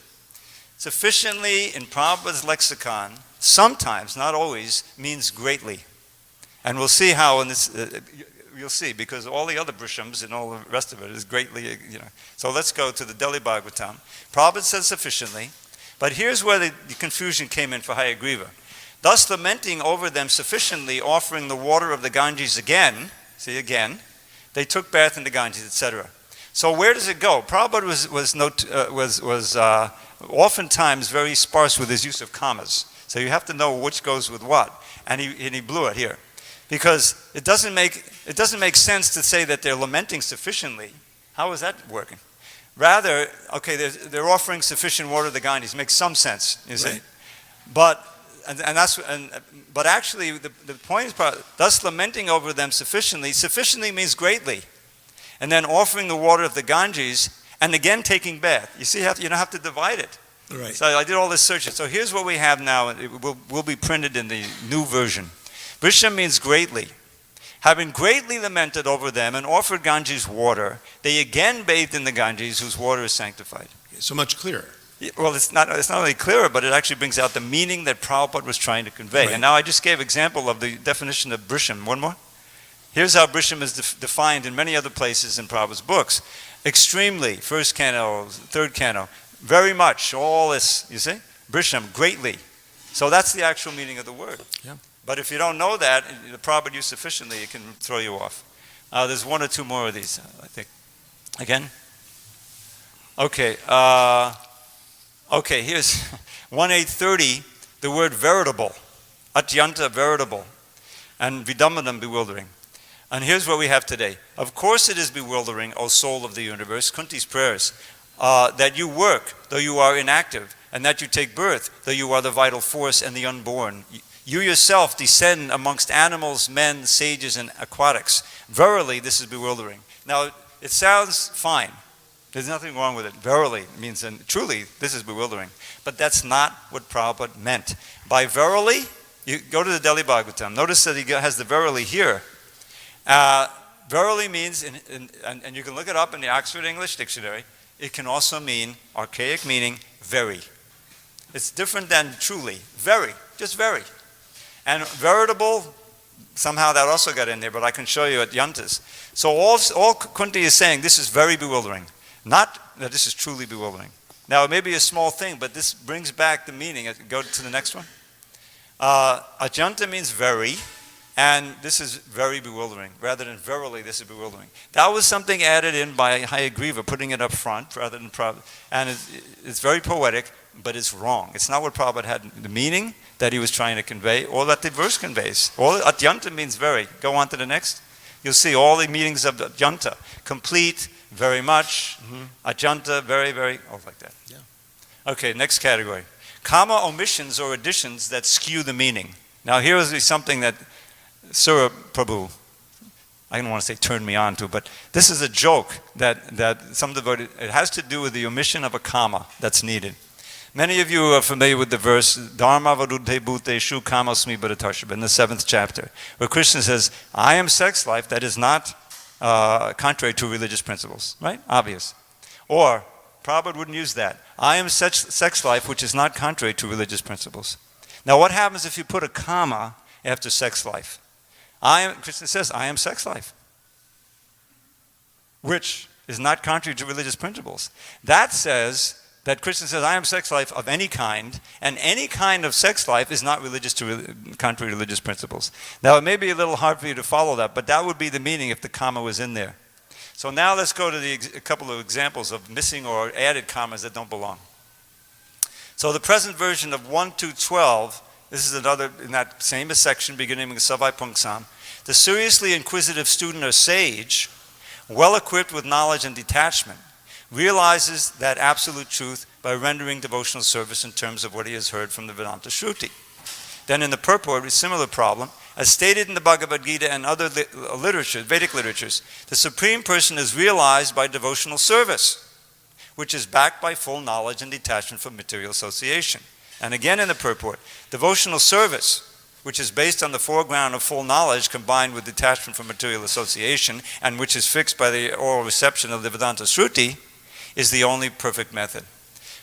Sufficiently in Prabhupada's lexicon, sometimes, not always, means greatly. And we'll see how in this, you'll see, because all the other Brishams and all the rest of it is greatly, So let's go to the Delhi Bhagavatam. Prabhupada says sufficiently, but here's where the confusion came in for Hayagriva. Thus lamenting over them sufficiently, offering the water of the Ganges again, see again, they took bath in the Ganges, etc. So where does it go? Prabhupada was oftentimes very sparse with his use of commas. So you have to know which goes with what. And he blew it here. Because it doesn't make sense to say that they're lamenting sufficiently. How is that working? Rather, okay, they're offering sufficient water to the Ganges. Makes some sense, you see. Right. But actually, the point is, thus lamenting over them sufficiently. Sufficiently means greatly. And then offering the water of the Ganges, and again taking bath. You see, you don't have to divide it. Right. So I did all this searching. So here's what we have now. It will be printed in the new version. Brisham means greatly. Having greatly lamented over them and offered Ganges water, they again bathed in the Ganges, whose water is sanctified. So much clearer. Well, it's not only clearer, but it actually brings out the meaning that Prabhupada was trying to convey. Right. And now I just gave example of the definition of Brisham. One more. Here's how Brisham is defined in many other places in Prabhupada's books. Extremely, first canto, third canto, very much, all this, you see? Brisham, greatly. So that's the actual meaning of the word. Yeah. But if you don't know that, the Prabhupada used sufficiently, it can throw you off. There's one or two more of these, I think. Again? Okay. Okay, here's 1830, the word veritable. Atyanta, veritable. And Vidamanam, bewildering. And here's what we have today. Of course it is bewildering, O soul of the universe, Kunti's prayers, that you work, though you are inactive, and that you take birth, though you are the vital force and the unborn. You yourself descend amongst animals, men, sages, and aquatics. Verily, this is bewildering. Now, it sounds fine. There's nothing wrong with it. Verily means, and truly, this is bewildering. But that's not what Prabhupada meant. By verily, you go to the Delhi Bhagavatam. Notice that he has the verily here. Verily means, and you can look it up in the Oxford English Dictionary, it can also mean, archaic meaning, very. It's different than truly. Very, just very. And veritable, somehow that also got in there, but I can show you at Yantas. So all Kunti is saying, this is very bewildering. Not that this is truly bewildering. Now, it may be a small thing, but this brings back the meaning. Go to the next one. Ajanta means very, and this is very bewildering. Rather than verily, this is bewildering. That was something added in by Hayagriva, putting it up front rather than Prabhupada. And it's very poetic, but it's wrong. It's not what Prabhupada had, the meaning that he was trying to convey, or that the verse conveys. Atyanta means very. Go on to the next. You'll see all the meanings of Atyanta. Complete, very much, Ajanta, very, very, all like that. Yeah. Okay, next category. Comma omissions or additions that skew the meaning. Now here is something that Sura Prabhu I don't want to say turn me on to, but this is a joke that some devotees, it has to do with the omission of a comma that's needed. Many of you are familiar with the verse, Dharma varudhe bhuteshu kamasmi bharatarshava, in the 7th chapter, where Krishna says, I am sex life that is not contrary to religious principles, right? Obvious. Or, Prabhupada wouldn't use that. I am sex life which is not contrary to religious principles. Now what happens if you put a comma after sex life? Krishna says, I am sex life, which is not contrary to religious principles. That says that Krishna says, I am sex life of any kind, and any kind of sex life is not contrary to religious principles. Now, it may be a little hard for you to follow that, but that would be the meaning if the comma was in there. So now let's go to a couple of examples of missing or added commas that don't belong. So the present version of 1 to 12, this is another, in that same section, beginning with Savai Pungsam. The seriously inquisitive student or sage, well equipped with knowledge and detachment, realizes that absolute truth by rendering devotional service in terms of what he has heard from the Vedanta Shruti. Then in the purport, a similar problem, as stated in the Bhagavad-Gita and other literature, Vedic literatures, the Supreme Person is realized by devotional service, which is backed by full knowledge and detachment from material association. And again in the purport, devotional service, which is based on the foreground of full knowledge combined with detachment from material association, and which is fixed by the oral reception of the Vedanta Shruti, is the only perfect method.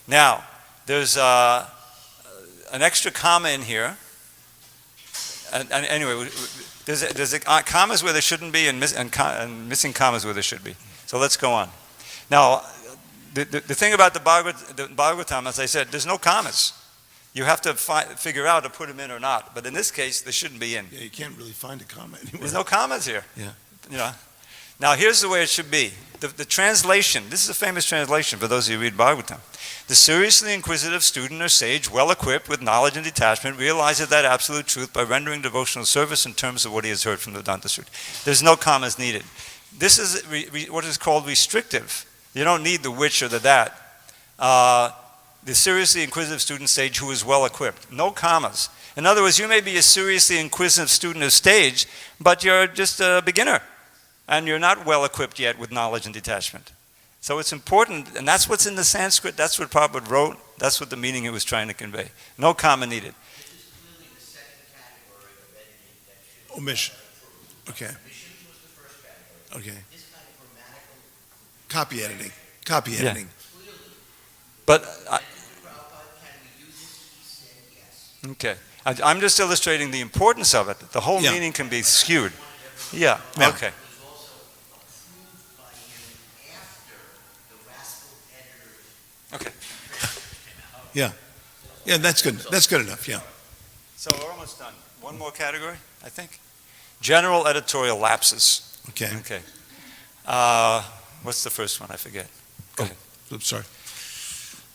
Now, there's an extra comma in here. And anyway, there's commas where there shouldn't be and missing commas where there should be. So let's go on. Now, the thing about the Bhagavatam, as I said, there's no commas. You have to figure out to put them in or not. But in this case, they shouldn't be in. Yeah, you can't really find a comma anywhere. There's no commas here. Yeah. You know. Now, here's the way it should be. The translation, this is a famous translation for those of you who read Bhagavatam. The seriously inquisitive student or sage, well equipped with knowledge and detachment, realizes that absolute truth by rendering devotional service in terms of what he has heard from the Vedanta Shruti. There's no commas needed. This is what is called restrictive. You don't need the which or the that. The seriously inquisitive student sage who is well equipped. No commas. In other words, you may be a seriously inquisitive student of stage, but you're just a beginner. And you're not well equipped yet with knowledge and detachment. So it's important, and that's what's in the Sanskrit, that's what Prabhupada wrote, that's what the meaning he was trying to convey. No comma needed. This is clearly the second category of editing that should Omission. Okay. Omissions was the first category. Okay. This kind of grammatical Copy editing. Copy editing. clearly. But Prabhupada, can we use this? He said yes. okay, I'm just illustrating the importance of it. The whole meaning can be skewed. Yeah, okay. Okay. Yeah. Yeah, that's good. That's good enough, yeah. So we're almost done. One more category, I think. General editorial lapses. Okay. Okay. What's the first one? I forget. Go ahead. Oops, sorry.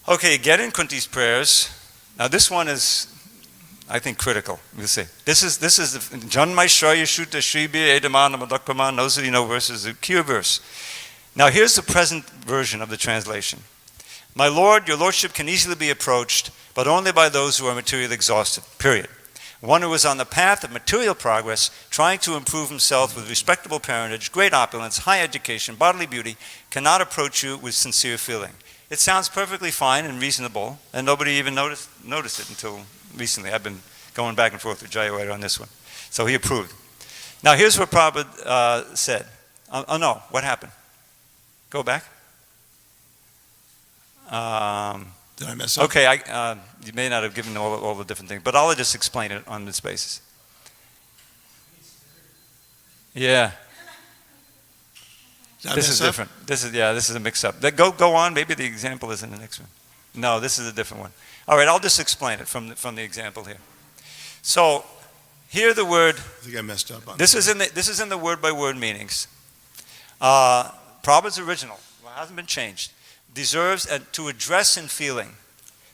Okay, get in Kunti's prayers. Now this one is, I think, critical. We'll see. This is the Janmai Shraya Shuta Shribi Edamana Madakpaman Nosudino versus the Q verse. Now here's the present version of the translation. My Lord, your Lordship can easily be approached, but only by those who are materially exhausted, period. One who is on the path of material progress, trying to improve himself with respectable parentage, great opulence, high education, bodily beauty, cannot approach you with sincere feeling. It sounds perfectly fine and reasonable, and nobody even noticed it until recently. I've been going back and forth with Jayawada on this one. So he approved. Now here's what Prabhupada said. Oh no, what happened? Go back. Did I mess up? Okay, you may not have given all the different things, but I'll just explain it on this basis. Yeah. This is different. This is a mix-up. Go on. Maybe the example is in the next one. No, this is a different one. All right, I'll just explain it from the example here. So, here the word. I think I messed up on this. Is in the word-by-word meanings. Prabhupada's original, well, hasn't been changed. Deserves to address in feeling.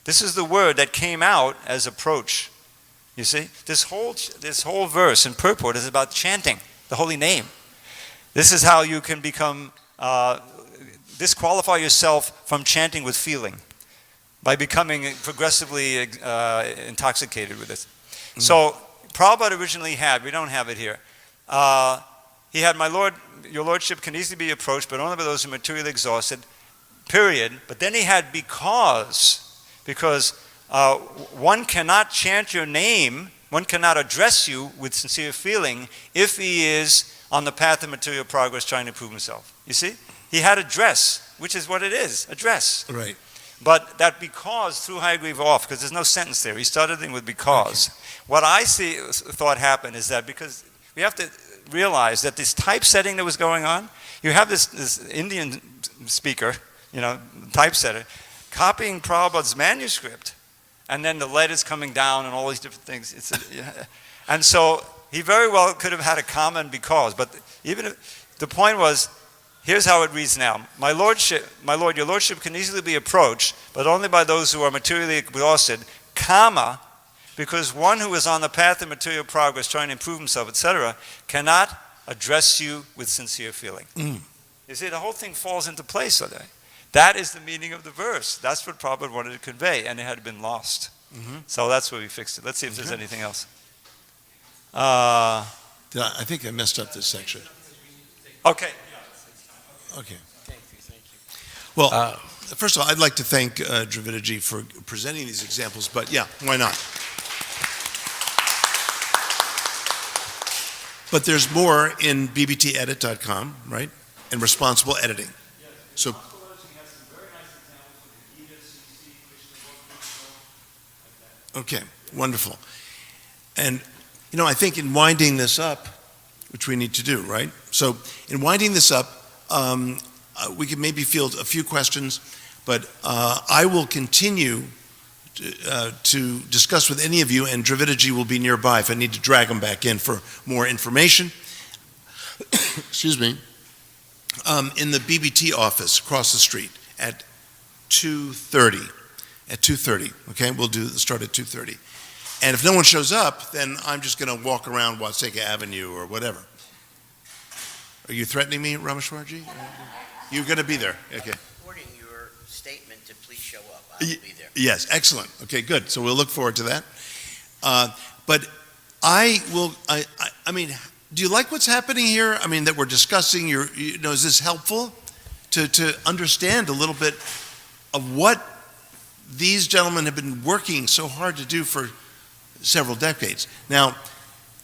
This is the word that came out as approach. You see, this whole verse in purport is about chanting the holy name. This is how you can become disqualify yourself from chanting with feeling by becoming progressively intoxicated with it. Mm-hmm. So Prabhupada originally had, we don't have it here, he had, my Lord, your Lordship can easily be approached, but only by those who are materially exhausted, period. But then he had because one cannot chant your name, one cannot address you with sincere feeling if he is on the path of material progress trying to prove himself. You see? He had address, which is what it is, address. Right. But that because threw Hayagriva off, because there's no sentence there. He started the thing with because. Okay. What I thought happened is that because we have to realize that this typesetting that was going on, you have this Indian speaker, typesetter, copying Prabhupada's manuscript, and then the letters coming down and all these different things. And so he very well could have had a comma and because, but even if, the point was, here's how it reads now. My Lord, your Lordship can easily be approached, but only by those who are materially exhausted, comma, because one who is on the path of material progress, trying to improve himself, etc., cannot address you with sincere feeling. You see, the whole thing falls into place today. That is the meaning of the verse. That's what Prabhupada wanted to convey, and it had been lost. So that's where we fixed it. Let's see if there's anything else. I think I messed up this section. Okay. Okay. Thank you. Well, first of all, I'd like to thank Dravida ji for presenting these examples, but yeah, why not? But there's more in bbtedit.com, right? And responsible editing. So. Okay, wonderful. And, I think in winding this up, which we need to do, right? So in winding this up, we can maybe field a few questions, but I will continue to discuss with any of you, and Dravida ji will be nearby if I need to drag him back in for more information. Excuse me. In the BBT office across the street at 2:30. At 2:30, okay? We'll start at 2:30. And if no one shows up, then I'm just going to walk around Waseka Avenue or whatever. Are you threatening me, Rameshwarji? You're going to be there, okay. Supporting your statement to please show up. I will be there. Yes, excellent. Okay, good. So we'll look forward to that. But I mean, do you like what's happening here? I mean, that we're discussing, is this helpful to understand a little bit of what these gentlemen have been working so hard to do for several decades? Now,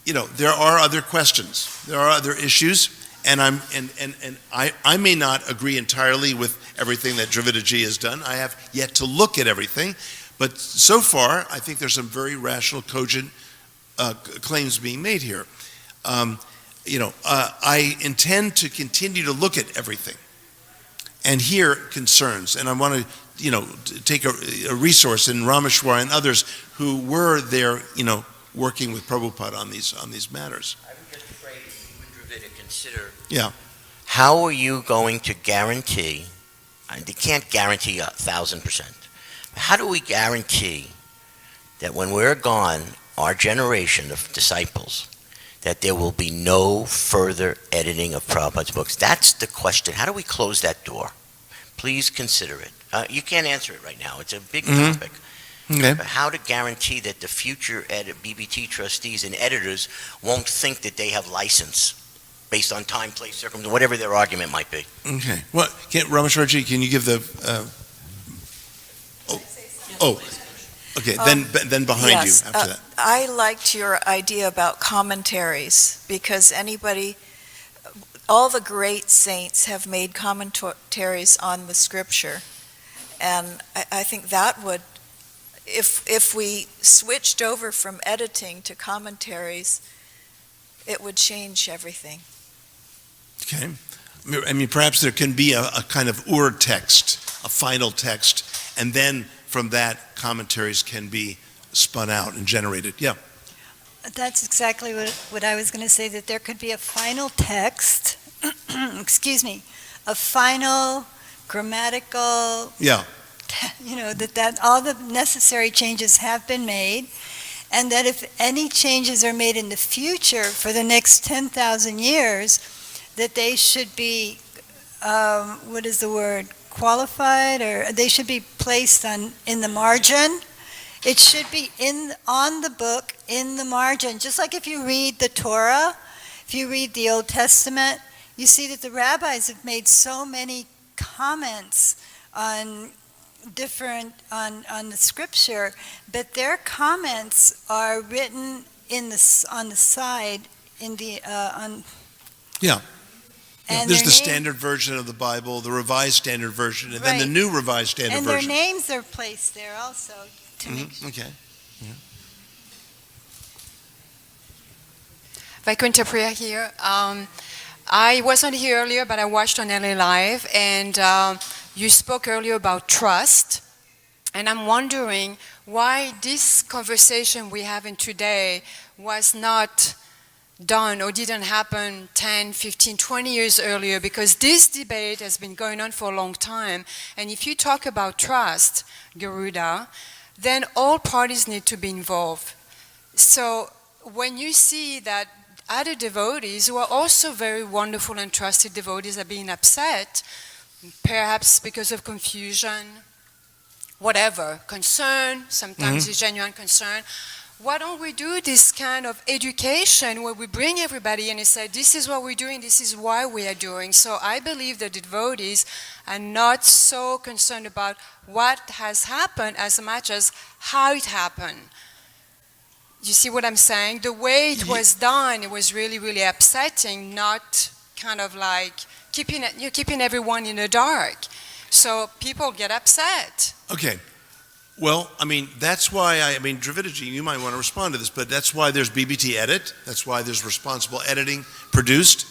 there are other questions, there are other issues, and I may not agree entirely with everything that Dravida ji has done. I have yet to look at everything, but so far, I think there's some very rational, cogent claims being made here. I intend to continue to look at everything and hear concerns, and I want to take a resource in Rameshwar and others who were there, working with Prabhupada on these matters. I would just pray you and Dravida consider. Yeah. How are you going to guarantee? And they can't guarantee 1,000%. How do we guarantee that when we're gone, our generation of disciples, that there will be no further editing of Prabhupada's books? That's the question. How do we close that door? Please consider it. You can't answer it right now. It's a big topic. Okay. But how to guarantee that the future BBT trustees and editors won't think that they have license based on time, place, circumstance, whatever their argument might be. Okay. Well, Rameshwarji, can you give the... Okay, then behind yes, you after that. I liked your idea about commentaries, because all the great saints have made commentaries on the scripture, and I think that would, if we switched over from editing to commentaries, it would change everything. Okay. I mean, perhaps there can be a kind of text, a final text, and then from that, commentaries can be spun out and generated. Yeah. That's exactly what I was going to say, that there could be a final text, excuse me, a final grammatical, that all the necessary changes have been made, and that if any changes are made in the future for the next 10,000 years, that they should be, qualified, or they should be placed in the margin. It should be on the book, in the margin. Just like if you read the Torah, if you read the Old Testament, you see that the rabbis have made so many comments on the scripture, but their comments are written on the side Yeah. And There's their the standard version of the Bible, the revised standard version, and then the Right. new revised standard and version. their names are placed there also to make Okay. Vaikuntha Priya here. I wasn't here earlier, but I watched on LA Live, and you spoke earlier about trust. And I'm wondering why this conversation we're having today was not done or didn't happen 10, 15, 20 years earlier, because this debate has been going on for a long time. And if you talk about trust, Garuda, then all parties need to be involved. So when you see that other devotees who are also very wonderful and trusted devotees are being upset, perhaps because of confusion, whatever, concern, sometimes it's genuine concern, why don't we do this kind of education where we bring everybody in and say, this is what we're doing, this is why we are doing. So I believe that the devotees are not so concerned about what has happened as much as how it happened. You see what I'm saying? The way it was done, it was really, really upsetting, not kind of like keeping everyone in the dark. So people get upset. Okay. Well, I mean, that's why Dravidaji, you might want to respond to this, but that's why there's BBT edit. That's why there's responsible editing produced.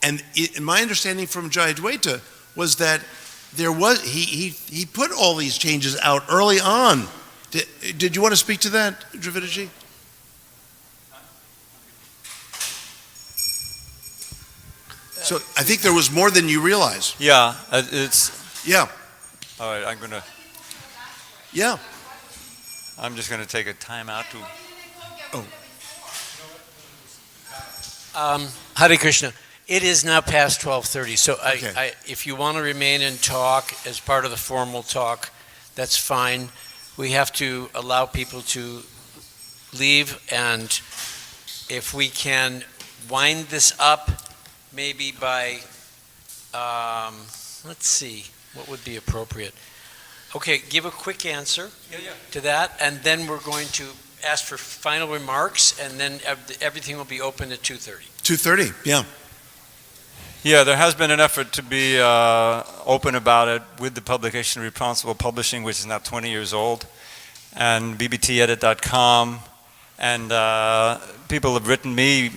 And my understanding from Jayadwaita was that he put all these changes out early on. Did you want to speak to that, Dravidaji? So I think there was more than you realize. Yeah, it's... Yeah. All right, I'm going to... Yeah. I'm just going to take a time out to... Hare Krishna. It is now past 12:30, so if you want to remain and talk as part of the formal talk, that's fine. We have to allow people to leave, and if we can wind this up, maybe by, let's see, what would be appropriate? Okay, give a quick answer to that, and then we're going to ask for final remarks, and then everything will be open at 2:30. 2:30, yeah. Yeah, there has been an effort to be open about it with the publication Responsible Publishing, which is now 20 years old, and bbtedit.com, and people have written me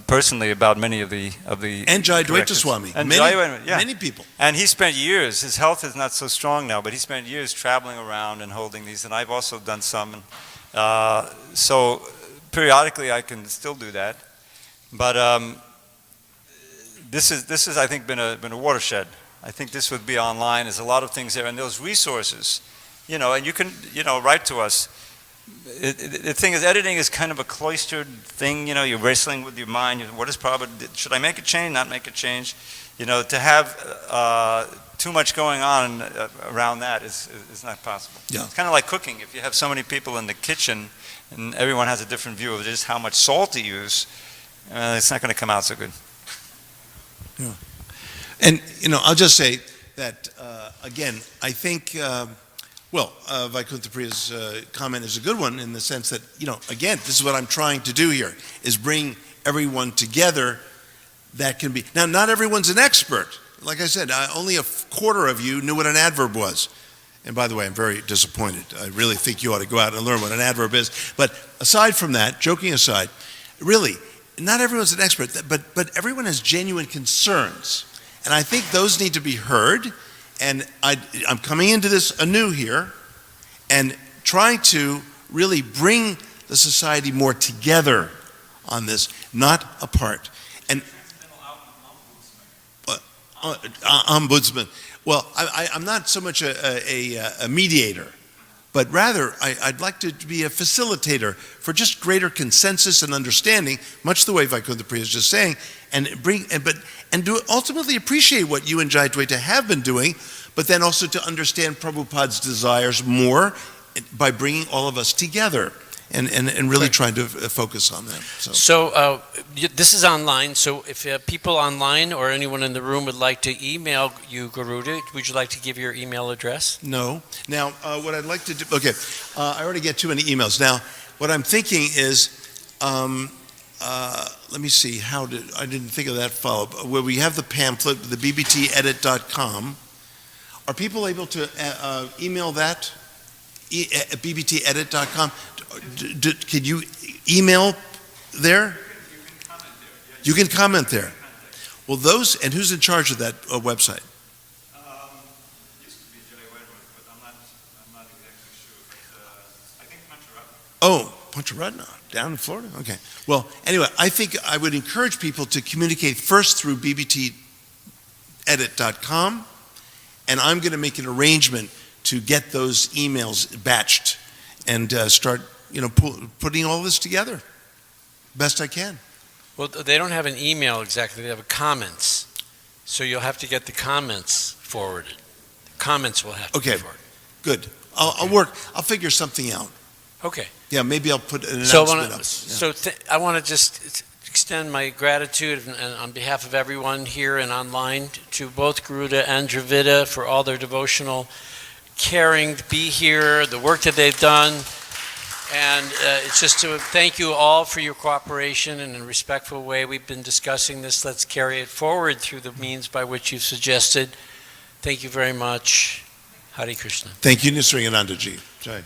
personally about many of the and Jayadwaita corrections. Swami, And many people. And he spent years. His health is not so strong now, but he spent years traveling around and holding these. And I've also done some. So periodically, I can still do that. But this is I think been a watershed. I think this would be online. There's a lot of things there, and those resources, and you can write to us. The thing is, editing is kind of a cloistered thing. You're wrestling with your mind. What is Prabhupada? Should I make a change? Not make a change? To have too much going on around that is not possible. Yeah. It's kind of like cooking. If you have so many people in the kitchen and everyone has a different view of just how much salt to use, it's not going to come out so good. Yeah. And I'll just say that again. I think. Vaikuntha Priya's comment is a good one in the sense that, again, this is what I'm trying to do here, is bring everyone together that can be. Now, not everyone's an expert. Like I said, only a quarter of you knew what an adverb was. And by the way, I'm very disappointed. I really think you ought to go out and learn what an adverb is. But aside from that, joking aside, really, not everyone's an expert, but everyone has genuine concerns. And I think those need to be heard. And I'm coming into this anew here and trying to really bring the society more together on this, not apart. And ombudsman. Well, I'm not so much a mediator, but rather I'd like to be a facilitator for just greater consensus and understanding, much the way Vaikuntha Priya is just saying, and do ultimately appreciate what you and Jayadwaita have been doing, but then also to understand Prabhupada's desires more by bringing all of us together and really trying to focus on that. So this is online, so if people online or anyone in the room would like to email you, Garuda, would you like to give your email address? No. Now, what I'd like to do, okay, I already get too many emails. Now, what I'm thinking is, let me see, I didn't think of that follow-up. Where we have the pamphlet, the bbtedit.com, are people able to email that at bbtedit.com? Can you email there? You can comment there. Well, and who's in charge of that website? Oh, Pancharatna, down in Florida? Okay. Well, anyway, I think I would encourage people to communicate first through bbtedit.com, and I'm going to make an arrangement to get those emails batched and start, putting all this together best I can. Well, they don't have an email exactly, they have comments. So you'll have to get the comments forwarded. The comments will have to be forwarded. Good. I'll figure something out. Okay. Yeah, maybe I'll put an announcement up. I want to just extend my gratitude on behalf of everyone here and online to both Garuda and Dravida for all their devotional caring to be here, the work that they've done. And it's just to thank you all for your cooperation in a respectful way. We've been discussing this. Let's carry it forward through the means by which you've suggested. Thank you very much. Hare Krishna. Thank you, Nisringanandaji. Jai.